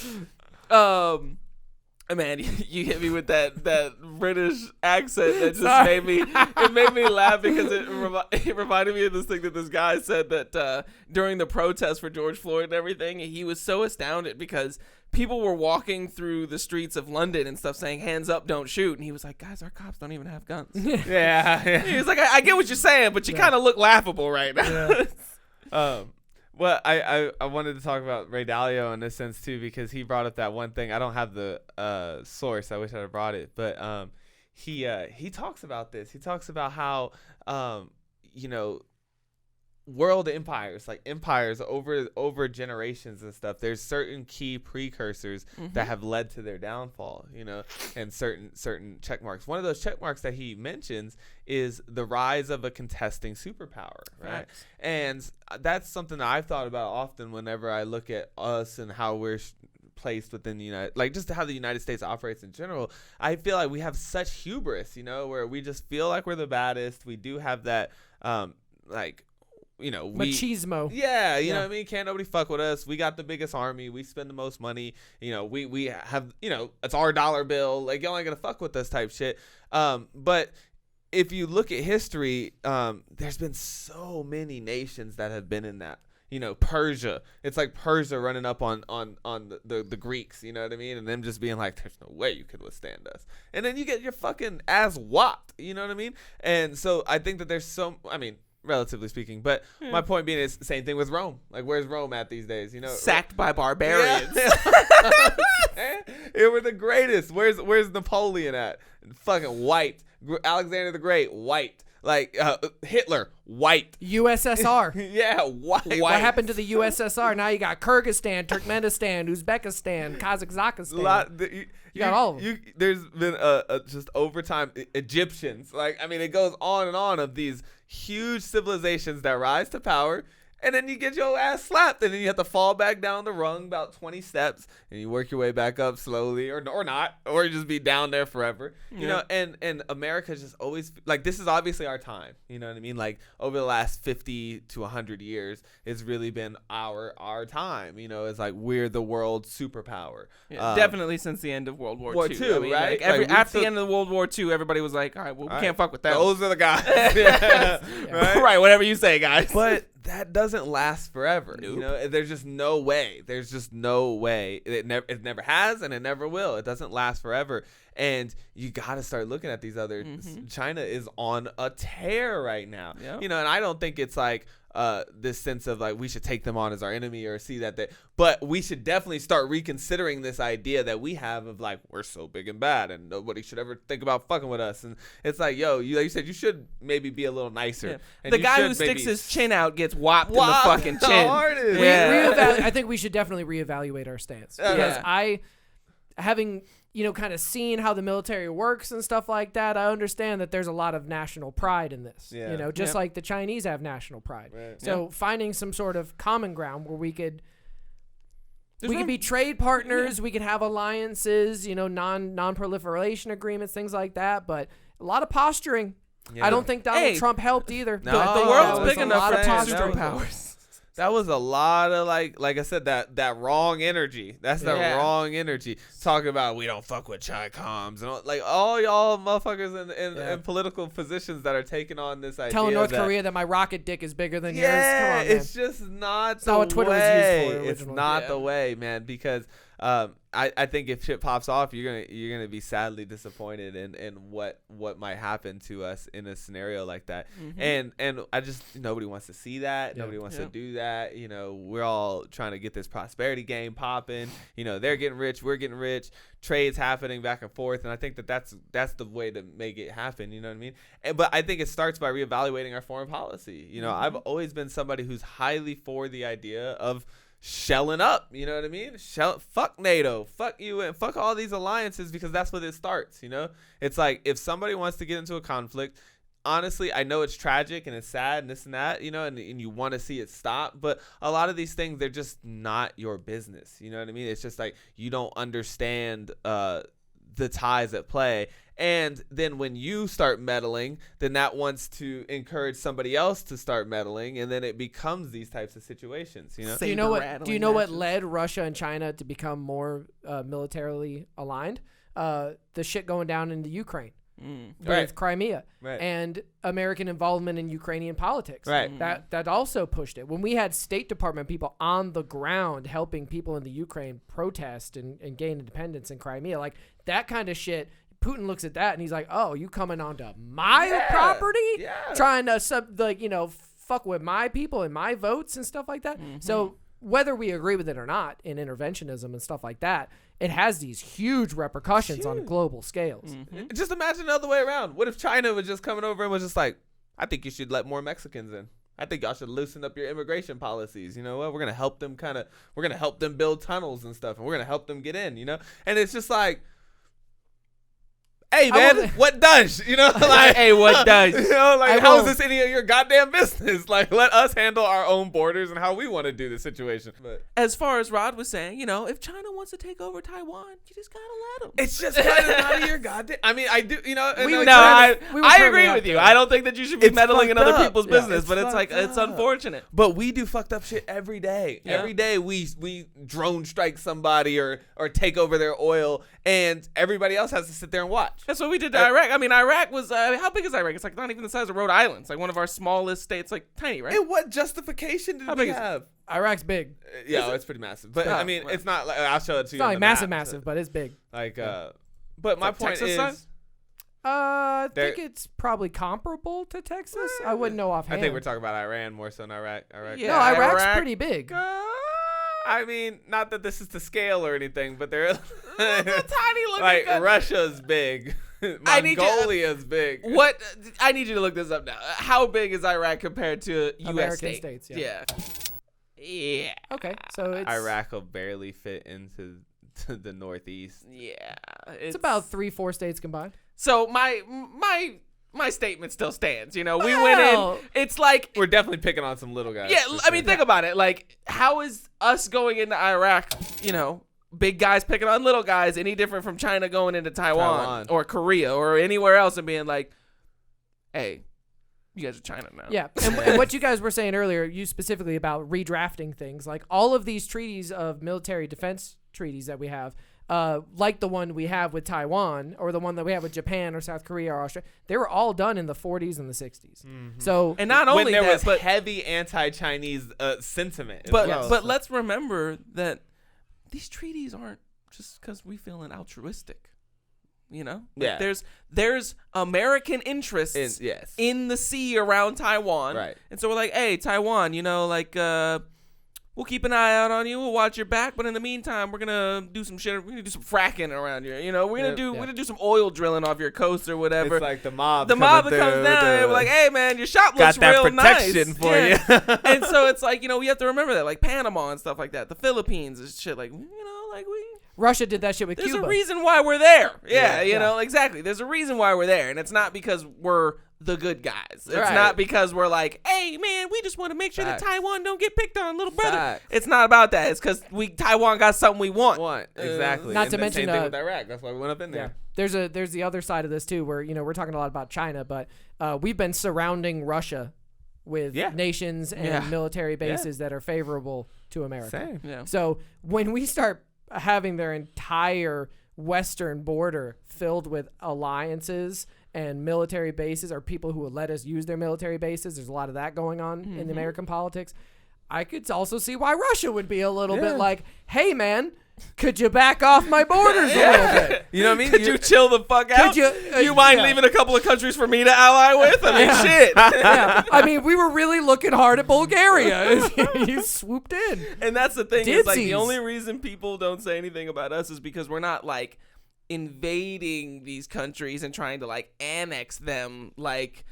Speaker 2: man, you hit me with that British accent that just made me laugh because it reminded me of this thing that this guy said that during the protest for George Floyd and everything, he was so astounded because people were walking through the streets of London and stuff saying, hands up, don't shoot. And he was like, guys, our cops don't even have guns. He was like, I get what you're saying, but you kind of look laughable right now.
Speaker 1: Well, I wanted to talk about Ray Dalio in this sense too, because he brought up that one thing. I don't have the source. I wish I had brought it, but he talks about this. He talks about how you know, world empires, like empires over generations and stuff, there's certain key precursors that have led to their downfall, you know, and certain check marks. One of those check marks that he mentions is the rise of a contesting superpower, right? And that's something that I've thought about often whenever I look at us and how we're placed within the United, like just how the United States operates in general. I feel like we have such hubris, you know, where we just feel like we're the baddest. We do have that like, you know,
Speaker 4: machismo.
Speaker 1: Yeah, you know what I mean? Can't nobody fuck with us. We got the biggest army. We spend the most money. You know, we have, you know, it's our dollar bill. Like, y'all ain't gonna fuck with us type shit. But if you look at history, there's been so many nations that have been in that. You know, Persia. It's like Persia running up on the Greeks, you know what I mean? And them just being like, there's no way you could withstand us. And then you get your fucking ass whopped, you know what I mean? And so I think that there's relatively speaking, but my point being is same thing with Rome. Like, where's Rome at these days? You know,
Speaker 2: sacked by barbarians.
Speaker 1: They were the greatest. Where's Napoleon at? Fucking wiped. Alexander the Great, wiped. Like Hitler, white.
Speaker 4: USSR.
Speaker 1: Yeah, white.
Speaker 4: What happened to the USSR? Now you got Kyrgyzstan, Turkmenistan, Uzbekistan, Kazakhstan. You got all of them.
Speaker 1: There's been just over time, Egyptians. Like, I mean, it goes on and on of these huge civilizations that rise to power And then you get your ass slapped, and then you have to fall back down the rung about 20 steps, and you work your way back up slowly, or not, or just be down there forever. You know, and America just always, like, this is obviously our time. You know what I mean? Like, over the last 50 to 100 years, it's really been our time. You know, it's like we're the world superpower.
Speaker 2: Yeah, definitely since the end of World War II.
Speaker 1: II,
Speaker 2: I mean,
Speaker 1: right?
Speaker 2: Like after the end of World War II, everybody was like, all right, well, we can't fuck with them.
Speaker 1: Those are the guys. Yeah.
Speaker 2: Right, whatever you say, guys.
Speaker 1: But that doesn't last forever. Nope. You know, there's just no way. There's just no way. It never has, and it never will. It doesn't last forever. And you got to start looking at these other. China is on a tear right now. Yep. You know, and I don't think it's like this sense of like we should take them on as our enemy or see that but we should definitely start reconsidering this idea that we have of like we're so big and bad and nobody should ever think about fucking with us. And it's like, yo, like you said, you should maybe be a little nicer.
Speaker 2: Yeah.
Speaker 1: And
Speaker 2: the guy who sticks his chin out gets whopped in the fucking
Speaker 1: the
Speaker 2: chin.
Speaker 1: hardest.
Speaker 4: I think we should definitely reevaluate our stance because having kind of seen how the military works and stuff like that, I understand that there's a lot of national pride in this. Just like the Chinese have national pride. Right. So finding some sort of common ground where we could be trade partners, we could have alliances, non-proliferation agreements, things like that, but a lot posturing. I don't think Donald Trump helped either.
Speaker 1: No,
Speaker 2: the world's big enough for
Speaker 1: posturing
Speaker 2: powers.
Speaker 1: That was a lot of like I said, that wrong energy. That's the wrong energy. Talking about we don't fuck with Chi-Coms and like all y'all motherfuckers in political positions that are taking on this idea.
Speaker 4: Telling North Korea that my rocket dick is bigger than yours.
Speaker 1: Come on, man. It's just not the
Speaker 4: what Twitter
Speaker 1: way.
Speaker 4: was used for originally.
Speaker 1: It's not the way, man, because I think if shit pops off, you're gonna be sadly disappointed in what might happen to us in a scenario like that. And I just nobody wants to see that. Nobody wants to do that. You know, we're all trying to get this prosperity game popping. You know, they're getting rich, we're getting rich. Trades happening back and forth, and I think that's the way to make it happen. You know what I mean? But I think it starts by reevaluating our foreign policy. You know, I've always been somebody who's highly for the idea of shelling up, you know what I mean? Fuck NATO, fuck UN, fuck all these alliances, because that's what it starts, you know? It's like, if somebody wants to get into a conflict, honestly, I know it's tragic and it's sad and this and that, you know, and you want to see it stop, but a lot of these things, they're just not your business, you know what I mean? It's just like, you don't understand the ties at play. And then when you start meddling, then that wants to encourage somebody else to start meddling, and then it becomes these types of situations. You know?
Speaker 4: Do you know what led Russia and China to become more militarily aligned? The shit going down in the Ukraine with Crimea and American involvement in Ukrainian politics.
Speaker 1: Right.
Speaker 4: That also pushed it. When we had State Department people on the ground helping people in the Ukraine protest and gain independence in Crimea, like that kind of shit. Putin looks at that and he's like, "Oh, you coming onto my property, trying to fuck with my people and my votes and stuff like that." So whether we agree with it or not in interventionism and stuff like that, it has these huge repercussions on global scales.
Speaker 1: Just imagine the other way around. What if China was just coming over and was just like, "I think you should let more Mexicans in. I think y'all should loosen up your immigration policies. You know what? We're gonna help them build tunnels and stuff, and we're gonna help them get in. You know?" And it's just like, hey, man, what does? You know, like,
Speaker 2: hey, what does?
Speaker 1: You know, like, how is this any of your goddamn business? Like, let us handle our own borders and how we want to do the situation. But
Speaker 2: as far as Rod was saying, you know, if China wants to take over Taiwan, you just gotta let them.
Speaker 1: It's just none of your goddamn. I mean, I do, you know.
Speaker 2: I agree with you. I don't think that you should be meddling in other people's business, but it's like it's unfortunate.
Speaker 1: But we do fucked up shit every day. Yeah. Every day we drone strike somebody or take over their oil, and everybody else has to sit there and watch.
Speaker 2: That's what we did to Iraq. I mean, Iraq was how big is Iraq? It's like not even the size of Rhode Island. It's like one of our smallest states, like tiny, right?
Speaker 1: And what justification did we have?
Speaker 4: Iraq's big.
Speaker 1: It's pretty massive. But I mean, it's not like I'll show it to you.
Speaker 4: It's not like massive, but it's big.
Speaker 1: Like, but my point is,
Speaker 2: size?
Speaker 4: I think it's probably comparable to Texas. I wouldn't know offhand.
Speaker 1: I think we're talking about Iran more so than Iraq.
Speaker 4: Yeah, no, Iraq's pretty big.
Speaker 1: I mean, not that this is to scale or anything, but they're
Speaker 2: tiny looking.
Speaker 1: Like Russia's big, Mongolia's big.
Speaker 2: What? I need you to look this up now. How big is Iraq compared to U.S.
Speaker 4: American states?
Speaker 2: Yeah.
Speaker 4: Okay, so it's
Speaker 1: Iraq will barely fit into the Northeast.
Speaker 2: Yeah,
Speaker 4: it's about 3-4 states combined.
Speaker 2: So my my statement still stands. You know, we
Speaker 4: Well-
Speaker 2: went in. It's like
Speaker 1: We're definitely picking on some little guys.
Speaker 2: yeah.
Speaker 1: for
Speaker 2: I mean,
Speaker 1: sure.
Speaker 2: think about it. Like, how is us going into Iraq? You know, big guys picking on little guys any different from China going into Taiwan. Or Korea or anywhere else and being like, hey, you guys are China now.
Speaker 4: Yeah, and what you guys were saying earlier, you specifically about redrafting things, like all of these treaties of military defense treaties that we have, like the one we have with Taiwan or the one that we have with Japan or South Korea or Australia, they were all done in the 40s and the 60s. So
Speaker 2: And not
Speaker 1: when
Speaker 2: only
Speaker 1: there
Speaker 2: that,
Speaker 1: was
Speaker 2: but
Speaker 1: heavy anti-Chinese sentiment. as
Speaker 2: But
Speaker 1: well.
Speaker 2: but let's remember that these treaties aren't just because we feeling altruistic. You know,
Speaker 1: Yeah.
Speaker 2: There's American interests
Speaker 1: yes.
Speaker 2: in the sea around Taiwan,
Speaker 1: Right.
Speaker 2: And so we're like, hey, Taiwan, you know, like we'll keep an eye out on you, we'll watch your back, but in the meantime, we're gonna do some shit. We're gonna do some fracking around you. You know, we're gonna do some oil drilling off your coast or whatever.
Speaker 1: It's like the mob.
Speaker 2: The mob that
Speaker 1: coming
Speaker 2: comes
Speaker 1: through,
Speaker 2: down and we're like, hey man, your shop
Speaker 1: got
Speaker 2: looks
Speaker 1: that
Speaker 2: real
Speaker 1: protection
Speaker 2: nice.
Speaker 1: for
Speaker 2: Yeah.
Speaker 1: you.
Speaker 2: And so it's like, you know, we have to remember that, like Panama and stuff like that, the Philippines and shit, like, you know, like
Speaker 4: Russia did that shit with
Speaker 2: there's
Speaker 4: Cuba.
Speaker 2: a reason why we're there. Yeah,
Speaker 1: Yeah.
Speaker 2: you know, exactly. There's a reason why we're there, and it's not because we're the good guys. It's
Speaker 1: Right.
Speaker 2: not because we're like, hey man, we just want to make sure
Speaker 1: Facts.
Speaker 2: that Taiwan don't get picked on, little brother.
Speaker 1: Facts.
Speaker 2: It's not about that. It's because Taiwan got something we want.
Speaker 1: Exactly.
Speaker 4: Not
Speaker 1: And
Speaker 4: to
Speaker 1: the
Speaker 4: mention,
Speaker 1: same thing with Iraq. That's why we went up in
Speaker 4: Yeah,
Speaker 1: there.
Speaker 4: there's the other side of this too, where we're talking a lot about China, but we've been surrounding Russia with nations and military bases that are favorable to America.
Speaker 1: Same.
Speaker 2: Yeah.
Speaker 4: So when we start having their entire western border filled with alliances and military bases, or people who will let us use their military bases, there's a lot of that going on in the American politics. I could also see why Russia would be a little bit like, hey man, could you back off my borders a little bit?
Speaker 1: You know what I mean?
Speaker 2: Could you chill the fuck out? You mind leaving a couple of countries for me to ally with? I mean, shit.
Speaker 4: Yeah, I mean, we were really looking hard at Bulgaria. You swooped in.
Speaker 2: And that's the thing. Is like the
Speaker 4: Didsies.
Speaker 2: only reason people don't say anything about us is because we're not like invading these countries and trying to like annex them like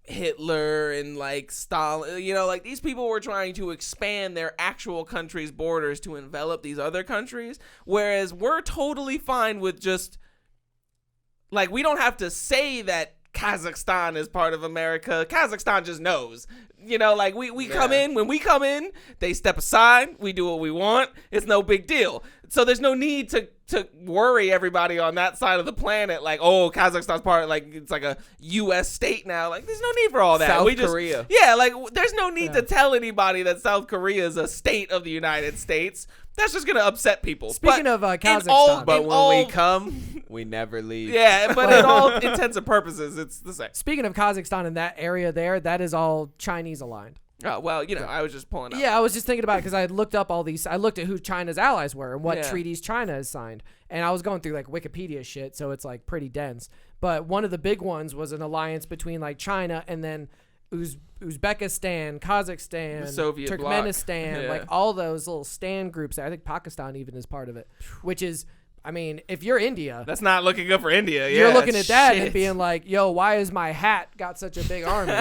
Speaker 2: Hitler and like Stalin. You know, like these people were trying to expand their actual country's borders to envelop these other countries, whereas we're totally fine with just like, we don't have to say that Kazakhstan is part of America. Kazakhstan just knows. You know, like we come in, when we come in, they step aside, we do what we want. It's no big deal. So there's no need to worry everybody on that side of the planet like, oh, Kazakhstan's part, like it's like a US state now. Like there's no need for all that.
Speaker 1: South Korea.
Speaker 2: Yeah, like there's no need to tell anybody that South Korea is a state of the United States. That's just gonna upset people.
Speaker 4: Speaking of Kazakhstan.
Speaker 1: But when we come, we never leave.
Speaker 2: Yeah, but in all intents and purposes, it's the same.
Speaker 4: Speaking of Kazakhstan and that area there, that is all Chinese aligned.
Speaker 2: Oh, well, you know, I was just pulling up.
Speaker 4: Yeah, I was just thinking about it because I had looked up all these. I looked at who China's allies were and what
Speaker 2: Yeah.
Speaker 4: treaties China has signed. And I was going through like Wikipedia shit, so it's like pretty dense. But one of the big ones was an alliance between like China and then Uzbekistan, Kazakhstan,
Speaker 2: The Soviet bloc.
Speaker 4: Turkmenistan,
Speaker 2: Yeah.
Speaker 4: like all those little stand groups. I think Pakistan even is part of it, which is, I mean, if you're India,
Speaker 2: That's not looking good for India.
Speaker 4: you're
Speaker 2: Yeah,
Speaker 4: looking at that
Speaker 2: shit.
Speaker 4: and being like, yo, why is my hat got such a big army?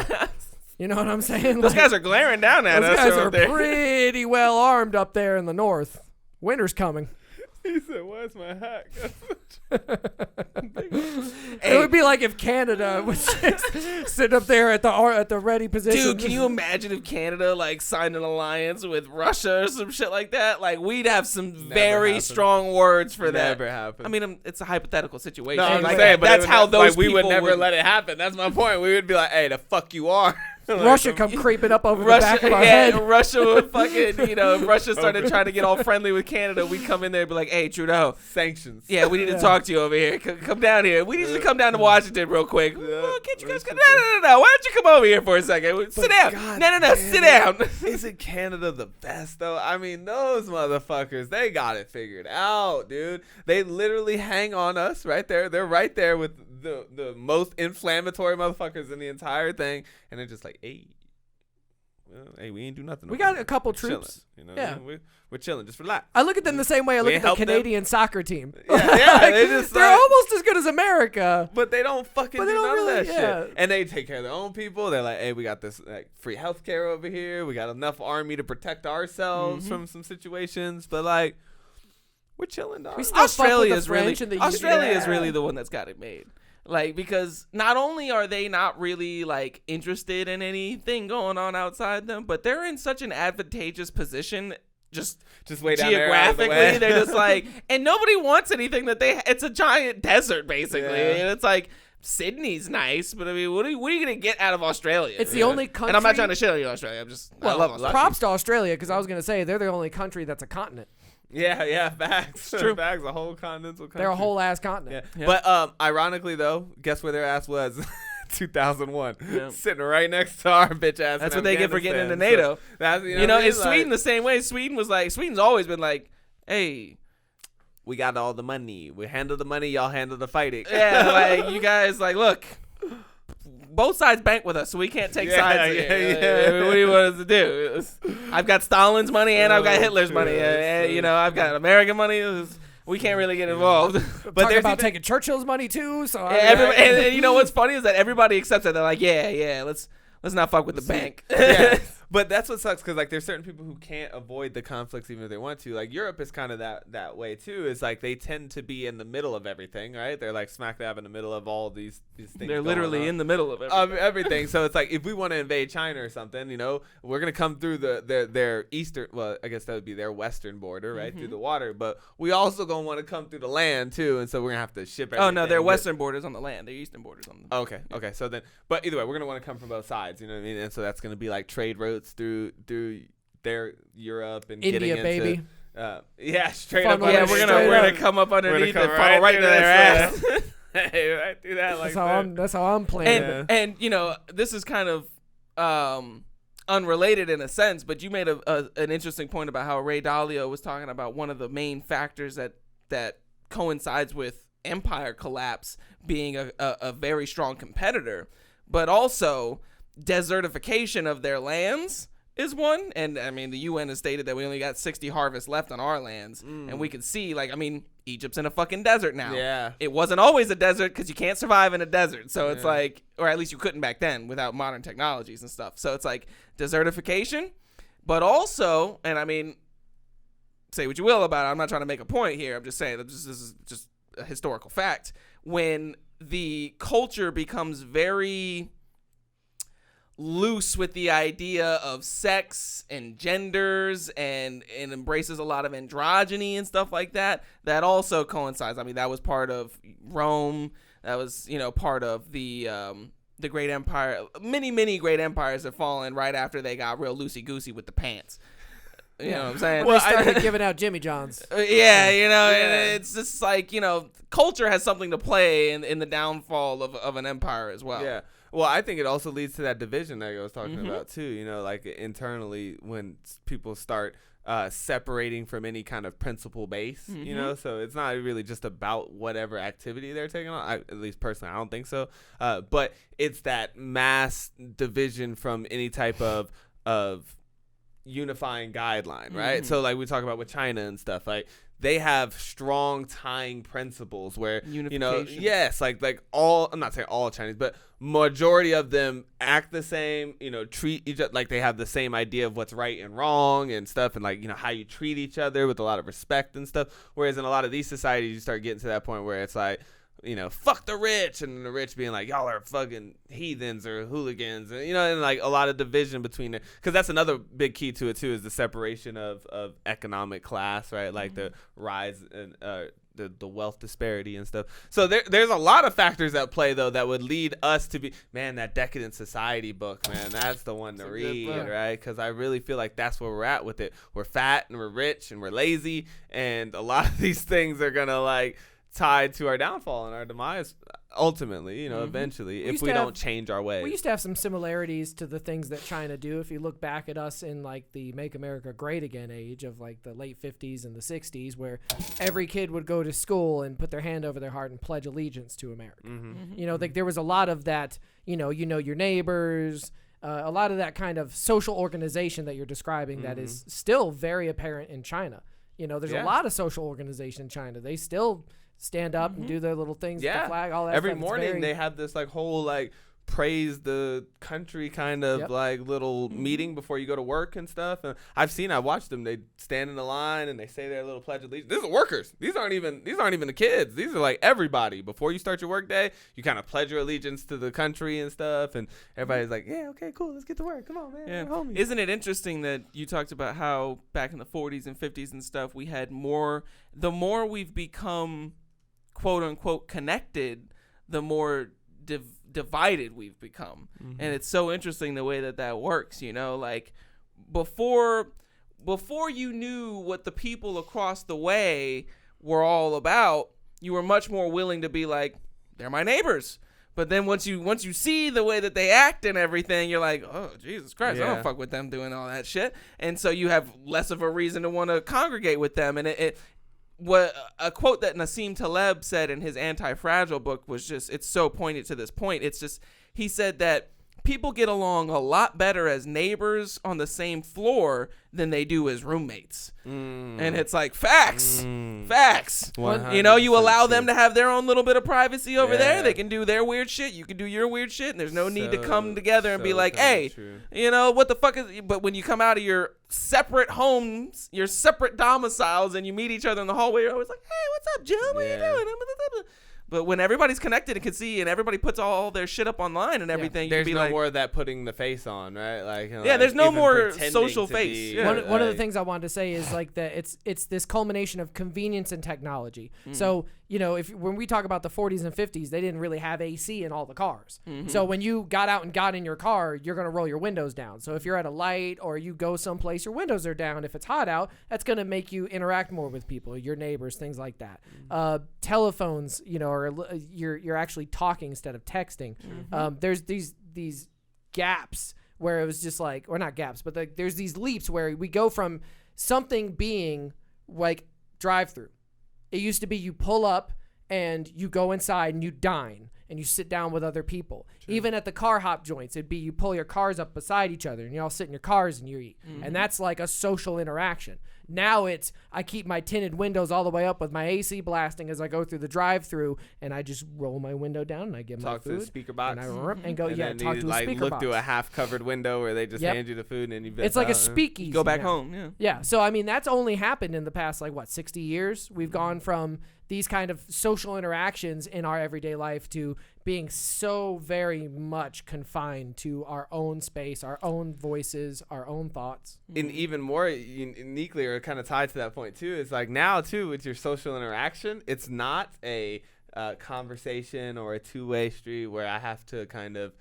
Speaker 4: You know what I'm saying?
Speaker 2: Those
Speaker 4: Like,
Speaker 2: guys are glaring down at
Speaker 4: those
Speaker 2: us.
Speaker 4: guys
Speaker 2: over
Speaker 4: are
Speaker 2: there.
Speaker 4: pretty well armed up there in the north. Winter's coming.
Speaker 1: He said, "Where's my hat?"
Speaker 4: It would be like if Canada was just sit up there at the ready position.
Speaker 2: Dude, can you imagine if Canada like signed an alliance with Russia or some shit like that? Like we'd have some very
Speaker 1: happened.
Speaker 2: strong words for that.
Speaker 1: Never happened.
Speaker 2: I mean, it's a hypothetical situation.
Speaker 1: No, I'm
Speaker 2: like,
Speaker 1: saying, but
Speaker 2: that's how those
Speaker 1: we would
Speaker 2: people
Speaker 1: never let it happen. That's my point. We would be like, "Hey, the fuck you are." Like,
Speaker 4: Russia come creeping up over the back
Speaker 2: Russia,
Speaker 4: of our
Speaker 2: yeah,
Speaker 4: head?
Speaker 2: Russia would fucking, you know, if Russia started trying to get all friendly with Canada, we'd come in there and be like, hey, Trudeau,
Speaker 1: sanctions.
Speaker 2: yeah, we need to talk to you over here. Come down here. We need you to come down to Washington real quick. Oh, can't you guys come? No. Why don't you come over here for a second? Sit down.
Speaker 1: God
Speaker 2: No,
Speaker 1: damn
Speaker 2: sit down.
Speaker 1: Isn't Canada the best though? I mean, those motherfuckers, they got it figured out, dude. They literally hang on us right there. They're right there with the most inflammatory motherfuckers in the entire thing, and they're just like, hey. Well, hey, we ain't do nothing.
Speaker 4: We
Speaker 1: over
Speaker 4: got
Speaker 1: here.
Speaker 4: a couple
Speaker 1: We're chilling,
Speaker 4: troops.
Speaker 1: you know,
Speaker 4: Yeah.
Speaker 1: we're chilling. Just relax.
Speaker 4: I look at them the same way I look
Speaker 1: We
Speaker 4: at the
Speaker 1: help them.
Speaker 4: Canadian soccer team.
Speaker 1: Yeah, they just
Speaker 4: they're
Speaker 1: like-
Speaker 4: almost as good as America.
Speaker 1: But they don't fucking
Speaker 4: But
Speaker 1: do
Speaker 4: they don't
Speaker 1: none
Speaker 4: really-
Speaker 1: of that
Speaker 4: yeah.
Speaker 1: shit. And they take care of their own people. They're like, hey, we got this like free healthcare over here. We got enough army to protect ourselves from some situations. But like, we're chilling, dog.
Speaker 4: We still fuck with
Speaker 2: Australia
Speaker 4: the
Speaker 2: is really
Speaker 4: French and the
Speaker 2: Australia
Speaker 4: UK.
Speaker 2: is really the one that's got it made. Like, because not only are they not really like interested in anything going on outside them, but they're in such an advantageous position just
Speaker 1: way down there out of the
Speaker 2: geographically.
Speaker 1: way.
Speaker 2: They're just like, and nobody wants anything that it's a giant desert basically.
Speaker 1: Yeah.
Speaker 2: And it's like, Sydney's nice, but I mean, what are you gonna get out of Australia?
Speaker 4: It's the only country.
Speaker 2: And I'm not trying to shit on you, Australia. I love Australia.
Speaker 4: Props to Australia, because I was gonna say they're the only country that's a continent.
Speaker 1: Yeah, facts.
Speaker 2: True.
Speaker 1: Facts. A whole continental country.
Speaker 4: They're a whole ass continent.
Speaker 1: Yeah. But ironically though, guess where their ass was? 2001, sitting right next to our bitch ass.
Speaker 2: That's
Speaker 1: in
Speaker 2: what they get for getting into
Speaker 1: Afghanistan.
Speaker 2: NATO.
Speaker 1: So that's,
Speaker 2: You know,
Speaker 1: what I
Speaker 2: in
Speaker 1: mean?
Speaker 2: Sweden
Speaker 1: Like,
Speaker 2: the same way. Sweden's always been like, hey,
Speaker 1: we got all the money. We handle the money. Y'all handle the fighting.
Speaker 2: yeah, like you guys, like, look, both sides bank with us, so we can't take sides. Here. What do you want us to do? I've got Stalin's money and I've got Hitler's money. You know, I've got American money. We can't really get involved.
Speaker 4: But they're about taking Churchill's money too. So
Speaker 2: and you know what's funny is that everybody accepts it. They're like, yeah, let's not fuck with the bank.
Speaker 1: Yeah. But that's what sucks, because like there's certain people who can't avoid the conflicts even if they want to. Like Europe is kind of that way too. It's like they tend to be in the middle of everything, right? They're like smack dab in the middle of all these things.
Speaker 2: They're literally in the middle of
Speaker 1: everything. So it's like if we want to invade China or something, you know, we're gonna come through their eastern. Well, I guess that would be their western border, right, through the water. But we also gonna want to come through the land too, and so we're gonna have to ship everything.
Speaker 2: Oh no, their western border's on the land. Their eastern border's on the
Speaker 1: Okay. So then, but either way, we're gonna want to come from both sides. You know what I mean? And so that's gonna be like trade routes through their Europe and
Speaker 4: India,
Speaker 1: getting
Speaker 4: baby.
Speaker 1: into yeah, straight
Speaker 4: Funnel
Speaker 1: up.
Speaker 2: Yeah,
Speaker 4: Straight
Speaker 2: we're gonna
Speaker 4: up.
Speaker 2: come up underneath
Speaker 1: come
Speaker 2: and funnel right
Speaker 1: through
Speaker 2: to their ass.
Speaker 1: Hey, right through that like
Speaker 4: That's how I'm playing.
Speaker 2: And you know, this is kind of unrelated in a sense, but you made an interesting point about how Ray Dalio was talking about one of the main factors that coincides with empire collapse being a very strong competitor, but also desertification of their lands is one. And I mean, the UN has stated that we only got 60 harvests left on our lands, and we can see, like, I mean, Egypt's in a fucking desert now.
Speaker 1: Yeah.
Speaker 2: It wasn't always a desert because you can't survive in a desert. So it's like, or at least you couldn't back then without modern technologies and stuff. So it's like desertification, but also, and I mean, say what you will about it, I'm not trying to make a point here. I'm just saying that this is just a historical fact. When the culture becomes very loose with the idea of sex and genders and embraces a lot of androgyny and stuff like that, that also coincides. I mean, that was part of Rome. That was, you know, part of the great empire. Many great empires have fallen right after they got real loosey-goosey with the pants. You know what I'm saying?
Speaker 4: Well, they started giving out Jimmy Johns.
Speaker 2: Yeah, you know, and it's just like, you know, culture has something to play in the downfall of an empire as well.
Speaker 1: Yeah. Well, I think it also leads to that division that I was talking about too. You know, like internally when people start separating from any kind of principle base, you know, so it's not really just about whatever activity they're taking on. At least personally, I don't think so. But it's that mass division from any type of unifying guideline, right? So like we talk about with China and stuff, like they have strong tying principles where, you know, yes, like all, I'm not saying all Chinese, but majority of them act the same, you know, treat each other like they have the same idea of what's right and wrong and stuff, and like, you know, how you treat each other with a lot of respect and stuff. Whereas in a lot of these societies, you start getting to that point where it's like, you know, fuck the rich, and the rich being like, y'all are fucking heathens or hooligans, and, you know, and like a lot of division between it, because that's another big key to it too, is the separation of economic class, right? Like the rise and the wealth disparity and stuff. So there's a lot of factors at play though that would lead us to be, man, that Decadent Society book, man, that's the one to read, right? Because I really feel like that's where we're at with it. We're fat and we're rich and we're lazy, and a lot of these things are gonna like tied to our downfall and our demise ultimately, you know, eventually, if we don't change our ways.
Speaker 4: We used to have some similarities to the things that China do. If you look back at us in like the Make America Great Again age of like the late 50s and the 60s, where every kid would go to school and put their hand over their heart and pledge allegiance to America. You know, like there was a lot of that, you know your neighbors, a lot of that kind of social organization that you're describing that is still very apparent in China. You know, there's a lot of social organization in China. They still stand up and do their little things with the flag, all that
Speaker 1: every
Speaker 4: stuff.
Speaker 1: morning they have this like whole like praise the country kind of like little meeting before you go to work and stuff. And I've watched them. They stand in the line and they say their little pledge of allegiance. These are workers. These aren't even the kids. These are like everybody. Before you start your work day, you kind of pledge your allegiance to the country and stuff. And everybody's like, yeah, okay, cool, let's get to work. Come on, man.
Speaker 2: Yeah.
Speaker 1: We're homies.
Speaker 2: Isn't it interesting that you talked about how back in the 40s and 50s and stuff, we had more, the more we've become quote unquote connected, the more divided we've become. And it's so interesting the way that works, you know, like before you knew what the people across the way were all about, you were much more willing to be like, they're my neighbors. But then once you see the way that they act and everything, you're like, oh, Jesus Christ, I don't fuck with them doing all that shit. And so you have less of a reason to want to congregate with them. And what a quote that Nassim Taleb said in his Anti-Fragile book was just, it's so pointed to this point. It's just, he said that people get along a lot better as neighbors on the same floor than they do as roommates. And it's like, facts.
Speaker 1: 100%
Speaker 2: You know, you allow them to have their own little bit of privacy over there. They can do their weird shit. You can do your weird shit. And there's no need to come together and be like, hey, you know, what the fuck is... But when you come out of your separate homes, your separate domiciles, and you meet each other in the hallway, you're always like, hey, what's up, Joe? What are you doing? But when everybody's connected and can see, and everybody puts all their shit up online and everything,
Speaker 1: there's
Speaker 2: you be
Speaker 1: no
Speaker 2: like,
Speaker 1: more of that putting the face on, right? Like,
Speaker 2: there's no
Speaker 1: even
Speaker 2: more
Speaker 1: pretending
Speaker 2: social
Speaker 1: to
Speaker 2: face.
Speaker 1: be,
Speaker 2: Yeah.
Speaker 4: One of the things I wanted to say is like that it's this culmination of convenience and technology. So, you know, when we talk about the 40s and 50s, they didn't really have AC in all the cars. So when you got out and got in your car, you're going to roll your windows down. So if you're at a light or you go someplace, your windows are down. If it's hot out, that's going to make you interact more with people, your neighbors, things like that. Telephones, you know, or you're actually talking instead of texting. There's these gaps where it was just like, or not gaps, but there's these leaps where we go from something being like drive-through. It used to be you pull up and you go inside and you dine and you sit down with other people. Even at the car hop joints, it'd be you pull your cars up beside each other and you all sit in your cars and you eat. And that's like a social interaction. Now it's, I keep my tinted windows all the way up with my AC blasting as I go through the drive-through, and I just roll my window down and I get my food.
Speaker 1: Talk to the speaker box.
Speaker 4: And go,
Speaker 1: and
Speaker 4: talk
Speaker 1: then
Speaker 4: to
Speaker 1: you,
Speaker 4: a
Speaker 1: like,
Speaker 4: speaker
Speaker 1: look
Speaker 4: box.
Speaker 1: through a half-covered window where they just hand you the food and then you
Speaker 4: It's like a speakeasy.
Speaker 2: go back
Speaker 4: now.
Speaker 2: home.
Speaker 4: Yeah. So, I mean, that's only happened in the past, 60 years? We've gone from these kind of social interactions in our everyday life to being so very much confined to our own space, our own voices, our own thoughts.
Speaker 1: And even more uniquely, or kind of tied to that point too, is like now too with your social interaction, it's not a conversation or a two-way street where I have to kind of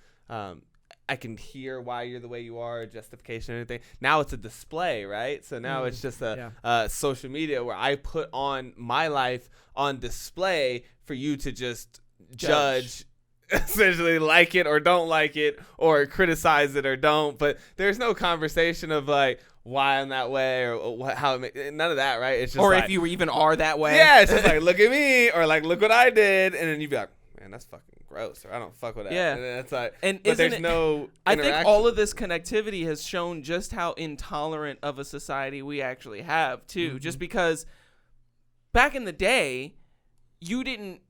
Speaker 1: I can hear why you're the way you are, justification or anything. Now it's a display, right? So now it's just a social media where I put on my life on display for you to just judge essentially, like it or don't like it, or criticize it or don't. But there's no conversation of like why I'm that way or how it none of that, right? It's just
Speaker 2: Or
Speaker 1: like,
Speaker 2: if you even are that way.
Speaker 1: yeah, it's just like, look at me, or like, look what I did, and then you'd be like, man, that's fucking gross, or I don't fuck with that.
Speaker 2: Yeah.
Speaker 1: And then it's like,
Speaker 2: And
Speaker 1: but
Speaker 2: isn't
Speaker 1: there's
Speaker 2: it-
Speaker 1: no
Speaker 2: I think
Speaker 1: interaction.
Speaker 2: all of this connectivity has shown just how intolerant of a society we actually have too. Just because back in the day, you didn't,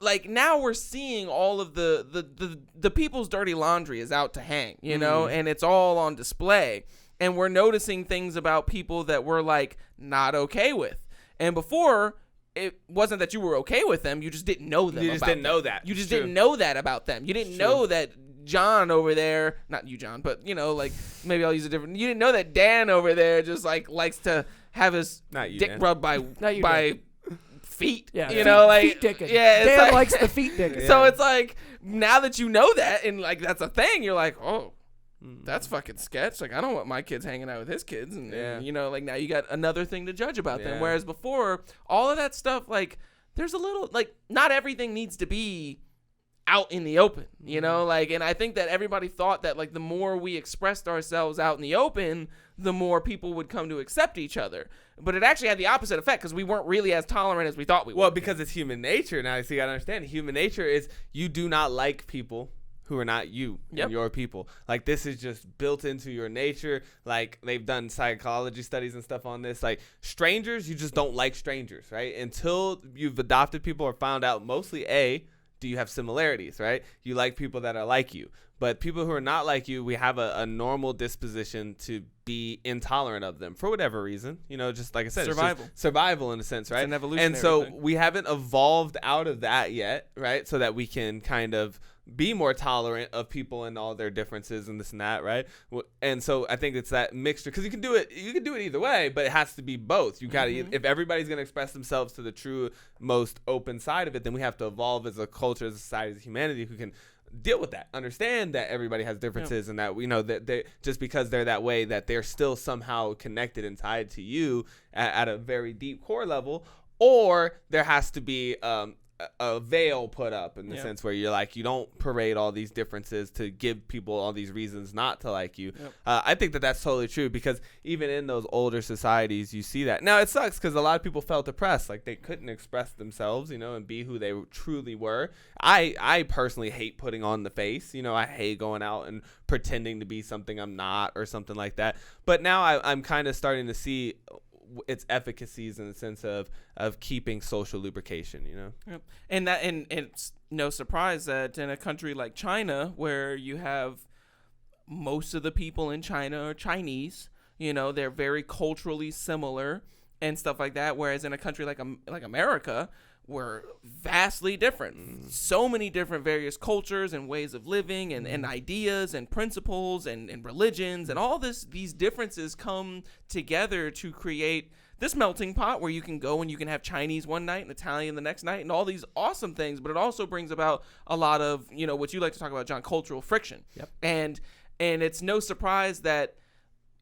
Speaker 2: like, now we're seeing all of the people's dirty laundry is out to hang, you know, and it's all on display. And we're noticing things about people that we're like not okay with. And before, it wasn't that you were okay with them, you just didn't know them.
Speaker 1: You just
Speaker 2: about
Speaker 1: didn't
Speaker 2: them.
Speaker 1: know that.
Speaker 2: You just
Speaker 1: True.
Speaker 2: didn't know that about them. You didn't know that John over there, not you, John, but, you know, like, maybe I'll use a different, you didn't know that Dan over there just, like, likes to have his
Speaker 1: Not you,
Speaker 2: dick
Speaker 1: Dan.
Speaker 2: rubbed by
Speaker 4: Not you,
Speaker 2: by feet,
Speaker 4: Yeah,
Speaker 2: you know, like,
Speaker 4: feet dicking.
Speaker 2: yeah, it's
Speaker 4: Dan
Speaker 2: like,
Speaker 4: likes the feet dicking.
Speaker 2: so it's like, now that you know that, and, like, that's a thing, you're like, oh, that's fucking sketch. Like, I don't want my kids hanging out with his kids. And you know, like, now you got another thing to judge about them. Whereas before, all of that stuff, like, there's a little, like, not everything needs to be out in the open, you know? Like, and I think that everybody thought that, like, the more we expressed ourselves out in the open, the more people would come to accept each other. But it actually had the opposite effect because we weren't really as tolerant as we thought we were.
Speaker 1: Well, because it's human nature. Now, so you got to understand, human nature is you do not like people who are not you and your people. Like, this is just built into your nature. Like, they've done psychology studies and stuff on this. Like, strangers, you just don't like strangers, right? Until you've adopted people or found out mostly, A, do you have similarities, right? You like people that are like you. But people who are not like you, we have a normal disposition to be intolerant of them for whatever reason. You know, just like I said,
Speaker 2: Survival.
Speaker 1: It's just survival in a sense, right?
Speaker 2: It's an evolutionary
Speaker 1: and so
Speaker 2: thing.
Speaker 1: we haven't evolved out of that yet, right? So that we can kind of be more tolerant of people and all their differences and this and that, right? And so I think it's that mixture, because you can do it either way, but it has to be both. You got to, if everybody's going to express themselves to the true, most open side of it, then we have to evolve as a culture, as a society, as humanity who can deal with that, understand that everybody has differences, and that we know that they, just because they're that way, that they're still somehow connected and tied to you at a very deep core level, or there has to be a veil put up in the sense where you're like, you don't parade all these differences to give people all these reasons not to like you. I think that that's totally true, because even in those older societies you see that. Now it sucks because a lot of people felt oppressed, like they couldn't express themselves, you know, and be who they truly were. I personally hate putting on the face, you know. I hate going out and pretending to be something I'm not or something like that. But now I'm kind of starting to see its efficacies in the sense of keeping social lubrication, you know.
Speaker 2: And it's no surprise that in a country like China, where you have most of the people in China are Chinese, you know, they're very culturally similar and stuff like that, whereas in a country like America, we're vastly different. So many different various cultures and ways of living and ideas and principles and religions, and all these differences come together to create this melting pot where you can go and you can have Chinese one night and Italian the next night and all these awesome things. But it also brings about a lot of, you know, what you like to talk about, John, cultural friction. And it's no surprise that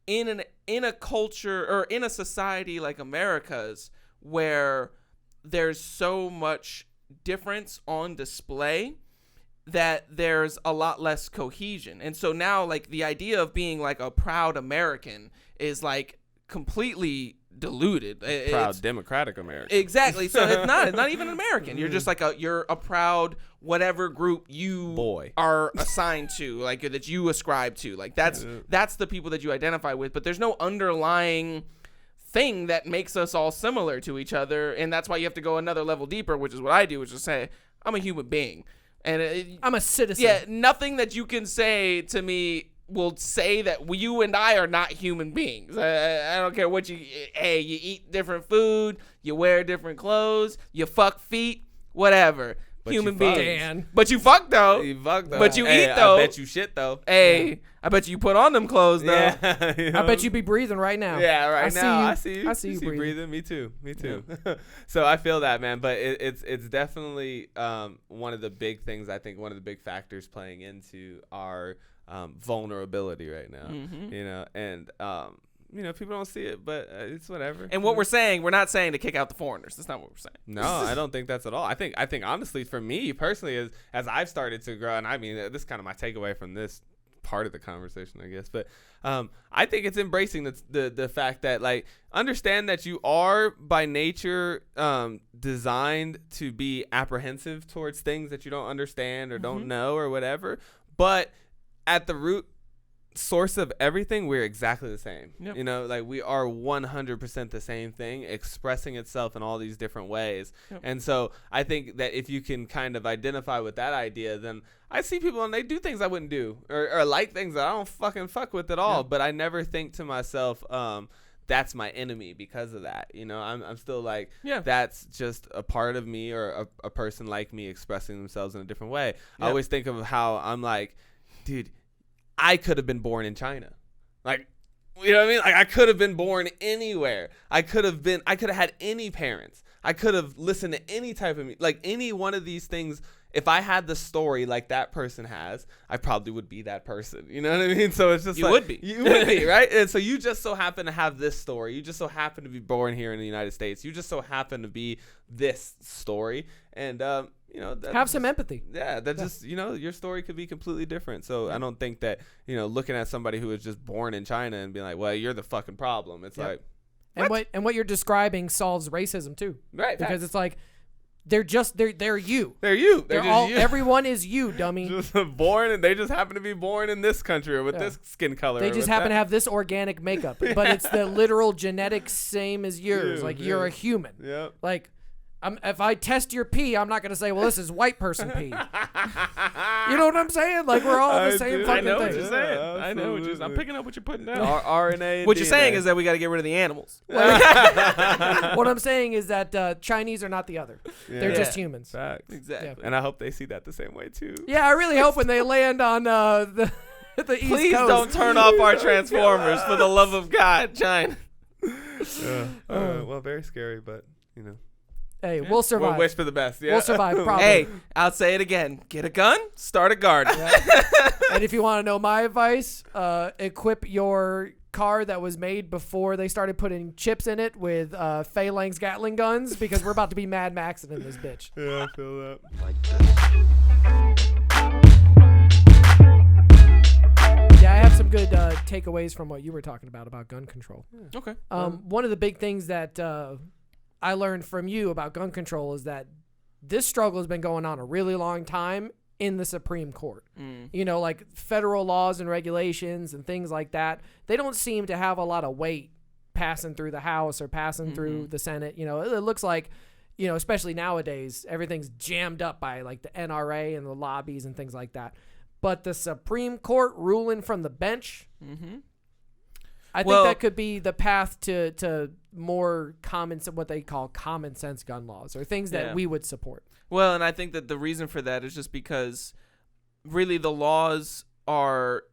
Speaker 2: in a culture or in a society like America's, where there's so much difference on display, that there's a lot less cohesion. And so now, like, the idea of being like a proud American is like completely diluted.
Speaker 1: Proud democratic American.
Speaker 2: Exactly. So it's not even an American. You're just like you're a proud whatever group you are assigned to, like, that you ascribe to. Like that's the people that you identify with, but there's no underlying thing that makes us all similar to each other. And that's why you have to go another level deeper, which is what I do, which is say I'm a human being. And I'm
Speaker 4: a citizen.
Speaker 2: Yeah, nothing that you can say to me will say that you and I are not human beings. I don't care what you eat different food, you wear different clothes, you fuck feet, whatever.
Speaker 1: But
Speaker 2: human
Speaker 1: you
Speaker 2: beings.
Speaker 4: Dan.
Speaker 2: But you fuck though.
Speaker 1: You fuck though.
Speaker 2: But you eat though.
Speaker 1: I bet you shit though.
Speaker 2: Hey, I bet you put on them clothes though.
Speaker 1: Yeah, you know?
Speaker 4: I bet you be breathing right now.
Speaker 1: Yeah, right now. I see you.
Speaker 4: I see you breathing.
Speaker 1: Me too. Yeah. So I feel that, man. But it's definitely one of the big things. I think one of the big factors playing into our vulnerability right now. You know, and you know, people don't see it, but it's whatever.
Speaker 2: And what we're saying, we're not saying to kick out the foreigners. That's not what we're saying.
Speaker 1: No, I don't think that's at all. I think honestly, for me personally, as I've started to grow, and I mean, this is kind of my takeaway from this part of the conversation, I guess, but I think it's embracing the fact that, like, understand that you are by nature designed to be apprehensive towards things that you don't understand or don't know or whatever, but at the root source of everything, we're exactly the same. You know, like, we are 100% the same thing expressing itself in all these different ways. And so I think that if you can kind of identify with that idea, then I see people and they do things I wouldn't do, or like things that I don't fuck with at all, but I never think to myself, that's my enemy because of that. You know, I'm still like, that's just a part of me, or a person like me expressing themselves in a different way. I always think of how I'm like, dude, I could have been born in China. Like, you know what I mean? Like, I could have been born anywhere. I could have had any parents. I could have listened to any type of, like, any one of these things. If I had the story like that person has, I probably would be that person. You know what I mean? So it's just
Speaker 2: you
Speaker 1: like,
Speaker 2: would be.
Speaker 1: You would be, right? And so you just so happen to have this story. You just so happen to be born here in the United States. You just so happen to be this story. And, you know,
Speaker 4: have some empathy.
Speaker 1: Yeah, that just, you know, your story could be completely different. So I don't think that, you know, looking at somebody who was just born in China and being like, well, you're the fucking problem. It's like,
Speaker 4: and what you're describing solves racism too,
Speaker 1: right?
Speaker 4: Because it's like, they're you.
Speaker 1: They're you. They're just
Speaker 4: all
Speaker 1: you.
Speaker 4: Everyone is you, dummy.
Speaker 1: Just born, and they just happen to be born in this country or with this skin color.
Speaker 4: They just happen to have this organic makeup, but it's the literal genetic same as yours. Like, you're a human.
Speaker 1: Yeah.
Speaker 4: Like, if I test your pee, I'm not going to say, well, this is white person pee. You know what I'm saying? Like, we're all the same fucking
Speaker 2: I know
Speaker 4: thing.
Speaker 2: what you're saying.
Speaker 1: Yeah,
Speaker 2: I know what you're. I'm
Speaker 1: absolutely.
Speaker 2: picking up what you're putting down.
Speaker 1: RNA.
Speaker 2: What you're saying is that we got to get rid of the animals.
Speaker 4: What I'm saying is that Chinese are not the other. They're
Speaker 1: Yeah.
Speaker 4: just humans.
Speaker 1: Facts.
Speaker 2: Exactly.
Speaker 1: And I hope they see that the same way too.
Speaker 4: Yeah, I really hope when they land on the East
Speaker 2: Please
Speaker 4: Coast.
Speaker 2: don't turn off our transformers for the love of God, China.
Speaker 1: Well, very scary, but you know,
Speaker 4: Hey, we'll survive.
Speaker 1: we'll wish for the best. Yeah.
Speaker 4: We'll survive, probably.
Speaker 2: Hey, I'll say it again. Get a gun, start a garden.
Speaker 4: And if you want to know my advice, equip your car that was made before they started putting chips in it with Fei Lang's Gatling guns, because we're about to be Mad Maxing in this bitch.
Speaker 1: Yeah, I feel that.
Speaker 3: Like this.
Speaker 4: Yeah, I have some good takeaways from what you were talking about gun control.
Speaker 2: Okay.
Speaker 4: One of the big things that I learned from you about gun control is that this struggle has been going on a really long time in the Supreme Court. You know, like federal laws and regulations and things like that, they don't seem to have a lot of weight passing through the House or passing through the Senate. You know, it looks like, you know, especially nowadays, everything's jammed up by like the NRA and the lobbies and things like that. But the Supreme Court ruling from the bench, I think that could be the path to more what they call common sense gun laws, or things that we would support.
Speaker 2: Well, and I think that the reason for that is just because really the laws are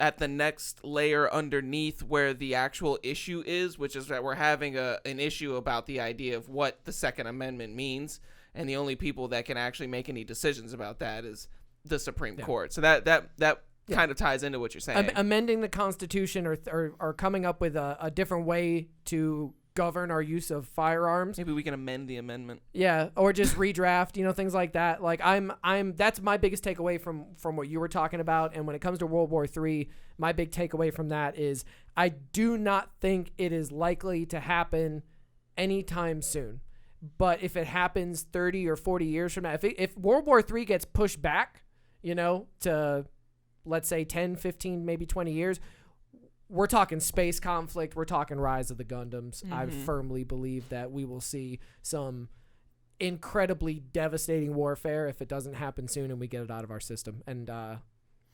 Speaker 2: at the next layer underneath where the actual issue is, which is that we're having an issue about the idea of what the Second Amendment means, and the only people that can actually make any decisions about that is the Supreme Court. So that kind of ties into what you're saying.
Speaker 4: Amending the Constitution or coming up with a different way to govern our use of firearms.
Speaker 2: Maybe we can amend the amendment.
Speaker 4: Yeah, or just redraft, you know, things like that. Like that's my biggest takeaway from what you were talking about. And when it comes to World War III, my big takeaway from that is I do not think it is likely to happen anytime soon. But if it happens 30 or 40 years from now, if World War III gets pushed back, you know, to let's say 10, 15, maybe 20 years, we're talking space conflict. We're talking rise of the Gundams. I firmly believe that we will see some incredibly devastating warfare if it doesn't happen soon and we get it out of our system. And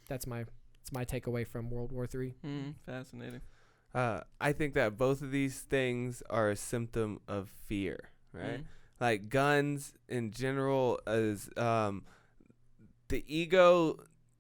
Speaker 4: that's my takeaway from World War III.
Speaker 2: Fascinating.
Speaker 1: I think that both of these things are a symptom of fear, right? Like guns in general is the ego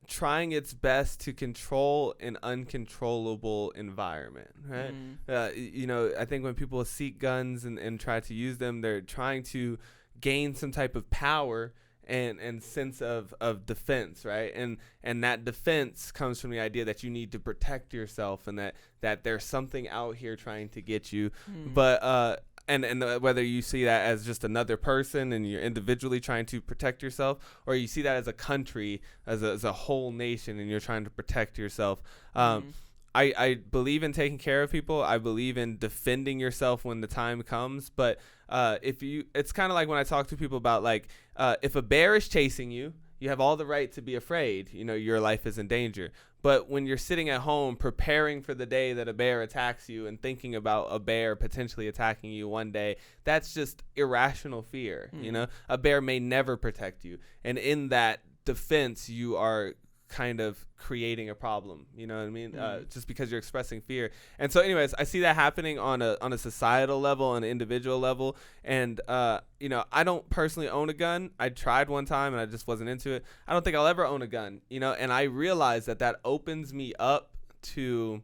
Speaker 1: trying its best to control an uncontrollable environment, right? You know, I think when people seek guns and try to use them, they're trying to gain some type of power and sense of defense, right? And that defense comes from the idea that you need to protect yourself and that there's something out here trying to get you. But and whether you see that as just another person and you're individually trying to protect yourself, or you see that as a country, as a whole nation, and you're trying to protect yourself. I believe in taking care of people. I believe in defending yourself when the time comes. But it's kind of like when I talk to people about like if a bear is chasing you, you have all the right to be afraid. You know, your life is in danger. But when you're sitting at home preparing for the day that a bear attacks you and thinking about a bear potentially attacking you one day, that's just irrational fear. You know, a bear may never protect you. And in that defense, you are kind of creating a problem, you know what I mean? Just because you're expressing fear. And so anyways, I see that happening on a societal level, on an individual level. And you know, I don't personally own a gun. I tried one time and I just wasn't into it. I don't think I'll ever own a gun, you know, and I realize that opens me up to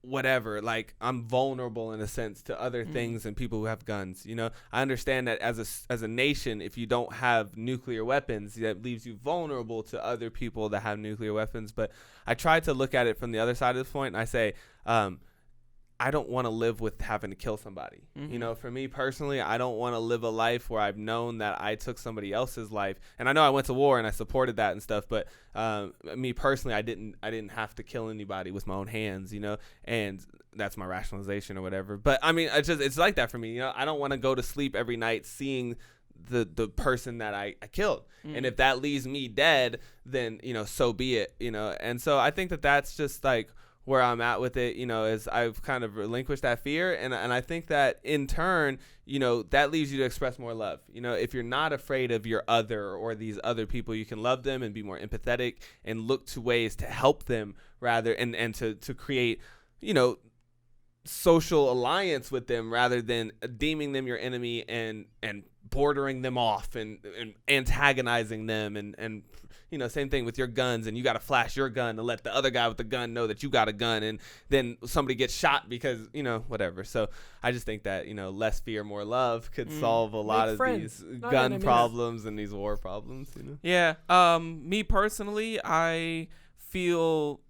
Speaker 1: whatever, like I'm vulnerable in a sense to other things and people who have guns. You know, I understand that as a nation, if you don't have nuclear weapons, that leaves you vulnerable to other people that have nuclear weapons. But I try to look at it from the other side of this point, and I say, I don't want to live with having to kill somebody. You know, for me personally, I don't want to live a life where I've known that I took somebody else's life. And I know I went to war and I supported that and stuff, but me personally, I didn't have to kill anybody with my own hands, you know, and that's my rationalization or whatever. But I mean, it's like that for me. You know, I don't want to go to sleep every night seeing the person that I killed. And if that leaves me dead, then, you know, so be it, you know. And so I think that's just like where I'm at with it, is I've kind of relinquished that fear. And I think that in turn, that leads you to express more love. If you're not afraid of your other or these other people, you can love them and be more empathetic and look to ways to help them rather and to create, social alliance with them rather than deeming them your enemy and bordering them off and antagonizing them and same thing with your guns, and you got to flash your gun to let the other guy with the gun know that you got a gun, and then somebody gets shot because whatever. So I just think that less fear, more love could solve a lot of these gun problems and these war problems.
Speaker 2: Yeah. Me personally, I feel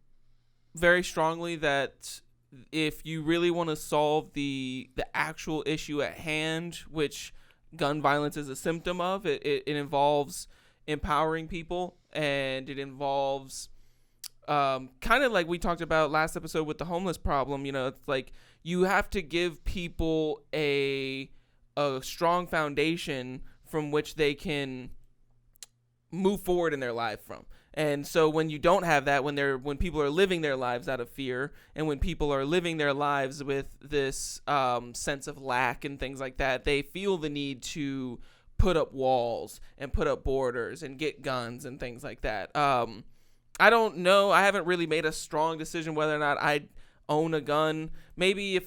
Speaker 2: very strongly that if you really want to solve the actual issue at hand, which gun violence is a symptom of, it involves empowering people, and it involves kind of like we talked about last episode with the homeless problem. It's like you have to give people a strong foundation from which they can move forward in their life from. And so when you don't have that, when people are living their lives out of fear, and when people are living their lives with this sense of lack and things like that, they feel the need to put up walls and put up borders and get guns and things like that. I don't know. I haven't really made a strong decision whether or not I own a gun. Maybe if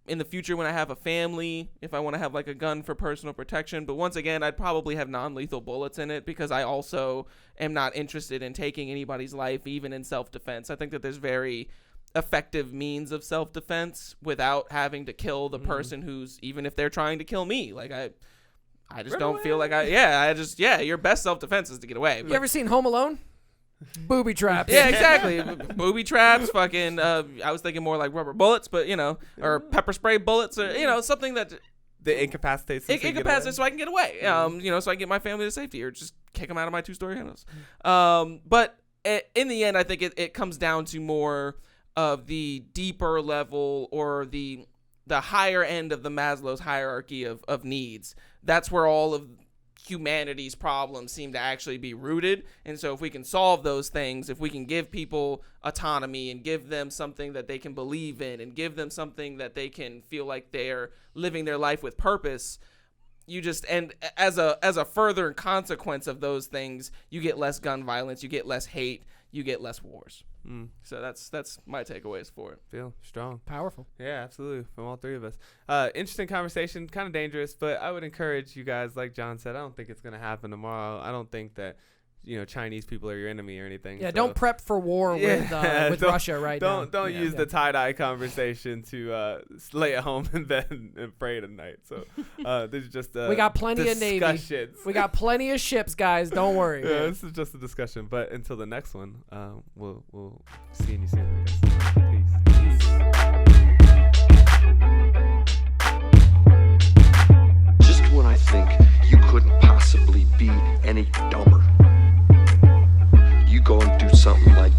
Speaker 2: in the future when I have a family, if I want to have like a gun for personal protection. But once again, I'd probably have non-lethal bullets in it because I also am not interested in taking anybody's life, even in self-defense. I think that there's very effective means of self-defense without having to kill the person who's, even if they're trying to kill me. Like I just don't feel like your best self-defense is to get away.
Speaker 4: You ever seen Home Alone? Booby traps.
Speaker 2: Yeah, exactly. Booby traps, fucking, I was thinking more like rubber bullets, but, or pepper spray bullets, or, something that...
Speaker 1: The incapacitates so
Speaker 2: I can get away, so I can get my family to safety, or just kick them out of my 2-story house. But in the end, I think it comes down to more of the deeper level or the higher end of the Maslow's hierarchy of needs. That's where all of humanity's problems seem to actually be rooted. And so if we can solve those things, if we can give people autonomy and give them something that they can believe in and give them something that they can feel like they're living their life with purpose, and as a further consequence of those things, you get less gun violence, you get less hate, you get less wars. So that's my takeaways for it.
Speaker 1: Feel strong.
Speaker 4: Powerful.
Speaker 1: Yeah, absolutely. From all three of us. Interesting conversation, kind of dangerous, but I would encourage you guys, like John said, I don't think it's going to happen tomorrow. I don't think that, Chinese people are your enemy or anything.
Speaker 4: Yeah,
Speaker 1: so.
Speaker 4: Don't prep for war with Russia right now.
Speaker 1: Don't use the tie-dye conversation to lay at home in bed and pray tonight. So this is just
Speaker 4: we got plenty of Navy. We got plenty of ships, guys. Don't worry.
Speaker 1: Yeah, this is just a discussion. But until the next one, we'll see you soon, I guess. Peace.
Speaker 3: Just when I think you couldn't possibly be any dumber, you go and do something like